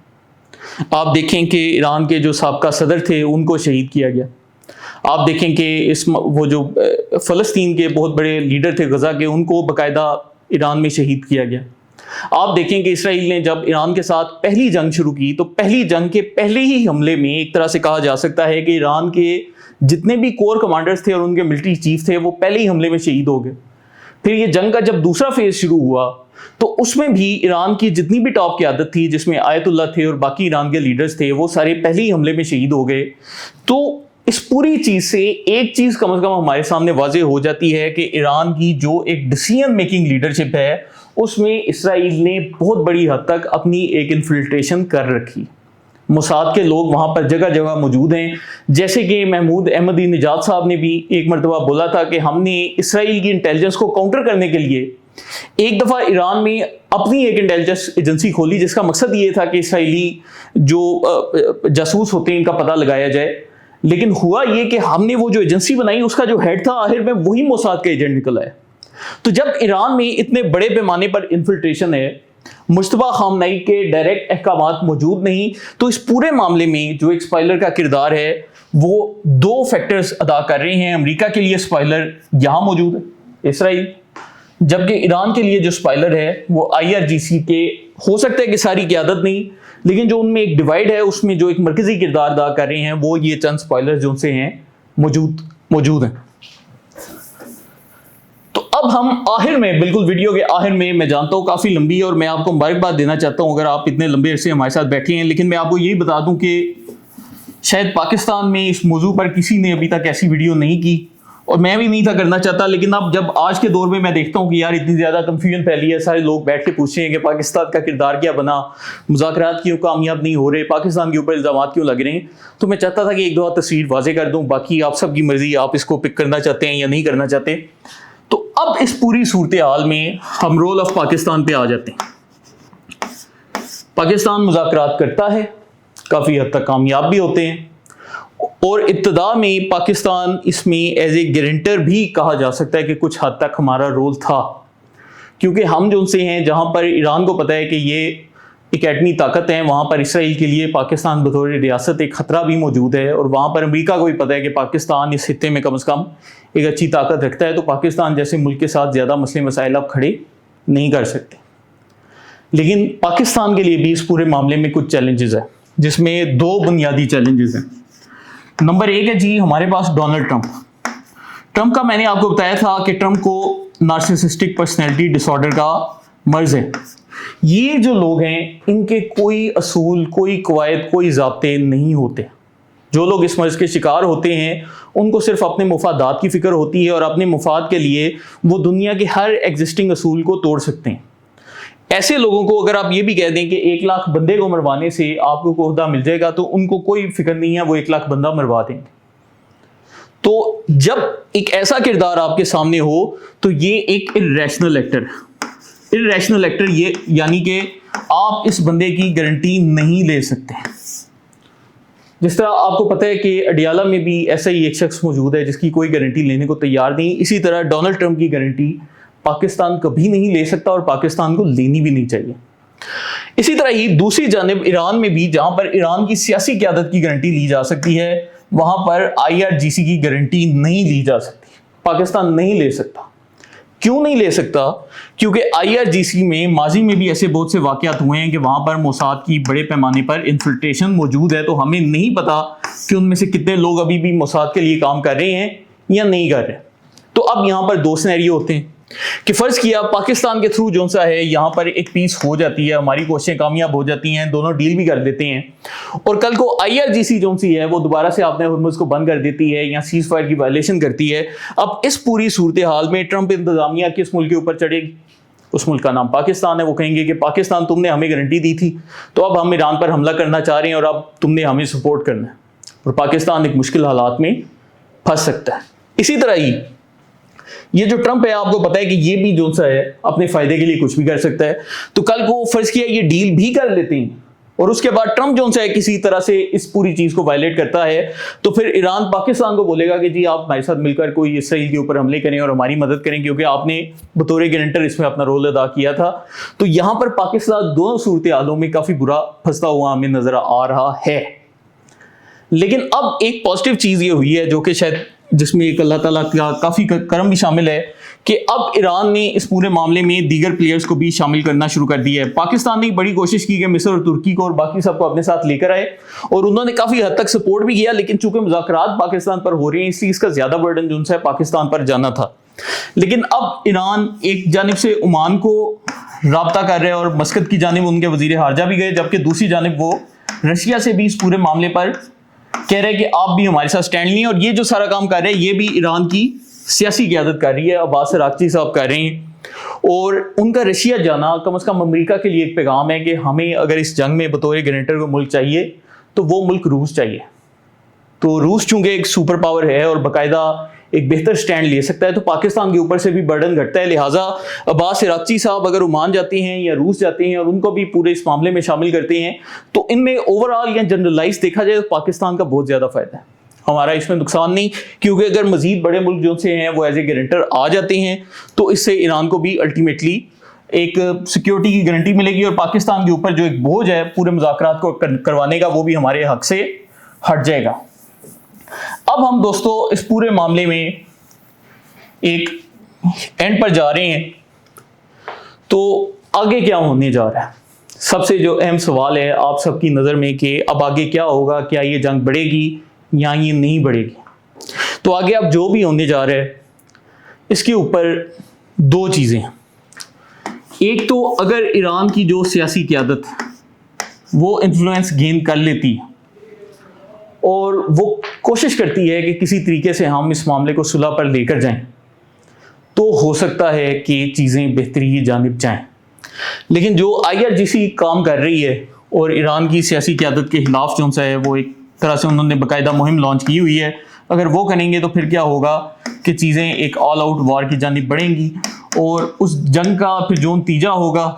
آپ دیکھیں کہ ایران کے جو سابقہ صدر تھے ان کو شہید کیا گیا۔ آپ دیکھیں کہ وہ جو فلسطین کے بہت بڑے لیڈر تھے غزہ کے، ان کو باقاعدہ ایران میں شہید کیا گیا۔ آپ دیکھیں کہ اسرائیل نے جب ایران کے ساتھ پہلی جنگ شروع کی تو پہلی جنگ کے پہلے ہی حملے میں ایک طرح سے کہا جا سکتا ہے کہ ایران کے جتنے بھی کور کمانڈرز تھے اور ان کے ملٹری چیف تھے وہ پہلے ہی حملے میں شہید ہو گئے۔ پھر یہ جنگ کا جب دوسرا فیز شروع ہوا تو اس میں بھی ایران کی جتنی بھی ٹاپ قیادت تھی، جس میں آیت اللہ تھے اور باقی ایران کے لیڈرز تھے، وہ سارے پہلے ہی حملے میں شہید ہو گئے۔ تو اس پوری چیز سے ایک چیز کم از کم ہمارے سامنے واضح ہو جاتی ہے کہ ایران کی جو ایک ڈیسیژن میکنگ لیڈرشپ ہے اس میں اسرائیل نے بہت بڑی حد تک اپنی ایک انفلٹریشن کر رکھی۔ موساد کے لوگ وہاں پر جگہ جگہ موجود ہیں، جیسے کہ محمود احمدی نژاد صاحب نے بھی ایک مرتبہ بولا تھا کہ ہم نے اسرائیل کی انٹیلیجنس کو کاؤنٹر کرنے کے لیے ایک دفعہ ایران میں اپنی ایک انٹیلیجنس ایجنسی کھولی جس کا مقصد یہ تھا کہ اسرائیلی جو جاسوس ہوتے ہیں ان کا پتہ لگایا جائے، لیکن ہوا یہ کہ ہم نے وہ جو ایجنسی بنائی اس کا جو ہیڈ تھا آخر میں وہی موساد کا ایجنٹ نکلا ہے۔ تو جب ایران میں اتنے بڑے پیمانے پر انفلٹریشن ہے، مجتبیٰ خامنئی کے ڈائریکٹ احکامات موجود نہیں، تو اس پورے معاملے میں جو ایک اسپائلر کا کردار ہے وہ 2 فیکٹرز ادا کر رہے ہیں۔ امریکہ کے لیے اسپائلر یہاں موجود ہے اسرائیل، جبکہ ایران کے لیے جو اسپائلر ہے وہ IRGC کے ہو سکتا ہے کہ ساری قیادت نہیں، لیکن جو ان میں ایک ڈیوائڈ ہے اس میں جو ایک مرکزی کردار ادا کر رہے ہیں وہ یہ چند اسپائلر جو ان سے ہیں موجود ہیں۔ تو اب ہم آخر میں، بالکل ویڈیو کے آخر میں جانتا ہوں کافی لمبی ہے اور میں آپ کو مبارکباد دینا چاہتا ہوں اگر آپ اتنے لمبے عرصے ہمارے ساتھ بیٹھے ہیں، لیکن میں آپ کو یہی بتا دوں کہ شاید پاکستان میں اس موضوع پر کسی نے ابھی تک ایسی ویڈیو نہیں کی اور میں بھی نہیں تھا کرنا چاہتا، لیکن اب جب آج کے دور میں دیکھتا ہوں کہ یار اتنی زیادہ کنفیوژن پھیلی ہے، سارے لوگ بیٹھ کے پوچھ رہے ہیں کہ پاکستان کا کردار کیا بنا، مذاکرات کیوں کامیاب نہیں ہو رہے، پاکستان کے اوپر الزامات کیوں لگ رہے ہیں، تو میں چاہتا تھا کہ ایک دو تصویر واضح کر دوں، باقی آپ سب کی مرضی، آپ اس کو پک کرنا چاہتے ہیں یا نہیں کرنا چاہتے۔ تو اب اس پوری صورتحال میں ہم رول آف پاکستان پہ آ جاتے ہیں۔ پاکستان مذاکرات کرتا ہے، کافی حد تک کامیاب بھی ہوتے ہیں، اور ابتدا میں پاکستان اس میں ایز اے گارنٹر بھی کہا جا سکتا ہے کہ کچھ حد تک ہمارا رول تھا، کیونکہ ہم جو ان سے ہیں جہاں پر ایران کو پتہ ہے کہ یہ ایک ایٹمی طاقت ہے، وہاں پر اسرائیل کے لیے پاکستان بطور ریاست ایک خطرہ بھی موجود ہے، اور وہاں پر امریکہ کو بھی پتہ ہے کہ پاکستان اس خطے میں کم از کم ایک اچھی طاقت رکھتا ہے، تو پاکستان جیسے ملک کے ساتھ زیادہ مسئلے مسائل آپ کھڑے نہیں کر سکتے۔ لیکن پاکستان کے لیے بھی اس پورے معاملے میں کچھ چیلنجز ہیں، جس میں 2 بنیادی چیلنجز ہیں۔ نمبر 1 ہے جی ہمارے پاس ڈونلڈ ٹرمپ کا میں نے آپ کو بتایا تھا کہ ٹرمپ کو نارسسسٹک پرسنالٹی ڈس آرڈر کا مرض ہے۔ یہ جو لوگ ہیں ان کے کوئی اصول، کوئی قواعد، کوئی ضابطے نہیں ہوتے۔ جو لوگ اس مرض کے شکار ہوتے ہیں ان کو صرف اپنے مفادات کی فکر ہوتی ہے، اور اپنے مفاد کے لیے وہ دنیا کے ہر ایگزسٹنگ اصول کو توڑ سکتے ہیں۔ ایسے لوگوں کو اگر آپ یہ بھی کہہ دیں کہ 1 لاکھ بندے کو مروانے سے آپ کو عہدہ مل جائے گا تو ان کو کوئی فکر نہیں ہے، وہ 1 لاکھ بندہ مروا دیں گے۔ تو جب ایک ایسا کردار آپ کے سامنے ہو تو یہ ایک irrational ایکٹر ہے۔ irrational ایکٹر یہ یعنی کہ آپ اس بندے کی گارنٹی نہیں لے سکتے۔ جس طرح آپ کو پتہ ہے کہ اڈیالہ میں بھی ایسا ہی ایک شخص موجود ہے جس کی کوئی گارنٹی لینے کو تیار نہیں، اسی طرح ڈونلڈ ٹرمپ کی گارنٹی پاکستان کبھی نہیں لے سکتا اور پاکستان کو لینی بھی نہیں چاہیے۔ اسی طرح ہی دوسری جانب ایران میں بھی جہاں پر ایران کی سیاسی قیادت کی گارنٹی لی جا سکتی ہے، وہاں پر IRGC کی گارنٹی نہیں لی جا سکتی، پاکستان نہیں لے سکتا۔ کیوں نہیں لے سکتا؟ کیونکہ IRGC میں ماضی میں بھی ایسے بہت سے واقعات ہوئے ہیں کہ وہاں پر موساد کی بڑے پیمانے پر انفلٹریشن موجود ہے، تو ہمیں نہیں پتا کہ ان میں سے کتنے لوگ ابھی بھی موساد کے لیے کام کر رہے ہیں یا نہیں کر رہے۔ تو اب یہاں پر 2 سینیریو ہوتے ہیں کہ فرض کیا پاکستان کے تھرو جو سا ہے یہاں پر ایک پیس ہو جاتی ہے، ہماری کوششیں کامیاب ہو جاتی ہیں، دونوں ڈیل بھی کر دیتے ہیں، اور کل کو IRGC جو سی ہے وہ دوبارہ سے آپ نے ہرمز کو بند کر دیتی ہے یا سیز فائر کی وائلیشن کرتی ہے۔ اب اس پوری صورتحال میں ٹرمپ انتظامیہ کس ملک کے اوپر چڑھے گی؟ اس ملک کا نام پاکستان ہے۔ وہ کہیں گے کہ پاکستان تم نے ہمیں گارنٹی دی تھی، تو اب ہم ایران پر حملہ کرنا چاہ رہے ہیں اور اب تم نے ہمیں سپورٹ کرنا ہے، اور پاکستان ایک مشکل حالات میں پھنس سکتا ہے۔ اسی طرح ہی یہ جو ٹرمپ ہے آپ کو پتا ہے کہ یہ بھی جو سا ہے اپنے فائدے کے لیے کچھ بھی کر سکتا ہے. تو کل کو فرض کیا یہ ڈیل بھی کر لیتے ہیں اور اس کے بعد ٹرمپ جو ہے کسی طرح سے اس پوری چیز کو وائلیٹ کرتا ہے تو پھر ایران پاکستان کو بولے گا کہ جی آپ ہمارے ساتھ مل کر کوئی اسرائیل کے اوپر حملے کریں اور ہماری مدد کریں کیونکہ آپ نے بطور گارنٹر اس میں اپنا رول ادا کیا تھا. تو یہاں پر پاکستان دونوں صورتحالوں میں کافی برا پھنستا ہوا ہمیں نظر آ رہا ہے. لیکن اب ایک پازیٹیو چیز یہ ہوئی ہے جو کہ شاید جس میں ایک اللہ تعالیٰ کا کافی کرم بھی شامل ہے کہ اب ایران نے اس پورے معاملے میں دیگر پلیئرز کو بھی شامل کرنا شروع کر دیا ہے. پاکستان نے بڑی کوشش کی کہ مصر اور ترکی کو اور باقی سب کو اپنے ساتھ لے کر آئے اور انہوں نے کافی حد تک سپورٹ بھی کیا, لیکن چونکہ مذاکرات پاکستان پر ہو رہے ہیں اس لیے اس کا زیادہ برڈن جو ہے پاکستان پر جانا تھا. لیکن اب ایران ایک جانب سے عمان کو رابطہ کر رہے ہیں اور مسقط کی جانب ان کے وزیر خارجہ بھی گئے, جبکہ دوسری جانب وہ رشیا سے بھی اس پورے معاملے پر کہہ رہے ہیں کہ آپ بھی ہمارے ساتھ سٹینڈ لیں. اور یہ جو سارا کام کر رہے ہیں یہ بھی ایران کی سیاسی قیادت کر رہی ہے, عباس عراقچی صاحب کر رہے ہیں. اور ان کا رشیا جانا کم از کم امریکہ کے لیے ایک پیغام ہے کہ ہمیں اگر اس جنگ میں بطور گارنٹر کو ملک چاہیے تو وہ ملک روس چاہیے. تو روس چونکہ ایک سپر پاور ہے اور باقاعدہ ایک بہتر سٹینڈ لے سکتا ہے تو پاکستان کے اوپر سے بھی برڈن گھٹتا ہے. لہٰذا عباس عراقچی صاحب اگر عمان جاتے ہیں یا روس جاتے ہیں اور ان کو بھی پورے اس معاملے میں شامل کرتے ہیں تو ان میں اوور آل یا جنرلائز دیکھا جائے تو پاکستان کا بہت زیادہ فائدہ ہے, ہمارا اس میں نقصان نہیں. کیونکہ اگر مزید بڑے ملک جو سے ہیں وہ ایز اے گارنٹر آ جاتے ہیں تو اس سے ایران کو بھی الٹیمیٹلی ایک سیکیورٹی کی گارنٹی ملے گی اور پاکستان کے اوپر جو ایک بوجھ ہے پورے مذاکرات کو کروانے کا وہ بھی ہمارے حق سے ہٹ جائے گا. اب ہم دوستو اس پورے معاملے میں ایک اینڈ پر جا رہے ہیں تو آگے کیا ہونے جا رہا ہے. سب سے جو اہم سوال ہے آپ سب کی نظر میں کہ اب آگے کیا ہوگا, کیا یہ جنگ بڑھے گی یا یہ نہیں بڑھے گی. تو آگے اب جو بھی ہونے جا رہا ہے اس کے اوپر دو چیزیں ہیں. ایک تو اگر ایران کی جو سیاسی قیادت وہ انفلوئنس گین کر لیتی ہے اور وہ کوشش کرتی ہے کہ کسی طریقے سے ہم اس معاملے کو صلح پر لے کر جائیں تو ہو سکتا ہے کہ چیزیں بہتری کی جانب جائیں. لیکن جو IRGC کام کر رہی ہے اور ایران کی سیاسی قیادت کے خلاف جو ہے وہ ایک طرح سے انہوں نے باقاعدہ مہم لانچ کی ہوئی ہے, اگر وہ کریں گے تو پھر کیا ہوگا کہ چیزیں ایک آل آؤٹ وار کی جانب بڑھیں گی اور اس جنگ کا پھر جو نتیجہ ہوگا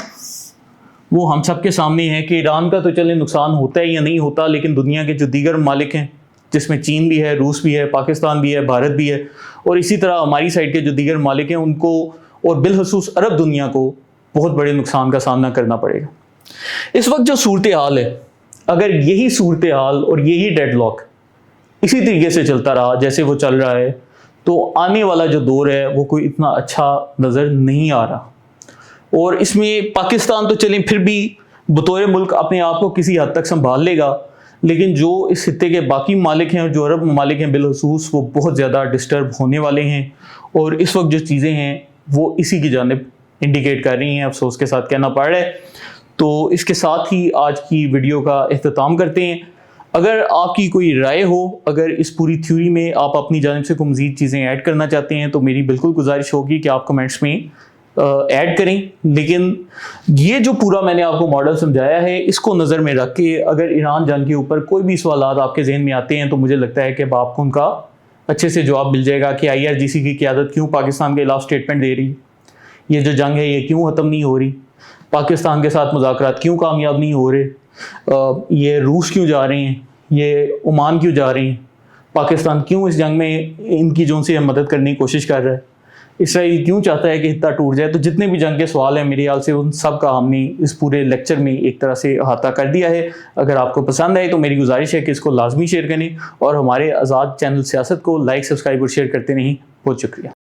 وہ ہم سب کے سامنے ہے کہ ایران کا تو چلے نقصان ہوتا ہے یا نہیں ہوتا, لیکن دنیا کے جو دیگر ممالک ہیں جس میں چین بھی ہے, روس بھی ہے, پاکستان بھی ہے, بھارت بھی ہے اور اسی طرح ہماری سائڈ کے جو دیگر ممالک ہیں ان کو اور بالخصوص عرب دنیا کو بہت بڑے نقصان کا سامنا کرنا پڑے گا. اس وقت جو صورتحال ہے اگر یہی صورتحال اور یہی ڈیڈ لاک اسی طریقے سے چلتا رہا جیسے وہ چل رہا ہے تو آنے والا جو دور ہے وہ کوئی اتنا اچھا نظر نہیں آ رہا. اور اس میں پاکستان تو چلیں پھر بھی بطور ملک اپنے آپ کو کسی حد تک سنبھال لے گا, لیکن جو اس خطے کے باقی ممالک ہیں اور جو عرب ممالک ہیں بالخصوص وہ بہت زیادہ ڈسٹرب ہونے والے ہیں اور اس وقت جو چیزیں ہیں وہ اسی کی جانب انڈیکیٹ کر رہی ہیں, افسوس کے ساتھ کہنا پڑ رہا ہے. تو اس کے ساتھ ہی آج کی ویڈیو کا اختتام کرتے ہیں. اگر آپ کی کوئی رائے ہو, اگر اس پوری تھیوری میں آپ اپنی جانب سے کوئی مزید چیزیں ایڈ کرنا چاہتے ہیں تو میری بالکل گزارش ہوگی کہ آپ کمنٹس میں ایڈ کریں. لیکن یہ جو پورا میں نے آپ کو ماڈل سمجھایا ہے اس کو نظر میں رکھ کے اگر ایران جنگ کے اوپر کوئی بھی سوالات آپ کے ذہن میں آتے ہیں تو مجھے لگتا ہے کہ اب آپ کو ان کا اچھے سے جواب مل جائے گا کہ IRGC کی قیادت کیوں پاکستان کے خلاف سٹیٹمنٹ دے رہی, یہ جو جنگ ہے یہ کیوں ختم نہیں ہو رہی, پاکستان کے ساتھ مذاکرات کیوں کامیاب نہیں ہو رہے, یہ روس کیوں جا رہے ہیں, یہ عمان کیوں جا رہے ہیں, پاکستان کیوں اس جنگ میں ان کی جو سے مدد کرنے کی کوشش کر رہا ہے, اسرائیل کیوں چاہتا ہے کہ حتہ ٹوٹ جائے. تو جتنے بھی جنگ کے سوال ہیں میرے خیال سے ان سب کا ہم نے اس پورے لیکچر میں ایک طرح سے احاطہ کر دیا ہے. اگر آپ کو پسند آئے تو میری گزارش ہے کہ اس کو لازمی شیئر کریں اور ہمارے آزاد چینل سیاست کو لائک, سبسکرائب اور شیئر کرتے رہیں. بہت شکریہ.